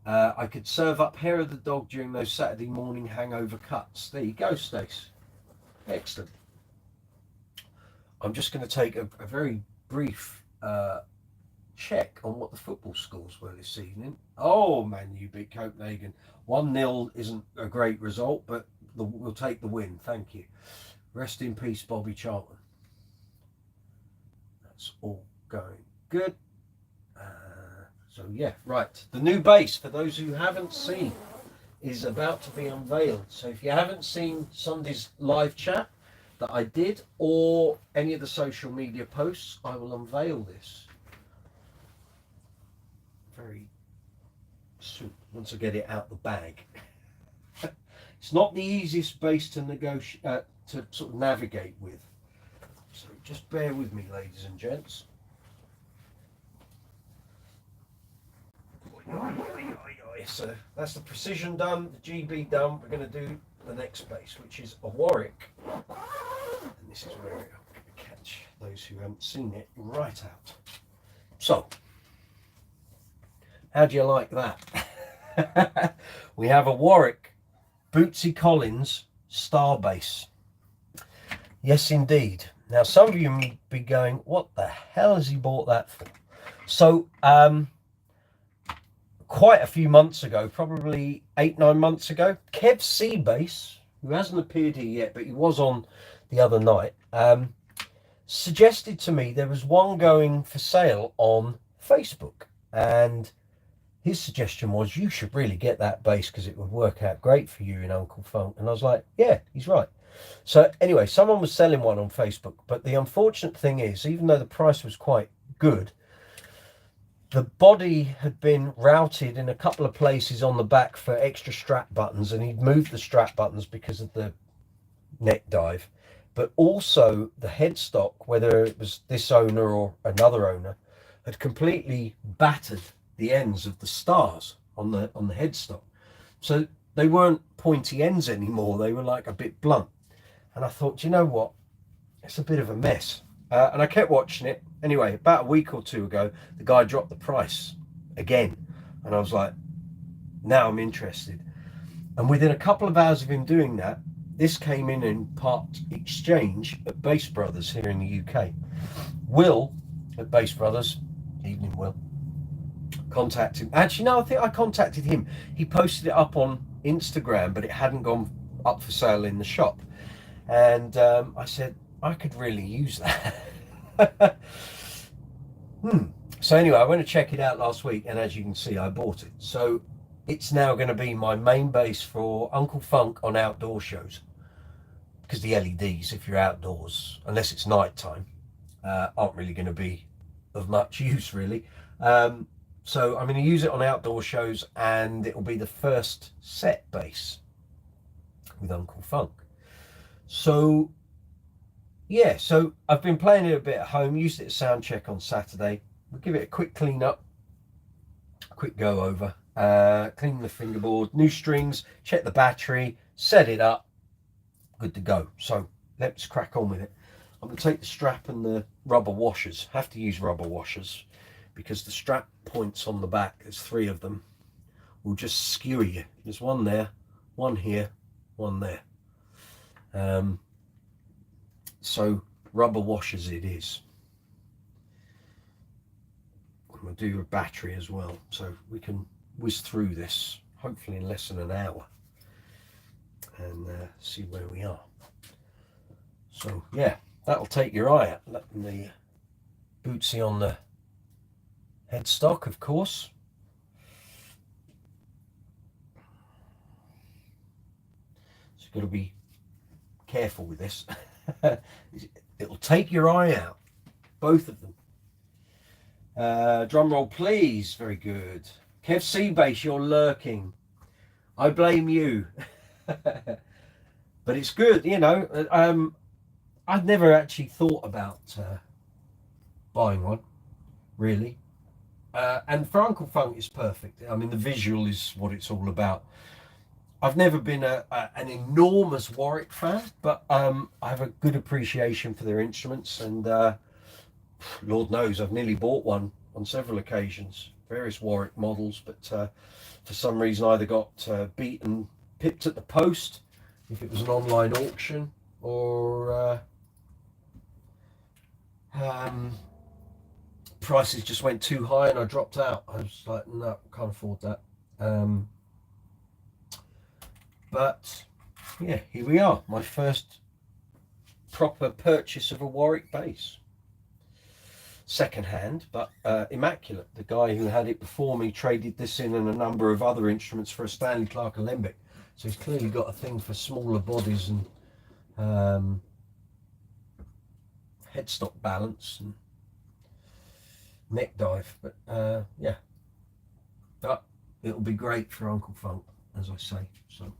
I could serve up Hair of the Dog during those Saturday morning hangover cuts. There you go, Stace. Excellent. I'm just going to take a very brief check on what the football scores were this evening. Oh, Man U beat Copenhagen. 1-0 isn't a great result, but we'll take the win. Thank you. Rest in peace, Bobby Charlton. That's all going good. So yeah, right. The new bass, for those who haven't seen, is about to be unveiled. So if you haven't seen Sunday's live chat that I did, or any of the social media posts, I will unveil this very soon, once I get it out the bag. It's not the easiest bass to negotiate, to sort of navigate with. So just bear with me, ladies and gents. So that's the precision done, the GB done. We're going to do the next bass, which is a Warwick. And this is where I'm going to catch those who haven't seen it right out. So, how do you like that? We have a Warwick Bootsy Collins Star Bass. Yes, indeed. Now, some of you may be going, what the hell has he bought that for? So, quite a few months ago, probably 8-9 months ago, Kev Seabass, who hasn't appeared here yet, but he was on the other night, suggested to me there was one going for sale on Facebook. And his suggestion was, you should really get that bass because it would work out great for you in Uncle Funk. And I was like, yeah, he's right. So anyway, someone was selling one on Facebook. But the unfortunate thing is, even though the price was quite good, the body had been routed in a couple of places on the back for extra strap buttons, and he'd moved the strap buttons because of the neck dive. But also the headstock, whether it was this owner or another owner, had completely battered the ends of the stars on the headstock. So they weren't pointy ends anymore. They were like a bit blunt. And I thought, do you know what? It's a bit of a mess. And I kept watching it. Anyway, about a week or two ago, the guy dropped the price again. And I was like, now I'm interested. And within a couple of hours of him doing that, this came in part exchange at Bass Brothers here in the UK. Will at Bass Brothers, evening Will, contacted him. Actually, no, I think I contacted him. He posted it up on Instagram, but it hadn't gone up for sale in the shop. And I said, I could really use that. So anyway, I went to check it out last week, and as you can see, I bought it. So it's now going to be my main bass for Uncle Funk on outdoor shows, because the LEDs, if you're outdoors, unless it's night time, aren't really going to be of much use, really. So I'm going to use it on outdoor shows, and it will be the first set bass with Uncle Funk. So yeah, so I've been playing it a bit at home, used it at sound check on Saturday. We'll give it a quick clean up, a quick go over, clean the fingerboard, new strings, check the battery, set it up, good to go. So let's crack on with it. I'm going to take the strap and the rubber washers. Have to use rubber washers because the strap points on the back, there's 3 of them, will just skewer you. There's one there, one here, one there. So rubber washers it is. I'm going to do a battery as well, so we can whiz through this, hopefully in less than an hour, and see where we are. So yeah, that'll take your eye out. Letting the Bootsy on the headstock, of course. So you've got to be careful with this. It'll take your eye out, both of them. Drum roll, please. Very good. Kev Seabass, you're lurking. I blame you. But it's good, you know. I'd never actually thought about buying one, really. And for Uncle Funk, it's perfect. I mean, the visual is what it's all about. I've never been an enormous Warwick fan, but I have a good appreciation for their instruments, and Lord knows I've nearly bought one on several occasions, various Warwick models, but for some reason either got beaten, pipped at the post, if it was an online auction, or prices just went too high and I dropped out. I was like, no, can't afford that. But yeah, here we are, my first proper purchase of a Warwick bass. Second hand, but immaculate. The guy who had it before me traded this in and a number of other instruments for a Stanley Clark Alembic. So he's clearly got a thing for smaller bodies and headstock balance and neck dive. But yeah, but it'll be great for Uncle Funk, as I say. So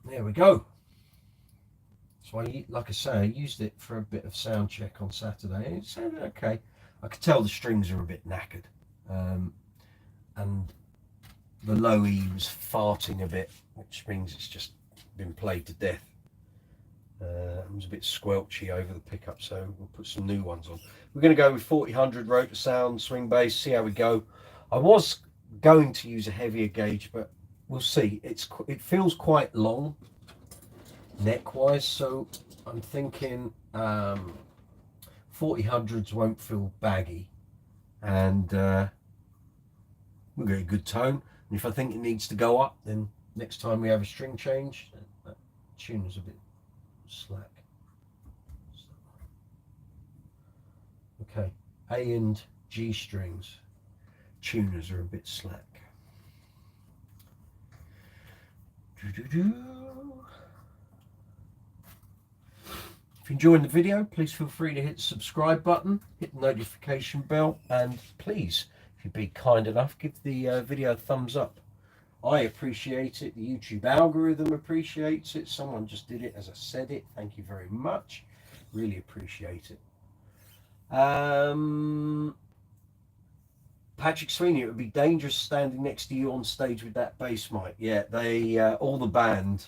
There we go. So like I say, I used it for a bit of sound check on Saturday. It sounded okay. I could tell the strings are a bit knackered, and the low E was farting a bit, which means it's just been played to death. It was a bit squelchy over the pickup, so we'll put some new ones on. We're going to go with 4000 rotor sound, swing bass, see how we go. I was going to use a heavier gauge, but we'll see. It feels quite long neck wise, so I'm thinking 4000s won't feel baggy, and we'll get a good tone. And if I think it needs to go up, then next time we have a string change, that tune is a bit slack. Okay, A and G strings tuners are a bit slack. If you're enjoying the video, please feel free to hit the subscribe button, hit the notification bell, and please, if you'd be kind enough, give the video a thumbs up. I appreciate it. The YouTube algorithm appreciates it. Someone just did it as I said it. Thank you very much. Really appreciate it. Patrick Sweeney, it would be dangerous standing next to you on stage with that bass mic. Yeah, they all the band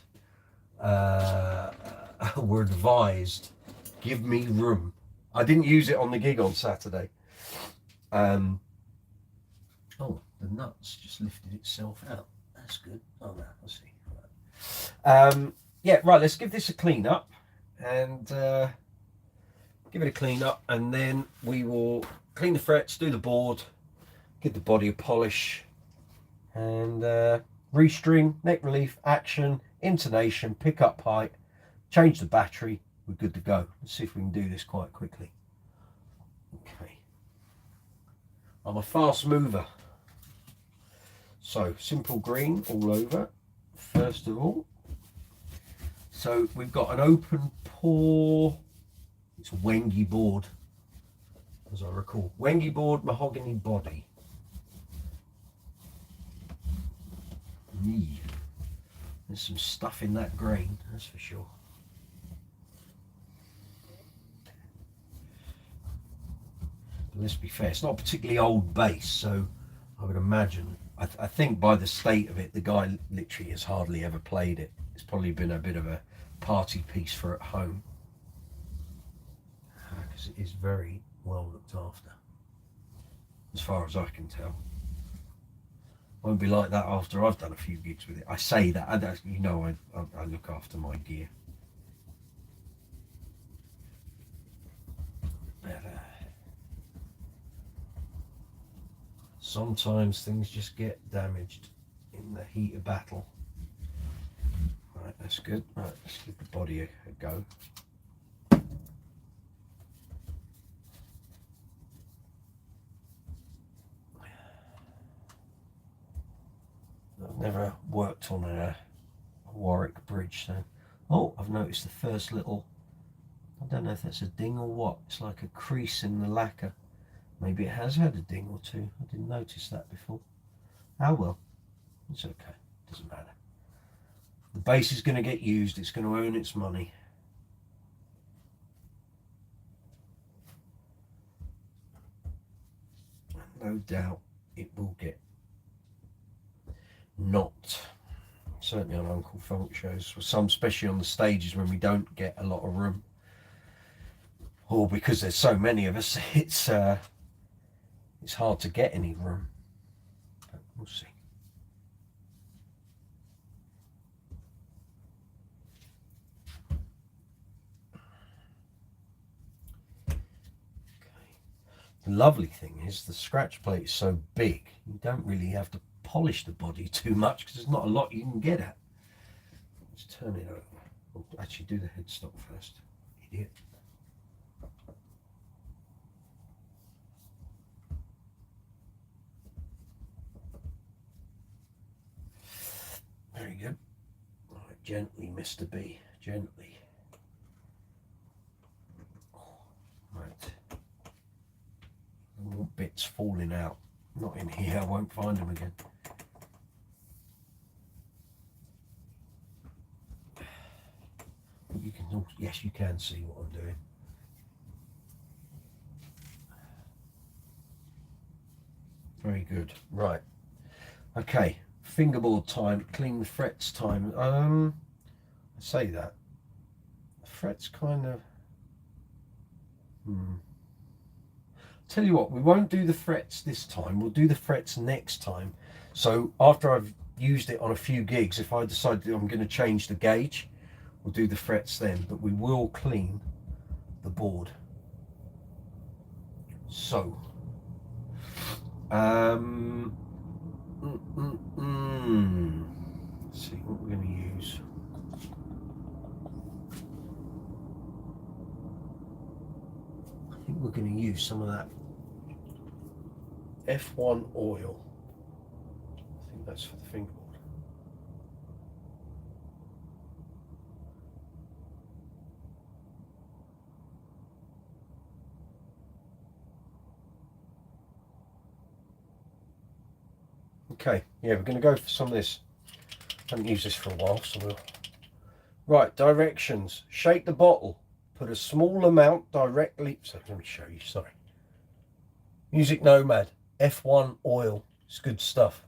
were advised, give me room. I didn't use it on the gig on Saturday. Oh, the nuts just lifted itself out. That's good. Oh no, I see. Right. Yeah, right. Let's give this a clean up, and give it a clean up, and then we will clean the frets, do the board, give the body a polish, and restring, neck relief, action, intonation, pick up height, change the battery. We're good to go. Let's see if we can do this quite quickly. Okay. I'm a fast mover. So simple green all over, first of all. So we've got an open pore, it's a Wengy board, as I recall. Wengy board, mahogany body. There's some stuff in that grain, that's for sure. But let's be fair, it's not a particularly old bass, so I would imagine, I think by the state of it, the guy literally has hardly ever played it. It's probably been a bit of a party piece for at home, because it is very well looked after, as far as I can tell. Won't be like that after I've done a few gigs with it. I say that, you know, I look after my gear. Sometimes things just get damaged in the heat of battle. Right, that's good. Right, let's give the body a go. I've never worked on a Warwick bridge, so... Oh, I've noticed the first little... I don't know if that's a ding or what. It's like a crease in the lacquer. Maybe it has had a ding or two. I didn't notice that before. Oh well, it's okay. Doesn't matter. The bass is going to get used. It's going to earn its money. No doubt it will get knocked. Certainly on Uncle Funk shows. Some, especially on the stages when we don't get a lot of room, or because there's so many of us, it's hard to get any room. But we'll see. The lovely thing is the scratch plate is so big, you don't really have to polish the body too much because there's not a lot you can get at. Let's turn it over. We'll actually do the headstock first. Idiot. Very good. All right, gently, Mr. B. Gently. Right. More bits falling out. Not in here, I won't find them again. you can, yes, you can see what I'm doing. Very good. Right. Okay. Fingerboard time. Clean the frets time. I say that. The frets kind of. Tell you what, we won't do the frets this time. We'll do the frets next time. So after I've used it on a few gigs, if I decide that I'm going to change the gauge, we'll do the frets then. But we will clean the board. So. Let's see what we're going to use. I think we're going to use some of that F1 oil. I think that's for the fingerboard. Okay, yeah, we're going to go for some of this. I haven't used this for a while, so we'll... Right, directions. Shake the bottle. Put a small amount directly... So let me show you, sorry. Music Nomad. F1 oil. It's good stuff.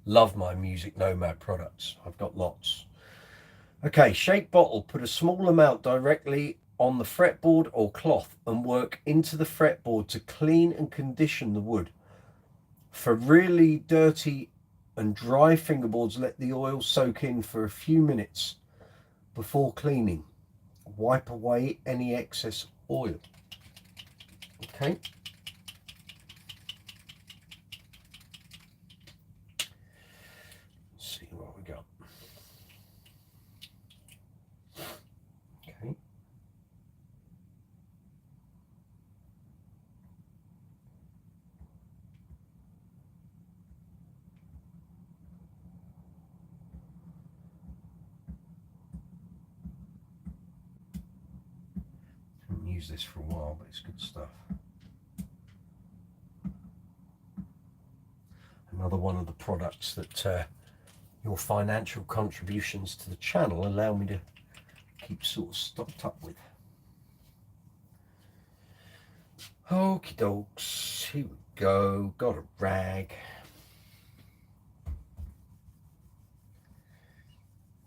Love my Music Nomad products. I've got lots. Okay, shake bottle. Put a small amount directly on the fretboard or cloth and work into the fretboard to clean and condition the wood. For really dirty and dry fingerboards, let the oil soak in for a few minutes before cleaning. Wipe away any excess oil. Okay. Let's see what we got. Okay. Haven't used this for a while, but it's good stuff. Another one of the products that your financial contributions to the channel allow me to keep sort of stocked up with. Okie dokes, here we go. Got a rag.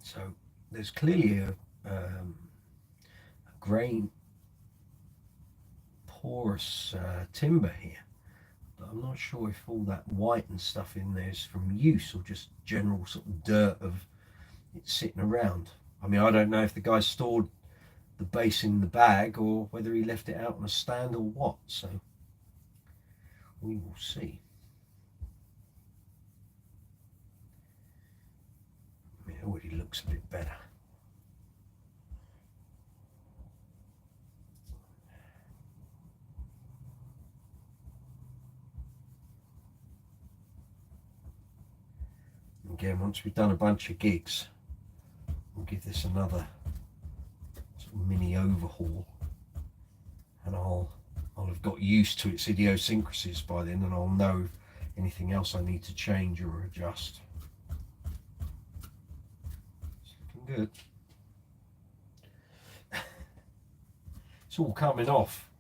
So there's clearly a grain porous timber here, but I'm not sure if all that white and stuff in there is from use or just general sort of dirt of it sitting around. I mean, I don't know if the guy stored the base in the bag or whether he left it out on a stand or what, so we will see. I mean, it already looks a bit better. Again, once we've done a bunch of gigs, we'll give this another sort of mini overhaul, and I'll have got used to its idiosyncrasies by then, and I'll know anything else I need to change or adjust. It's looking good. It's all coming off.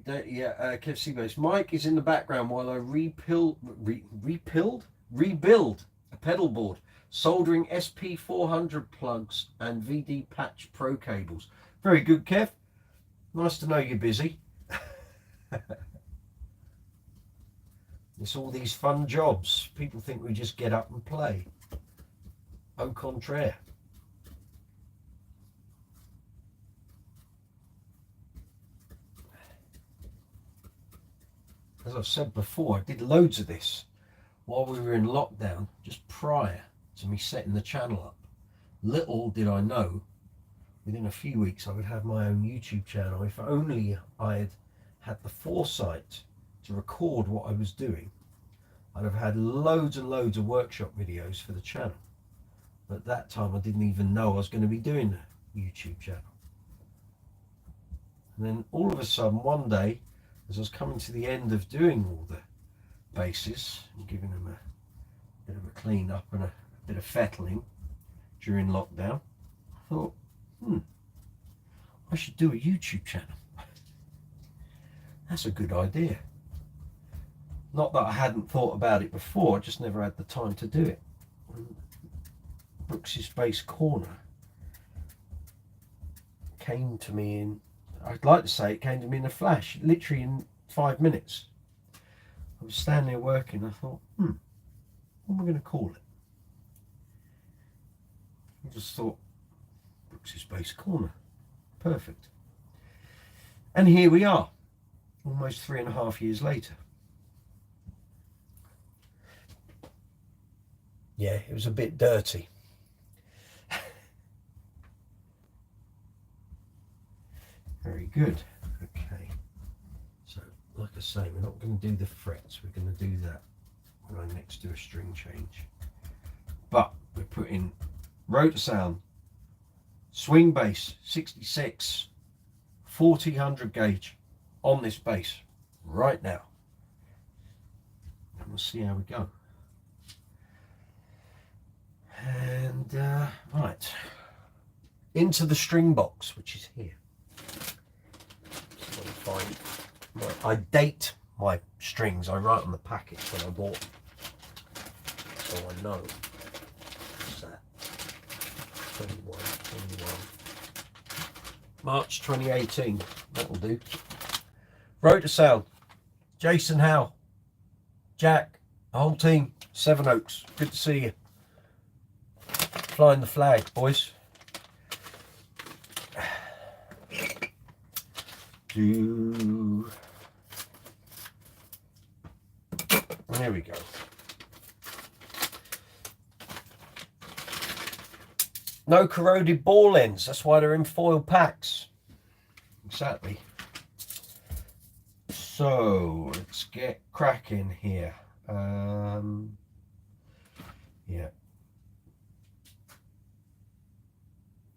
KFC base. Mike is in the background while I rebuild a pedal board, soldering SP400 plugs and VD patch pro cables. Very good, Kev. Nice to know you're busy. It's all these fun jobs. People think we just get up and play. Au contraire. As I've said before, I did loads of this while we were in lockdown, just prior to me setting the channel up. Little did I know, within a few weeks I would have my own YouTube channel. If only I had had the foresight to record what I was doing, I'd have had loads and loads of workshop videos for the channel. But at that time I didn't even know I was going to be doing the YouTube channel. And then all of a sudden, one day, as I was coming to the end of doing all the bases and giving them bit of a clean up and a bit of fettling during lockdown. I thought, I should do a YouTube channel. That's a good idea. Not that I hadn't thought about it before, I just never had the time to do it. Brooks's Space Corner came to me in, I'd like to say it came to me in a flash, literally in 5 minutes. I was standing there working, I thought, what am I going to call it? I just thought, Brooks's Space Corner. Perfect. And here we are, almost 3.5 years later. Yeah, it was a bit dirty. Very good. Okay. So, like I say, we're not going to do the frets. We're going to do that when I next do a string change. But we're putting rotor sound, swing bass, 66, 40-100 gauge on this bass right now. And we'll see how we go. And right, into the string box, which is here. I date my strings. I write on the package when I bought them, so I know. What's that? 21. March 2018. That'll do. Rotor sound. Jason Howe, Jack, the whole team. Seven Oaks. Good to see you. Flying the flag, boys. There we go. No corroded ball ends. That's why they're in foil packs. Exactly. So let's get cracking here. Yeah.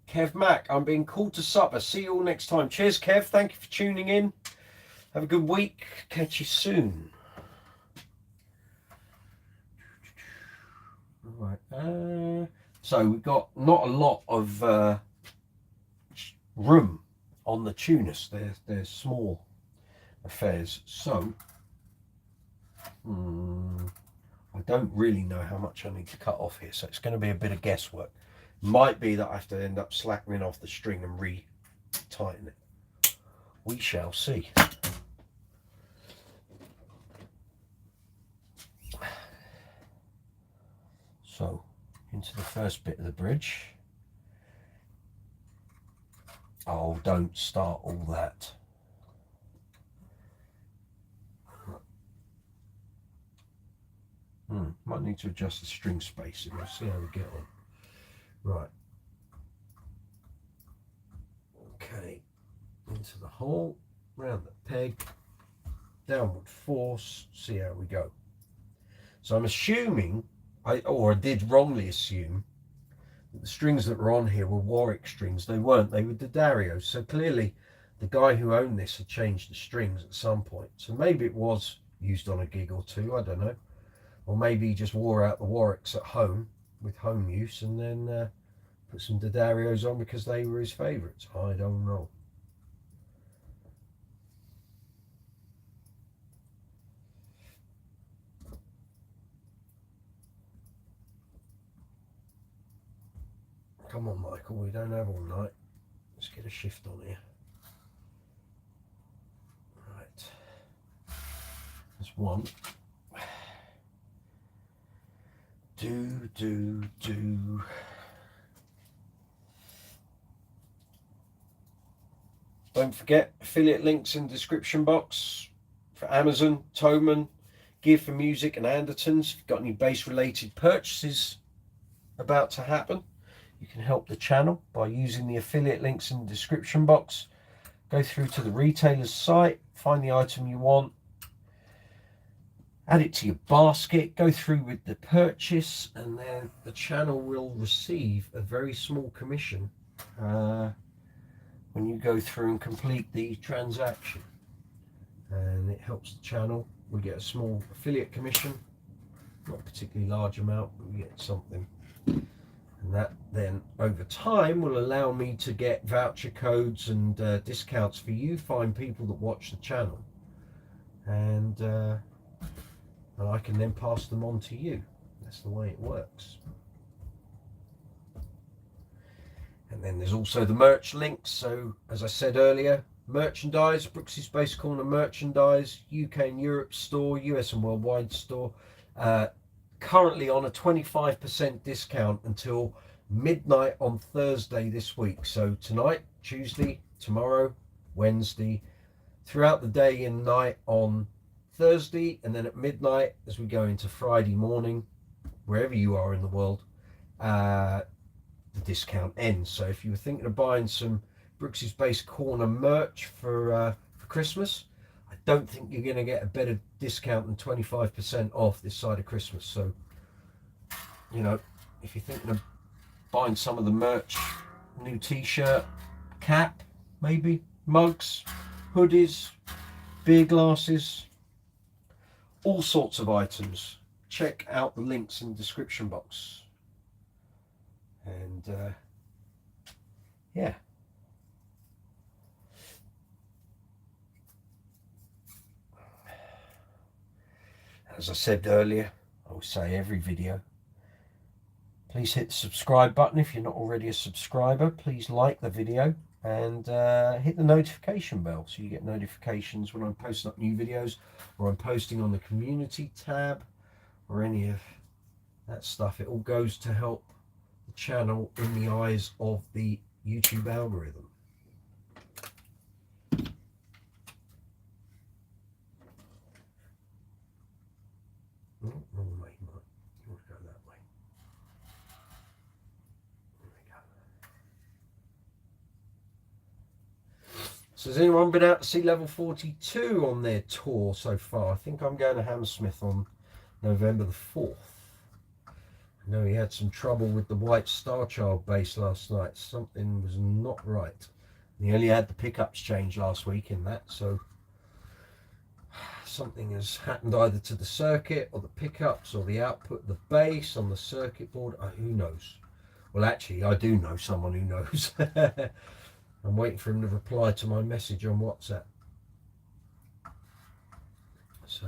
Kev Mack, I'm being called to supper. See you all next time. Cheers, Kev. Thank you for tuning in. Have a good week. Catch you soon. Right. So we've got not a lot of room on the tuners. They're small affairs. So I don't really know how much I need to cut off here. So it's going to be a bit of guesswork. Might be that I have to end up slackening off the string and re-tighten it. We shall see. So, into the first bit of the bridge. Oh, don't start all that. Might need to adjust the string spacing. We'll see how we get on. Right. Okay. Into the hole, round the peg, downward force, see how we go. So I'm assuming, I did wrongly assume, that the strings that were on here were Warwick strings. They weren't, they were D'Addarios. So clearly the guy who owned this had changed the strings at some point. So maybe it was used on a gig or two, I don't know. Or maybe he just wore out the Warwicks at home with home use and then put some D'Addarios on because they were his favourites. I don't know. Come on, Michael, we don't have all night. Let's get a shift on here. Right. There's one. Do. Don't forget, affiliate links in the description box for Amazon, Thomann, Gear for Music and Andertons. If you've got any bass related purchases about to happen, you can help the channel by using the affiliate links in the description box. Go through to the retailer's site, find the item you want, add it to your basket, go through with the purchase, and then the channel will receive a very small commission when you go through and complete the transaction. And it helps the channel. We get a small affiliate commission, not a particularly large amount, but we get something. And that then over time will allow me to get voucher codes and discounts for you fine people that watch the channel, and I can then pass them on to you. That's the way it works. And then there's also the merch links. So as I said earlier, merchandise, Brooks's Base Corner merchandise, UK and Europe store, US and worldwide store, currently on a 25% discount until midnight on Thursday this week. So tonight, Tuesday, tomorrow, Wednesday, throughout the day and night on Thursday, and then at midnight as we go into Friday morning, wherever you are in the world, the discount ends. So if you were thinking of buying some Brooks's Base Corner merch for Christmas, I don't think you're going to get a better discount than 25% off this side of Christmas. So, you know, if you're thinking of buying some of the merch, new t-shirt, cap, maybe, mugs, hoodies, beer glasses, all sorts of items, check out the links in the description box. And yeah. As I said earlier, I will say every video, please hit the subscribe button if you're not already a subscriber. Please like the video and hit the notification bell so you get notifications when I'm posting up new videos, or I'm posting on the community tab, or any of that stuff. It all goes to help the channel in the eyes of the YouTube algorithm. Wrong way, Mike. You want to go that way. There we go. So has anyone been out to see Level 42 on their tour so far? I think I'm going to Hammersmith on November the 4th. I know he had some trouble with the White Star Child bass last night. Something was not right. He only had the pickups changed last week in that, so something has happened either to the circuit or the pickups or the output of the bass on the circuit board. Who knows? Well, actually, I do know someone who knows. I'm waiting for him to reply to my message on WhatsApp. So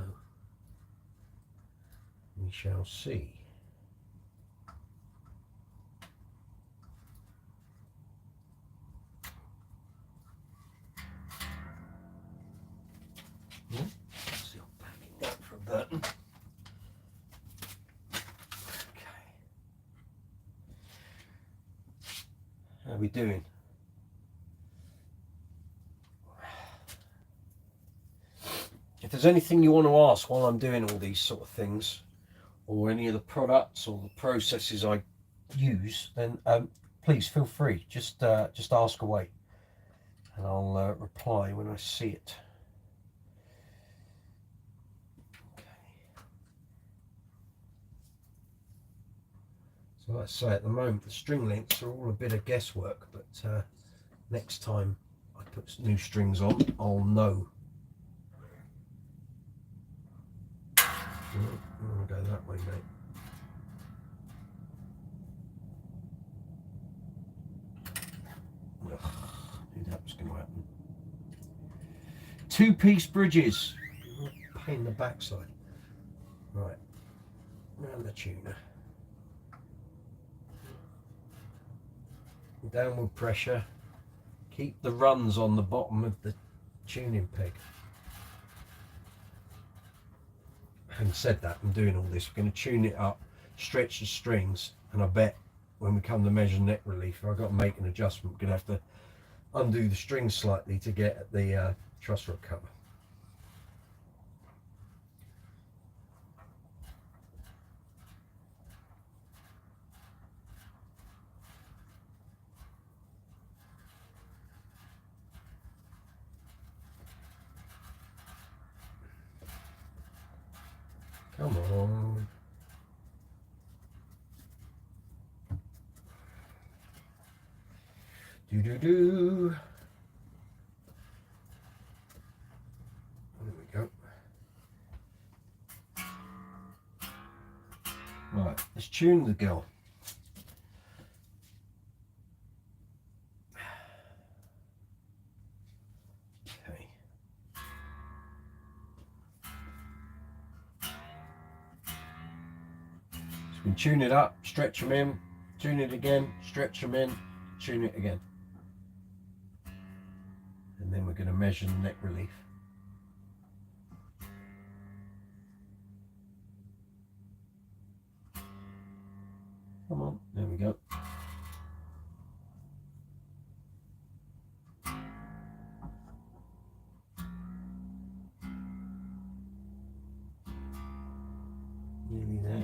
we shall see. Still packing up from Burton. Okay. How are we doing? If there's anything you want to ask while I'm doing all these sort of things, or any of the products or the processes I use, then please feel free. Just ask away, and I'll reply when I see it. Okay. So like I say, at the moment the string lengths are all a bit of guesswork, but next time I put new strings on, I'll know. I'm going to go that way, mate. Ugh, knew that was going to happen. Two-piece bridges. Pain in the backside. Right. Round the tuner. Downward pressure. Keep the runs on the bottom of the tuning peg. Having said that, I'm doing all this. We're going to tune it up, stretch the strings, and I bet when we come to measure neck relief, I've got to make an adjustment. We're going to have to undo the strings slightly to get at the truss rod cover. Come on. Do. There we go. tune the girl. Okay. So we can tune it up, stretch them in, tune it again, stretch them in, tune it again. And then we're going to measure the neck relief. Come on, there we go. Nearly there.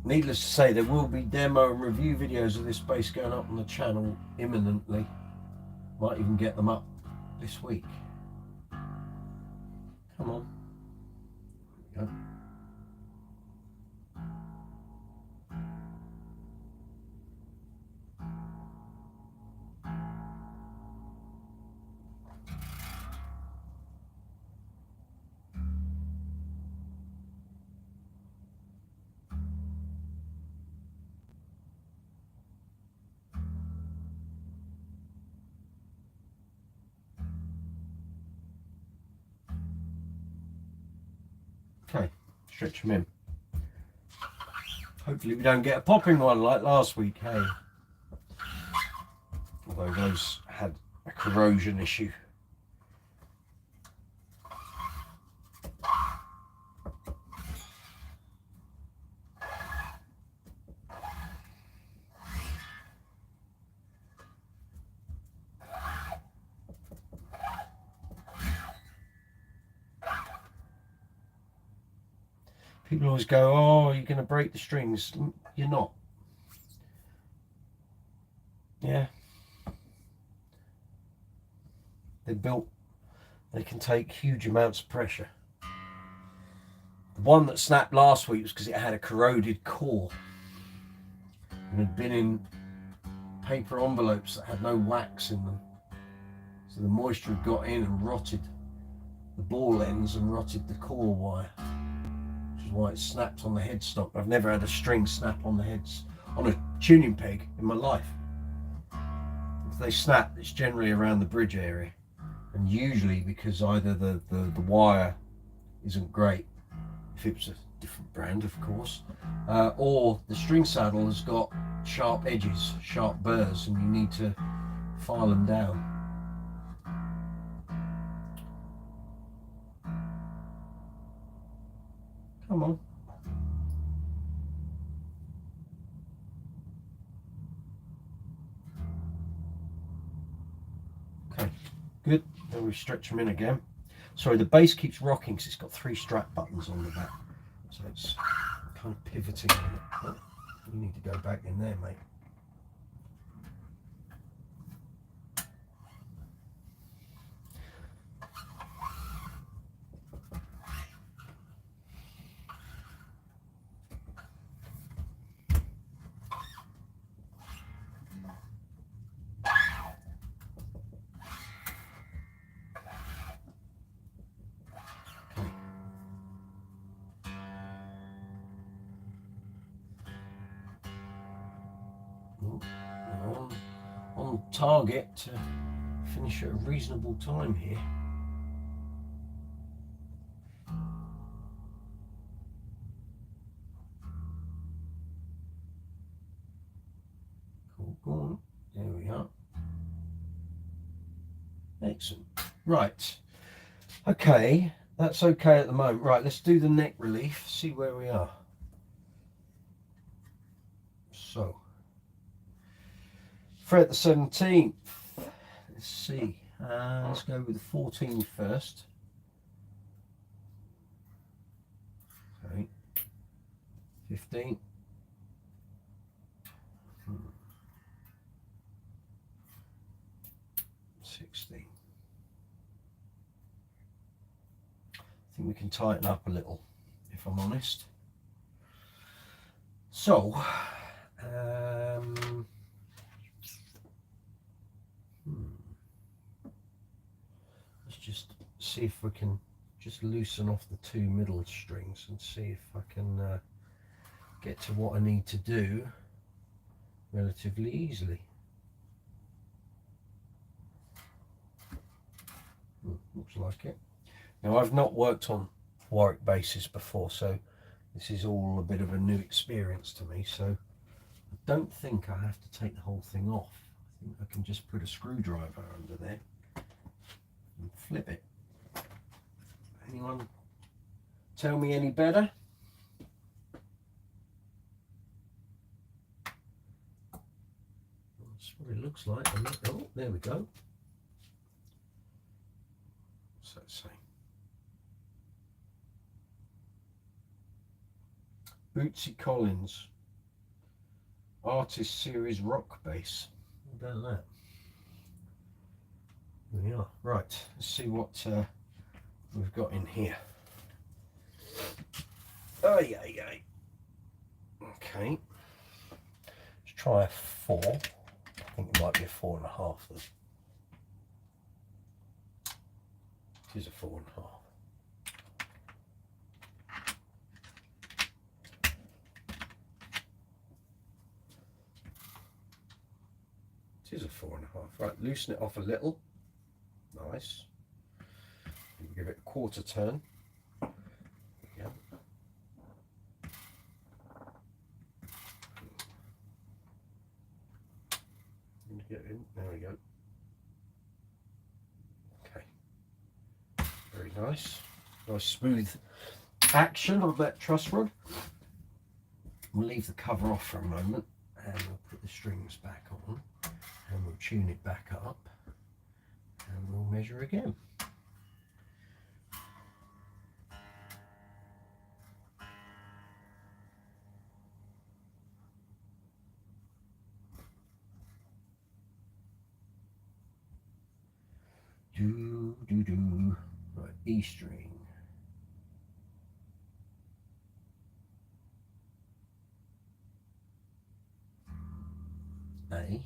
Needless to say, there will be demo and review videos of this base going up on the channel imminently. Might even get them up this week. Come on. There we go. Okay, stretch them in. Hopefully we don't get a popping one like last week, hey? Although those had a corrosion issue. People always go, oh, you're going to break the strings. You're not. Yeah. They're built, they can take huge amounts of pressure. The one that snapped last week was because it had a corroded core and had been in paper envelopes that had no wax in them. So the moisture had got in and rotted the ball ends and rotted the core wire. Why it snapped on the headstock. I've never had a string snap on the heads on a tuning peg in my life. If they snap, it's generally around the bridge area, and usually because either the wire isn't great, if it was a different brand of course, or the string saddle has got sharp edges, sharp burrs, and you need to file them down. Come on. Okay, good. Then we stretch them in again. Sorry, the base keeps rocking because it's got 3 strap buttons on the back. So it's kind of pivoting. Oh, you need to go back in there, mate. On target to finish at a reasonable time here. Cool. There we are. Excellent. Right. Okay, that's okay at the moment. Right, let's do the neck relief, see where we are. So, fret the 17th. Let's see. Let's go with the 14th first. Okay. 15th. 16. I think we can tighten up a little, if I'm honest. So, see if we can just loosen off the two middle strings and see if I can get to what I need to do relatively easily. Looks like it. Now, I've not worked on Warwick basses before, so this is all a bit of a new experience to me, so I don't think I have to take the whole thing off. I think I can just put a screwdriver under there and flip it. Anyone tell me any better? That's what it looks like. Oh, there we go. What's that say? Bootsy Collins Artist Series Rock Bass. What about that? There we are. Right, let's see what we've got in here. Oh yeah. Okay. Let's try a 4. I think it might be a 4.5 though. It is a 4.5. It is a 4.5. Right, loosen it off a little. Nice. Give it a quarter turn. Yeah. Get in. There we go. Okay. Very nice. Nice smooth action of that truss rod. We'll leave the cover off for a moment and we'll put the strings back on and we'll tune it back up and we'll measure again. Do. Right, E string. A.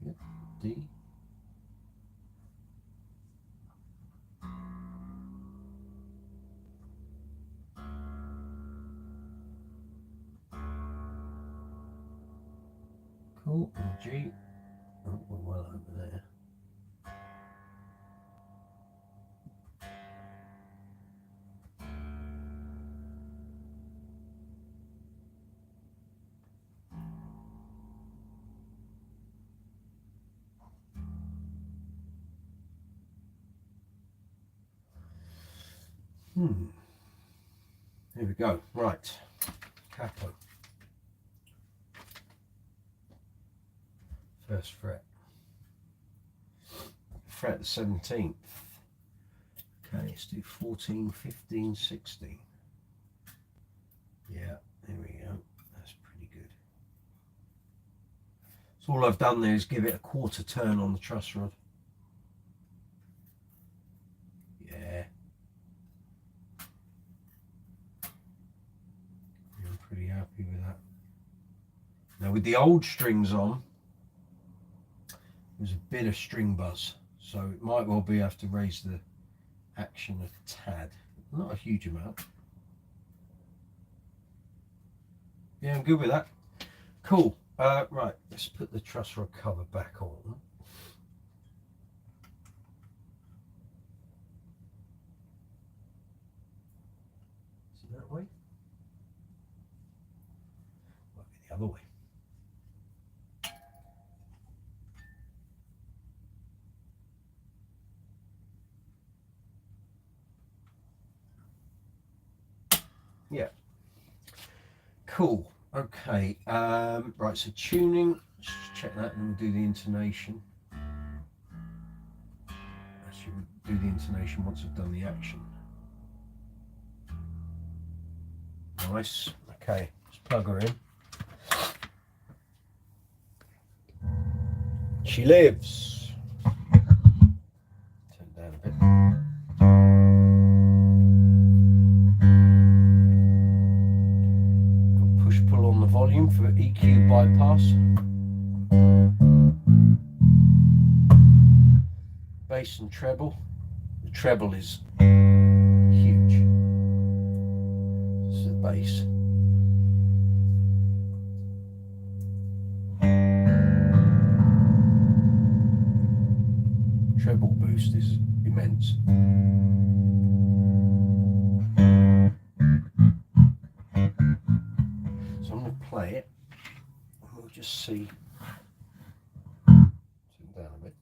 Yep, D. Cool, and G. Oh, we're well over there. Here we go. Right, capo. First fret. Fret the 17th. Okay, let's do 14, 15, 16. Yeah, there we go. That's pretty good. So all I've done there is give it a quarter turn on the truss rod. Yeah. I'm pretty happy with that. Now with the old strings on, there's a bit of string buzz, so it might well be I have to raise the action a tad, not a huge amount. Yeah, I'm good with that. Cool. Right, let's put the truss rod cover back on. Is it that way? Might be the other way. Yeah. Cool. Okay. Right. So tuning. Let's check that, and we'll do the intonation. Actually, we'll do the intonation once I've done the action. Nice. Okay. Let's plug her in. She lives. Turn down a bit. Volume for EQ bypass. Bass and treble. The treble is huge. This is the bass. Treble boost is immense. So I'm going to play it and we'll just see. Turn down a bit.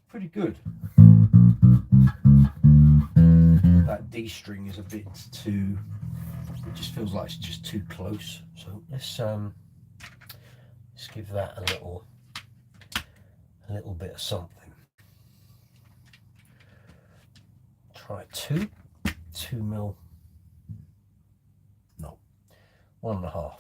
Pretty good. That D string is a bit too, it just feels like it's just too close. So let's give that a little bit of something. Try 2 mil, no, 1.5.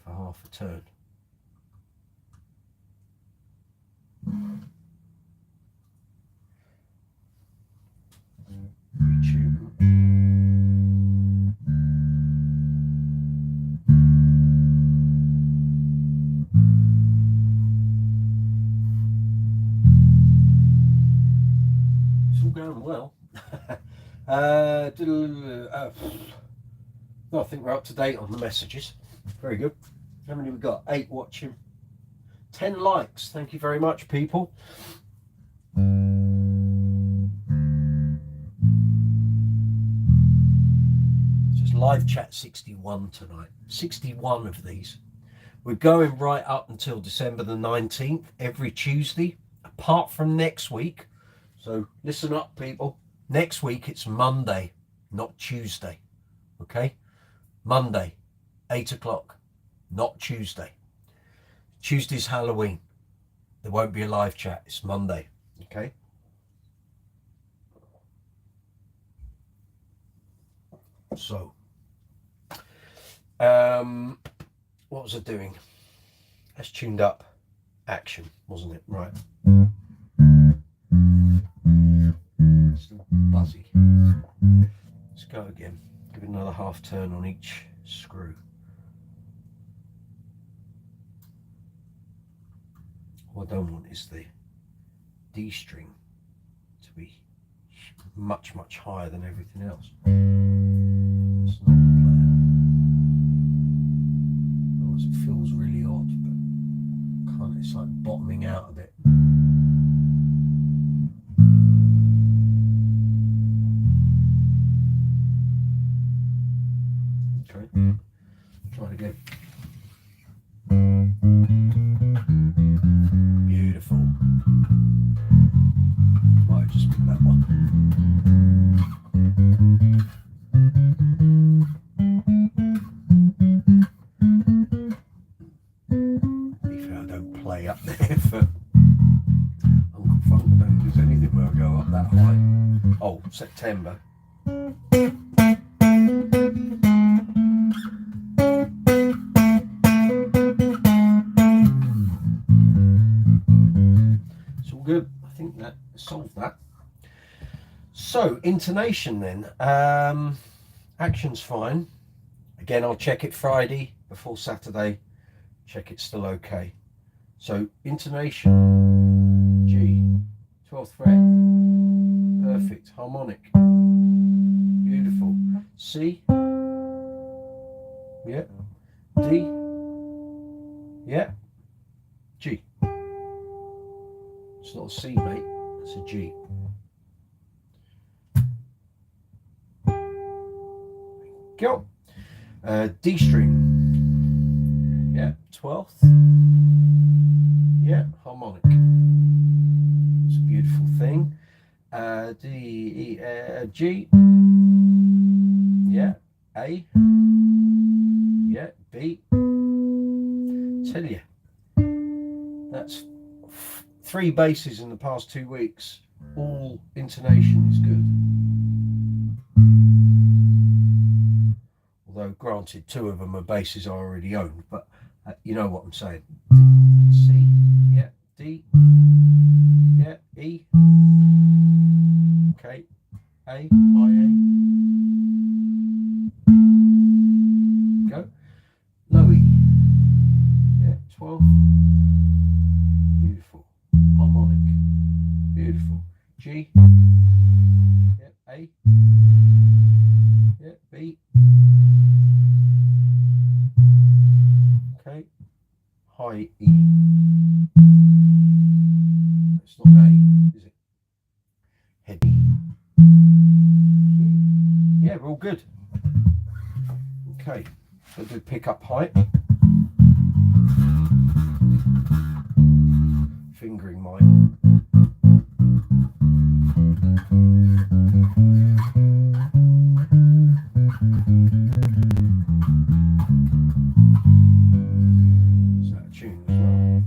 For half a turn. It's all going well. No, I think we're up to date on the messages. Very good. How many we got? 8 watching. 10 likes. Thank you very much, people. Just live chat 61 tonight. 61 of these. We're going right up until December the 19th, every Tuesday, apart from next week. So listen up, people. Next week it's Monday, not Tuesday. Okay? Monday, 8 o'clock. Not Tuesday. Tuesday's Halloween. There won't be a live chat. It's Monday. Okay. So, what was I doing? That's tuned up action, wasn't it? Right. Still buzzy. Let's go again. Give it another half turn on each screw. What I don't want is the D string to be much, much higher than everything else. It's not the plan. Otherwise it feels really odd, but kind of, it's like bottoming out a bit. Okay, try it again. Beautiful. Might have just been that one. To be fair, I don't play up there for Uncle Funk. I don't use anything where I go up that high. Oh, September. Good. I think that solved that. So intonation then, action's fine. Again, I'll check it Friday before Saturday, check it's still okay. So intonation, G, 12th fret, perfect, harmonic, beautiful. C, yeah, D, yeah, G. It's not a C, mate. It's a G. Go. D string. Yeah, 12th. Yeah, harmonic. It's a beautiful thing. D, E, G. Yeah, A. Yeah, B. Tell you, that's 3 basses in the past 2 weeks. All intonation is good. Although, granted, 2 of them are basses I already owned, but you know what I'm saying. C, yeah, D, yeah, E, okay, A, high A, go, low E, yeah, 12, beautiful, harmonic, beautiful, G, yeah, A, yeah, B, okay, high E, it's not A, is it? Head E, yeah, we're all good. Okay, so do pick up height. Fingering mine. Is that a tune as well?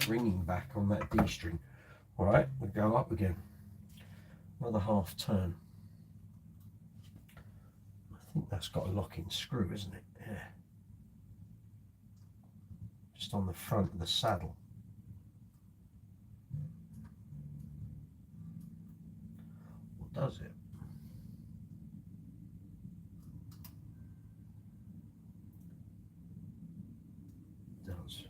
Ringing back on that D string. All right, we'll go up again. Another half turn. I think that's got a locking screw, isn't it? Yeah. Just on the front of the saddle. What does it? It does.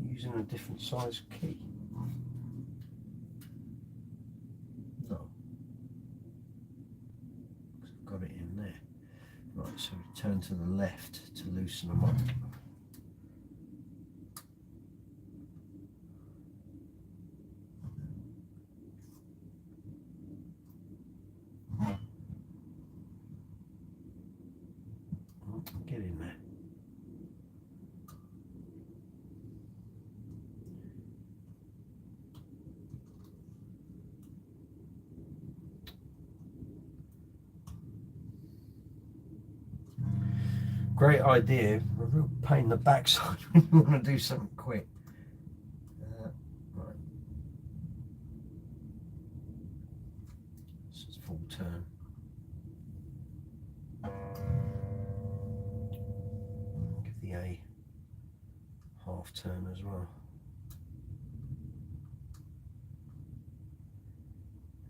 Using a different size key. No. Because I've got it in there. Right, so we turn to the left to loosen them up. Get in there. Great idea, a real pain in the backside when you want to do something quick. Right. This is full turn. Give the A half turn as well.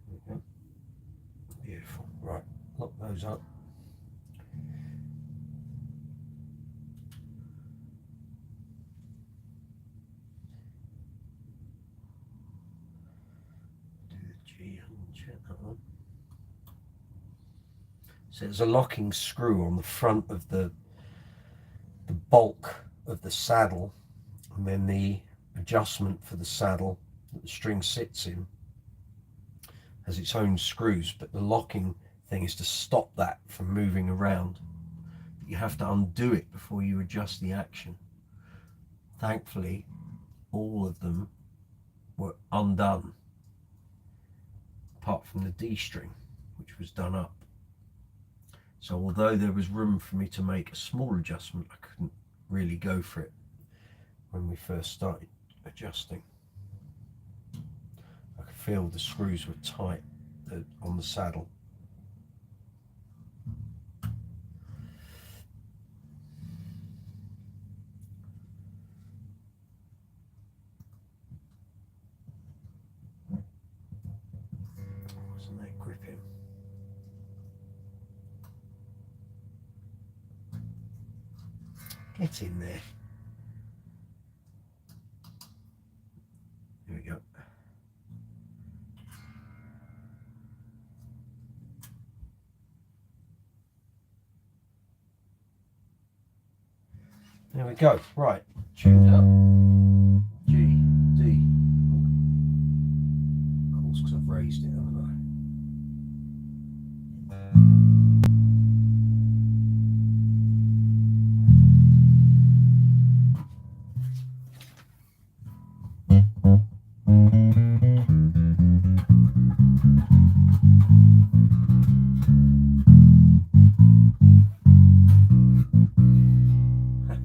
There we go. Beautiful. Right, lock those up. So there's a locking screw on the front of the bulk of the saddle, and then the adjustment for the saddle that the string sits in has its own screws, but the locking thing is to stop that from moving around. You have to undo it before you adjust the action. Thankfully, all of them were undone, apart from the D string, which was done up. So although there was room for me to make a small adjustment, I couldn't really go for it when we first started adjusting. I could feel the screws were tight on the saddle. grip him. Get in there. Here we go. There we go. Right, tuned up. G, D. Of course, because I've raised it, haven't I?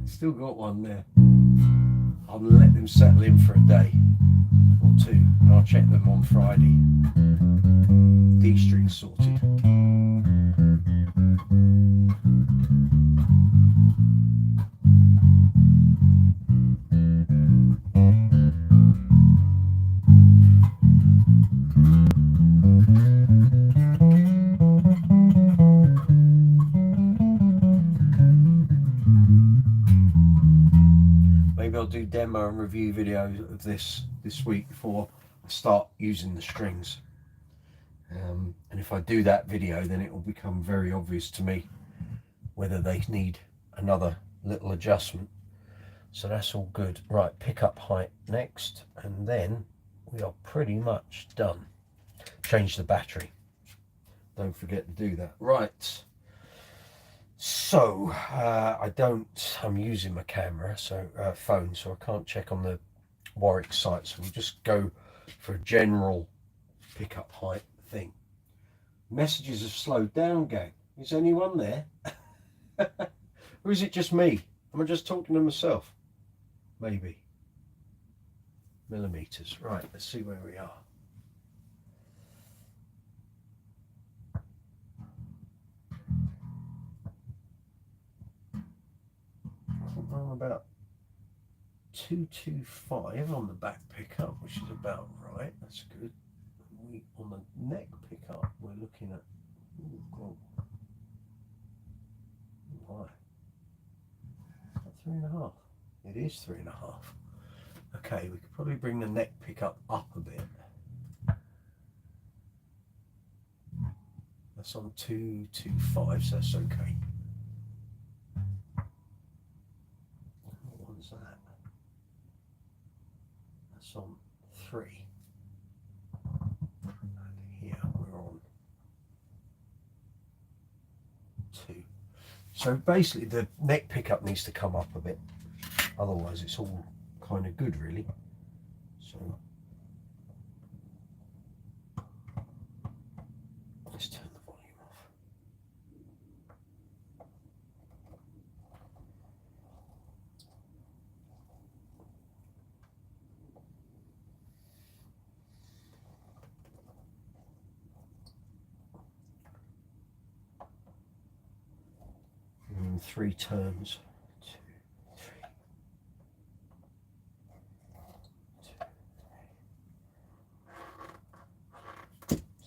Still got one there. I'll let them settle in for a day or two and I'll check them on Friday. D string's sorted. Maybe I'll do demo and review videos of this week before I start using the strings. And if I do that video, then it will become very obvious to me whether they need another little adjustment. So that's all good. Right, pickup height next, and then we are pretty much done. Change the battery. Don't forget to do that. Right. So I'm using my camera, so phone, so I can't check on the Warwick site. So we'll just go for a general pickup height thing. Messages have slowed down, gang. Is anyone there? Or is it just me? Am I just talking to myself? Maybe. Millimeters. Right, let's see where we are. I'm about 225 on the back pickup, which is about right. That's good. On the neck pickup, we're looking at. Why? 3.5. It is 3.5. Okay, we could probably bring the neck pickup up a bit. That's on 225, so that's okay. What one's that? That's on 3. And here we're on 2. So basically the neck pickup needs to come up a bit. Otherwise it's all kind of good, really. So let's turn the volume off. And 3 turns.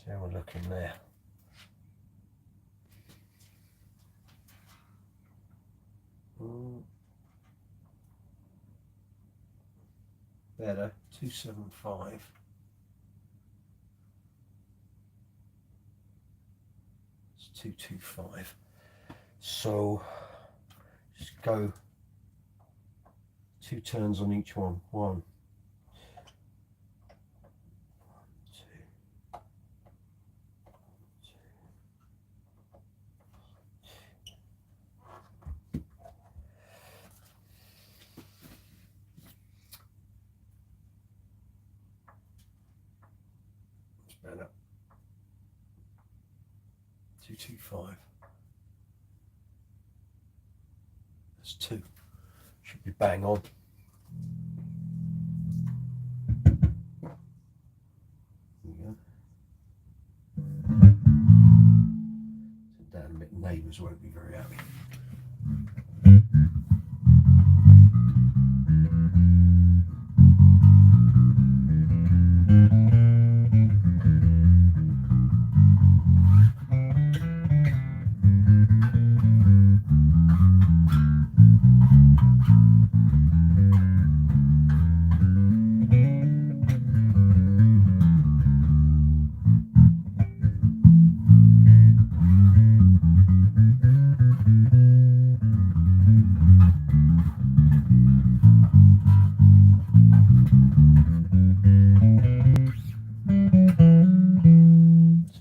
How we're looking there. Better. 275. It's 225. So just go 2 turns on each one. 1, 2. It's better. 225. That's 2. Should be bang on. There we go. Sit down a bit, neighbours won't be very happy.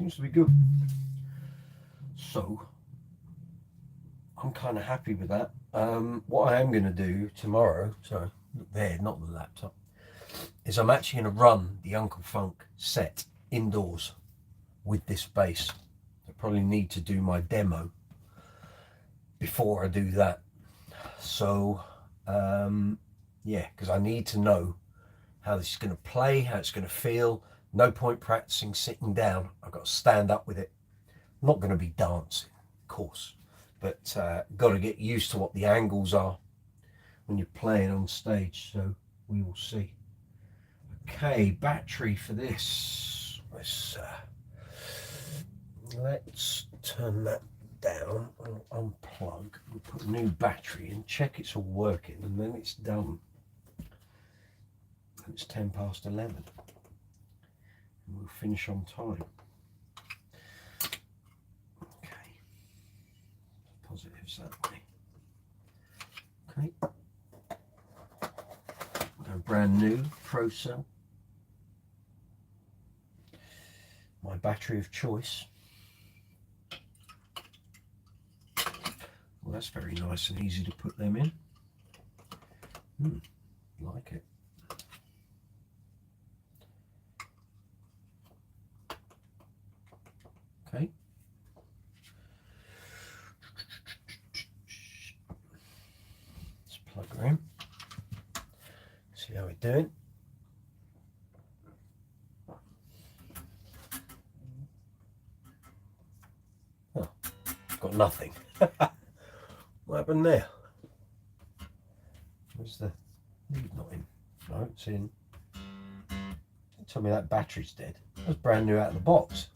seems to be good. So I'm kind of happy with that. What I am going to do tomorrow, so look there, not the laptop, is I'm actually going to run the Uncle Funk set indoors with this bass. I probably need to do my demo before I do that. So yeah, because I need to know how this is going to play, how it's going to feel. No point practicing sitting down. I've got to stand up with it. I'm not going to be dancing, of course, but got to get used to what the angles are when you're playing on stage. So we will see. Okay, battery for this. Let's turn that down. I'll unplug. We'll put a new battery in, check it's all working, and then it's done. And it's 11 past. And we'll finish on time. Okay. Positives that way. Okay. A brand new Pro Cell. My battery of choice. Well, that's very nice and easy to put them in. Like it. Okay. Let's plug her in. See how we're doing. Oh, got nothing. What happened there? Where's the lead not in? No, it's in. Don't tell me that battery's dead. That was brand new out of the box.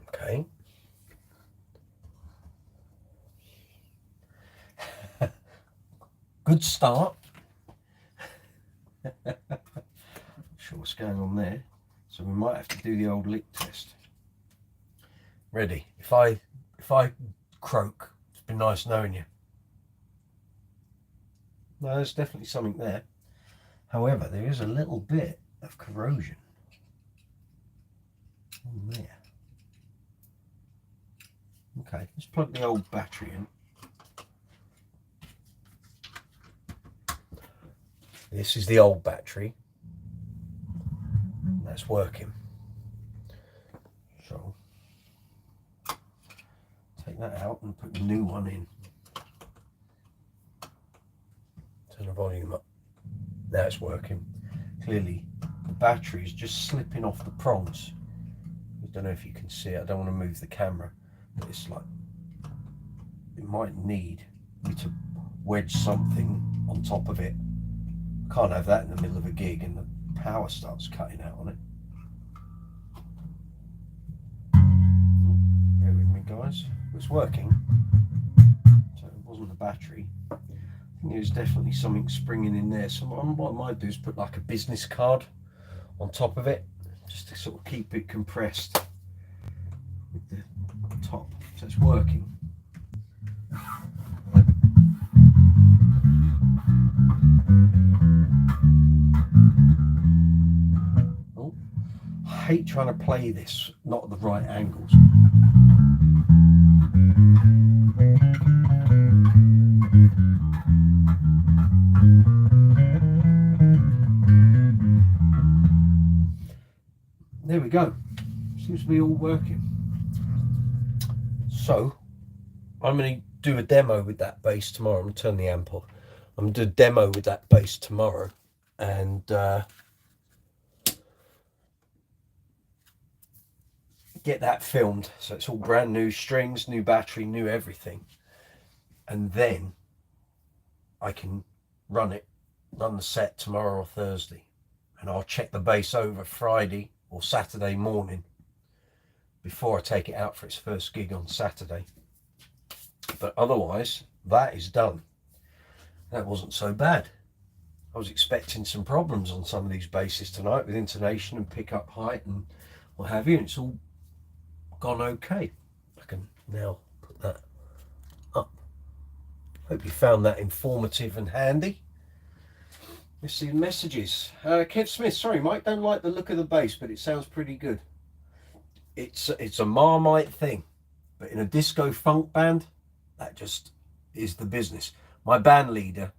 Okay. Good start. Not sure what's going on there. So we might have to do the old lick test. Ready? If I croak, it's been nice knowing you. No, there's definitely something there. However, there is a little bit of corrosion on there. Okay, let's plug the old battery in. This is the old battery. That's working. So take that out and put the new one in. Turn the volume up. Now it's working. Clearly the battery is just slipping off the prongs. I don't know if you can see it. I don't want to move the camera, but it's like it might need me to wedge something on top of it. Can't have that in the middle of a gig and the power starts cutting out on it. Bear with me, guys. It's working. So it wasn't the battery. I think there's definitely something springing in there. So what I might do is put like a business card on top of it, just to sort of keep it compressed with the top. So it's working. Oh, I hate trying to play this not at the right angles. There we go. Seems to be all working. So I'm going to do a demo with that bass tomorrow. I'm going to turn the amp off. I'm going to do a demo with that bass tomorrow and get that filmed. So it's all brand new strings, new battery, new everything. And then I can run the set tomorrow or Thursday. And I'll check the bass over Friday or Saturday morning before I take it out for its first gig on Saturday. But otherwise, that is done. That wasn't so bad. I was expecting some problems on some of these basses tonight with intonation and pickup height and what have you, and it's all gone okay. I can now put that up. Hope you found that informative and handy. Let's see the messages. Kev Smith, sorry, Mike, don't like the look of the bass, but it sounds pretty good. It's a Marmite thing, but in a disco funk band, that just is the business. My band leader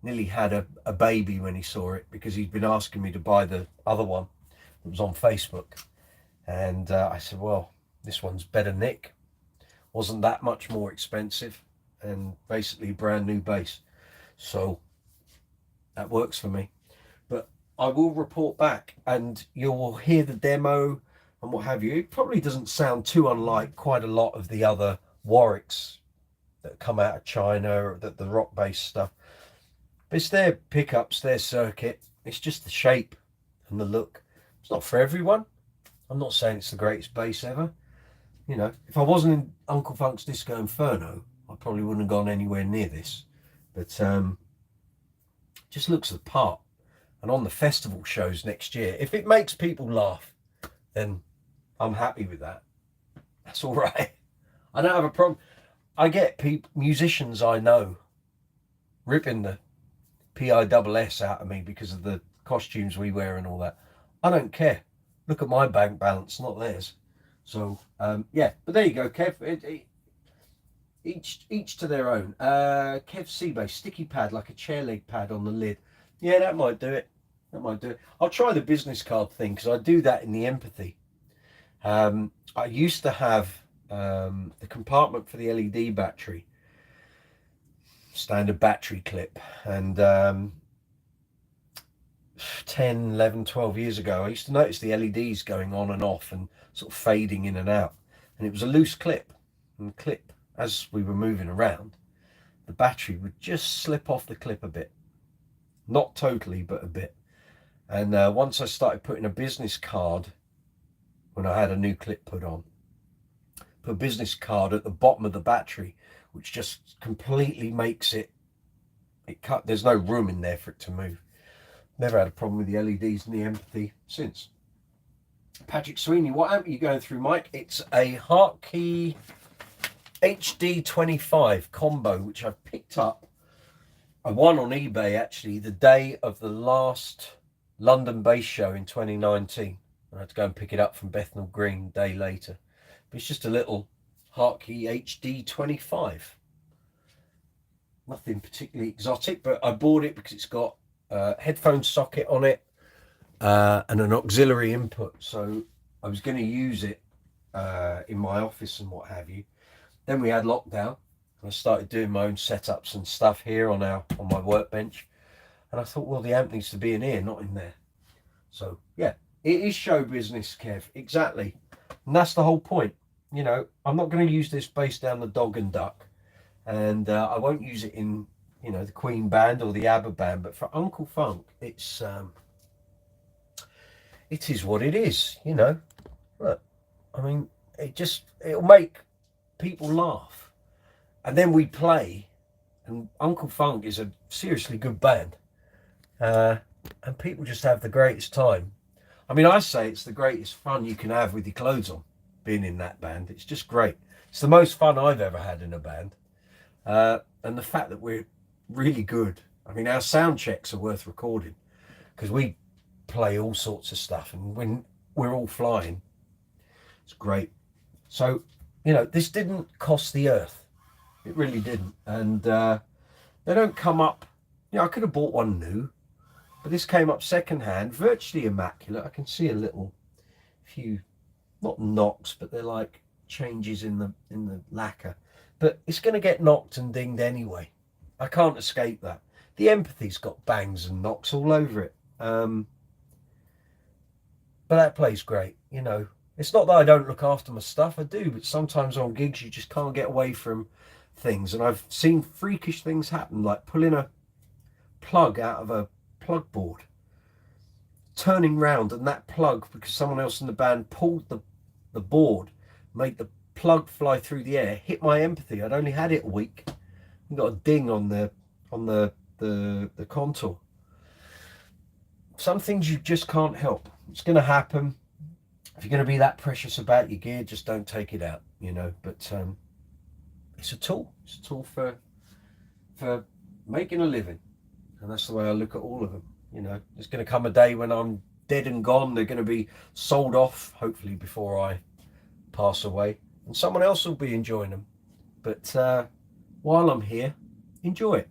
nearly had a baby when he saw it because he'd been asking me to buy the other one that was on Facebook. And I said, well, this one's better nick. Wasn't that much more expensive, and basically brand new bass. So that works for me. But I will report back and you'll hear the demo and what have you. It probably doesn't sound too unlike quite a lot of the other Warwicks that come out of China, or the rock bass stuff. But it's their pickups, their circuit. It's just the shape and the look. It's not for everyone. I'm not saying it's the greatest bass ever. You know, if I wasn't in Uncle Funk's Disco Inferno, I probably wouldn't have gone anywhere near this. But just looks the part. And on the festival shows next year, if it makes people laugh, then I'm happy with that. That's all right. I don't have a problem. I get musicians I know ripping the PISS out of me because of the costumes we wear and all that. I don't care. Look at my bank balance, not theirs. So yeah, but there you go, Kev. Each to their own. Kev Seabay, sticky pad like a chair leg pad on the lid. Yeah, that might do it. That might do it. I'll try the business card thing because I do that in the Empathy. I used to have the compartment for the LED battery, standard battery clip, and 10, 11, 12 years ago, I used to notice the LEDs going on and off and sort of fading in and out. And it was a loose clip. And the clip, as we were moving around, the battery would just slip off the clip a bit. Not totally, but a bit. And once I started putting a business card, when I had a new clip put on, put a business card at the bottom of the battery, which just completely makes it cut. There's no room in there for it to move. Never had a problem with the LEDs and the Empathy since. Patrick Sweeney, what amp are you going through, Mike? It's a Hartkey HD25 combo, which I've picked up. I won on eBay, actually, the day of the last London bass show in 2019. I had to go and pick it up from Bethnal Green a day later. But it's just a little Hartkey HD25. Nothing particularly exotic, but I bought it because it's got a headphone socket on it and an auxiliary input. So I was going to use it in my office and what have you. Then we had lockdown. I started doing my own setups and stuff here on my workbench. And I thought, well, the amp needs to be in here, not in there. So, yeah, it is show business, Kev. Exactly. And that's the whole point. You know, I'm not going to use this bass down the dog and duck. And I won't use it in, you know, the Queen band or the ABBA band. But for Uncle Funk, it is what it is, you know. Look, I mean, it'll make people laugh. And then we play, and Uncle Funk is a seriously good band. And people just have the greatest time. I mean, I say it's the greatest fun you can have with your clothes on, being in that band. It's just great. It's the most fun I've ever had in a band. And the fact that we're really good. I mean, our sound checks are worth recording because we play all sorts of stuff. And when we're all flying, it's great. So, you know, this didn't cost the earth. It really didn't. And they don't come up. You know, I could have bought one new, but this came up secondhand, virtually immaculate. I can see a few, not knocks, but they're like changes in the lacquer. But it's going to get knocked and dinged anyway. I can't escape that. The Empathy's got bangs and knocks all over it. But that plays great, you know. It's not that I don't look after my stuff. I do, but sometimes on gigs you just can't get away from things. And I've seen freakish things happen, like pulling a plug out of a plug board, turning round, and that plug, because someone else in the band pulled the board, made the plug fly through the air, hit my Empathy. I'd only had it a week and got a ding on the contour. Some things you just can't help. It's going to happen. If you're going to be that precious about your gear, just don't take it out, you know. But it's a tool. It's a tool for making a living, and that's the way I look at all of them. You know, there's going to come a day when I'm dead and gone. They're going to be sold off, hopefully before I pass away, and someone else will be enjoying them. But while I'm here, enjoy it.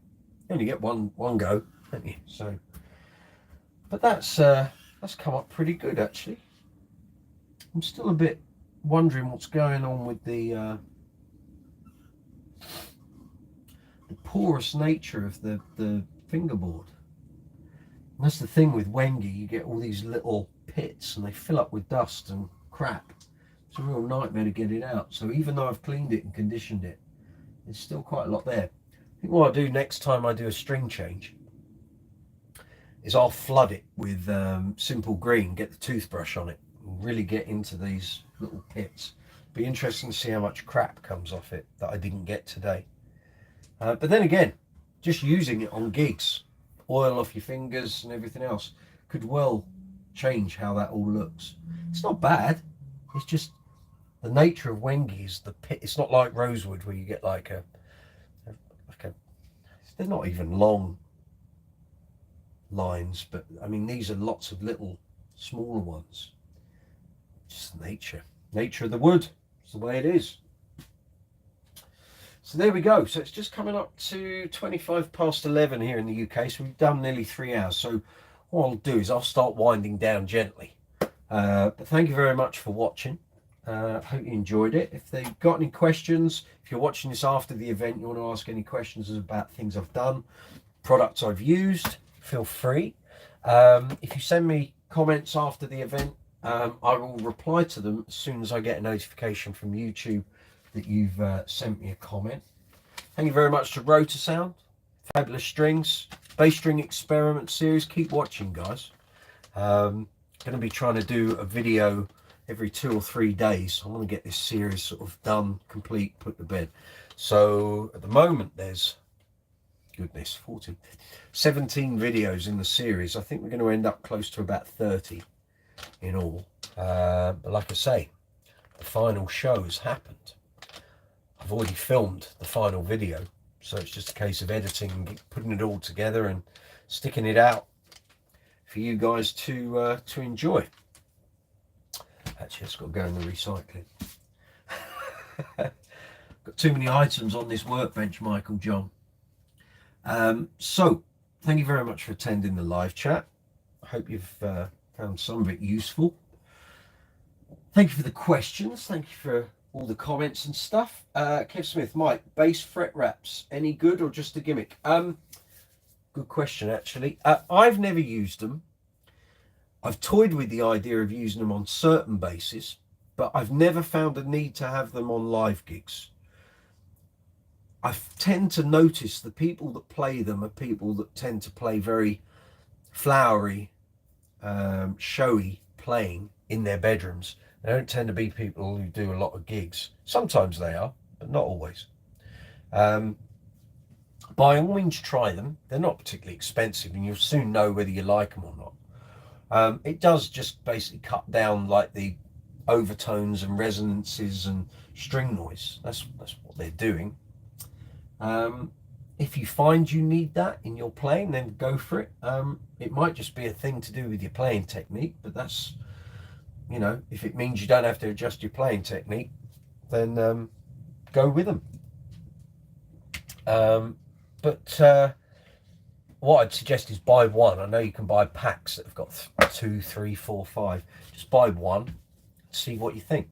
You only get one go, don't you? So, but that's come up pretty good actually. I'm still a bit wondering what's going on with the porous nature of the fingerboard. And that's the thing with Wengi, you get all these little pits and they fill up with dust and crap. It's a real nightmare to get it out. So even though I've cleaned it and conditioned it, there's still quite a lot there. I think what I'll do next time I do a string change is I'll flood it with simple green, get the toothbrush on it, and really get into these little pits. Be interesting to see how much crap comes off it that I didn't get today. But then again, just using it on gigs, oil off your fingers and everything else, could well change how that all looks. It's not bad. It's just the nature of Wengi is the pit. It's not like rosewood where you get like a they're not even long lines, but I mean these are lots of little smaller ones. Just nature of the wood. It's the way it is. So there we go. So it's just coming up to 25 past 11 here in the UK. So we've done nearly 3 hours. So what I'll do is I'll start winding down gently. But thank you very much for watching. Hope you enjoyed it. If they've got any questions, if you're watching this after the event, you want to ask any questions about things I've done, products I've used, feel free. If you send me comments after the event, I will reply to them as soon as I get a notification from YouTube that you've sent me a comment. Thank you very much to Rotor Sound, Fabulous Strings, Bass String Experiment Series. Keep watching, guys. Going to be trying to do a video every 2 or 3 days. I want to get this series sort of done, complete, put to bed. So at the moment there's, goodness, 14, 17 videos in the series. I think we're going to end up close to about 30 in all. But like I say, the final show has happened. I've already filmed the final video, so it's just a case of editing, putting it all together and sticking it out for you guys to enjoy. Actually, it's got to go in the recycling. Got too many items on this workbench, Michael John. So thank you very much for attending the live chat. I hope you've found some of it useful. Thank you for the questions. Thank you for all the comments and stuff. Kev Smith, Mike, bass fret wraps, any good or just a gimmick? Good question, actually. I've never used them. I've toyed with the idea of using them on certain basses, but I've never found a need to have them on live gigs. I tend to notice the people that play them are people that tend to play very flowery, showy playing in their bedrooms. They don't tend to be people who do a lot of gigs. Sometimes they are, but not always. By all means, try them. They're not particularly expensive, and you'll soon know whether you like them or not. It does just basically cut down like the overtones and resonances and string noise. That's what they're doing. If you find you need that in your playing, then go for it. It might just be a thing to do with your playing technique, but that's, you know, if it means you don't have to adjust your playing technique, then go with them. But what I'd suggest is buy one. I know you can buy packs that have got 2, 3, 4, 5. Just buy one, see what you think.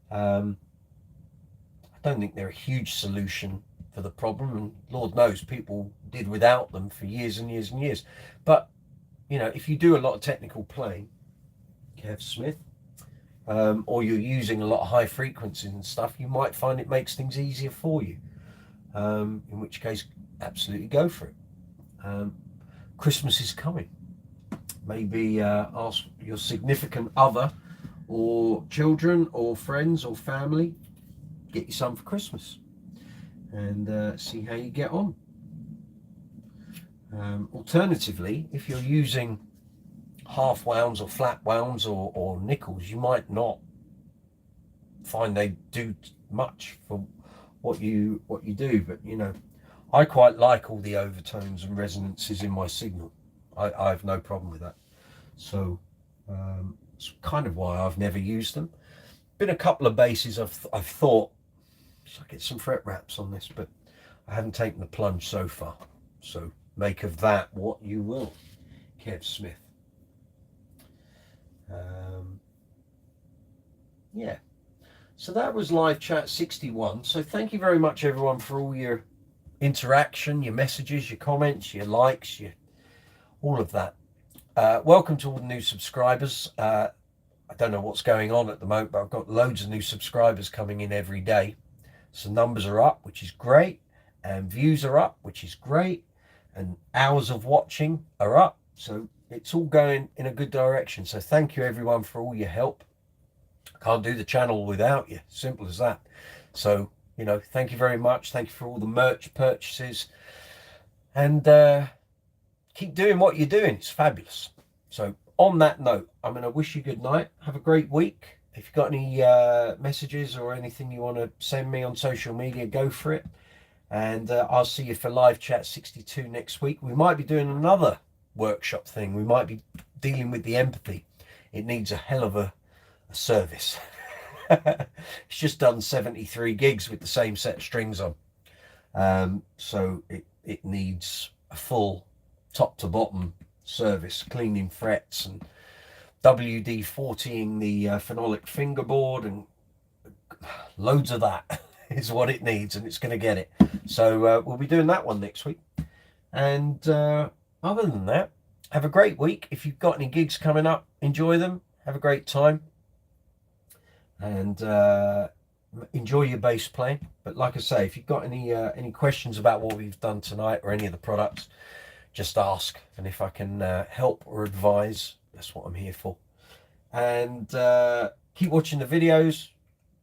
I don't think they're a huge solution for the problem, and Lord knows people did without them for years and years and years. But, you know, if you do a lot of technical playing, Kev Smith, or you're using a lot of high frequencies and stuff, you might find it makes things easier for you. In which case, absolutely go for it. Christmas is coming. Maybe ask your significant other or children or friends or family, get you some for Christmas and see how you get on. Alternatively, if you're using half wounds or flat wounds or nickels, you might not find they do much for what you do, but you know, I quite like all the overtones and resonances in my signal. I have no problem with that. So it's kind of why I've never used them. Been a couple of bases I've thought, should I get some fret wraps on this, but I haven't taken the plunge so far. So make of that what you will. Kev Smith. Yeah. So that was live chat 61. So thank you very much, everyone, for all your interaction, your messages, your comments, your likes, all of that. Welcome to all the new subscribers. I don't know what's going on at the moment, but I've got loads of new subscribers coming in every day. So numbers are up, which is great, and views are up, which is great, and hours of watching are up. So it's all going in a good direction. So thank you, everyone, for all your help. Can't do the channel without you. Simple as that. So, you know, thank you very much. Thank you for all the merch purchases. And keep doing what you're doing. It's fabulous. So on that note, I'm going to wish you good night. Have a great week. If you've got any messages or anything you want to send me on social media, go for it. And I'll see you for live chat 62 next week. We might be doing another workshop thing. We might be dealing with the empathy. It needs a hell of a service. It's just done 73 gigs with the same set of strings on. So it needs a full top to bottom service, cleaning frets and WD-40ing the phenolic fingerboard, and loads of that is what it needs, and it's going to get it. So we'll be doing that one next week. And other than that, have a great week. If you've got any gigs coming up, enjoy them. Have a great time. And enjoy your bass playing. But like I say, if you've got any questions about what we've done tonight or any of the products, just ask. And if I can help or advise, that's what I'm here for. And keep watching the videos,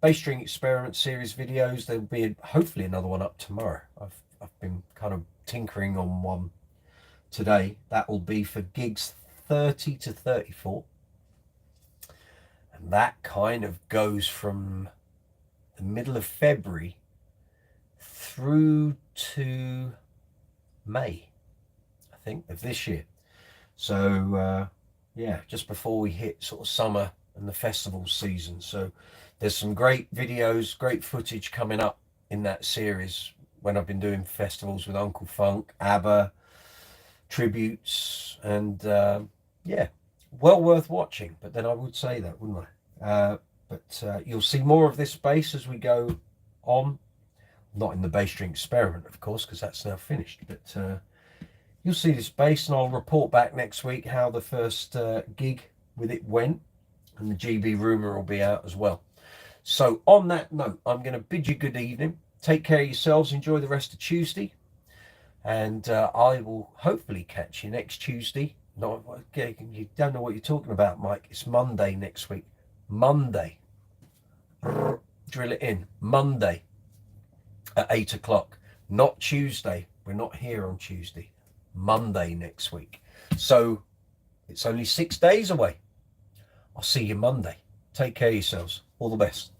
bass string experiment series videos. There'll be hopefully another one up tomorrow. I've been kind of tinkering on one today. That will be for gigs 30 to 34. And that kind of goes from the middle of February through to May, I think, of this year. So, yeah, just before we hit sort of summer and the festival season. So there's some great videos, great footage coming up in that series when I've been doing festivals with Uncle Funk, ABBA, tributes, and yeah, well worth watching. But then I would say that, wouldn't I? But you'll see more of this bass as we go on. Not in the bass string experiment, of course, because that's now finished. But you'll see this bass, and I'll report back next week how the first gig with it went. And the GB Rumour will be out as well. So on that note, I'm going to bid you good evening. Take care of yourselves. Enjoy the rest of Tuesday. And I will hopefully catch you next Tuesday. No, you don't know what you're talking about, Mike. It's Monday next week. Monday. Drill it in. Monday at 8 o'clock. Not Tuesday. We're not here on Tuesday. Monday next week. So it's only 6 days away. I'll see you Monday. Take care of yourselves. All the best.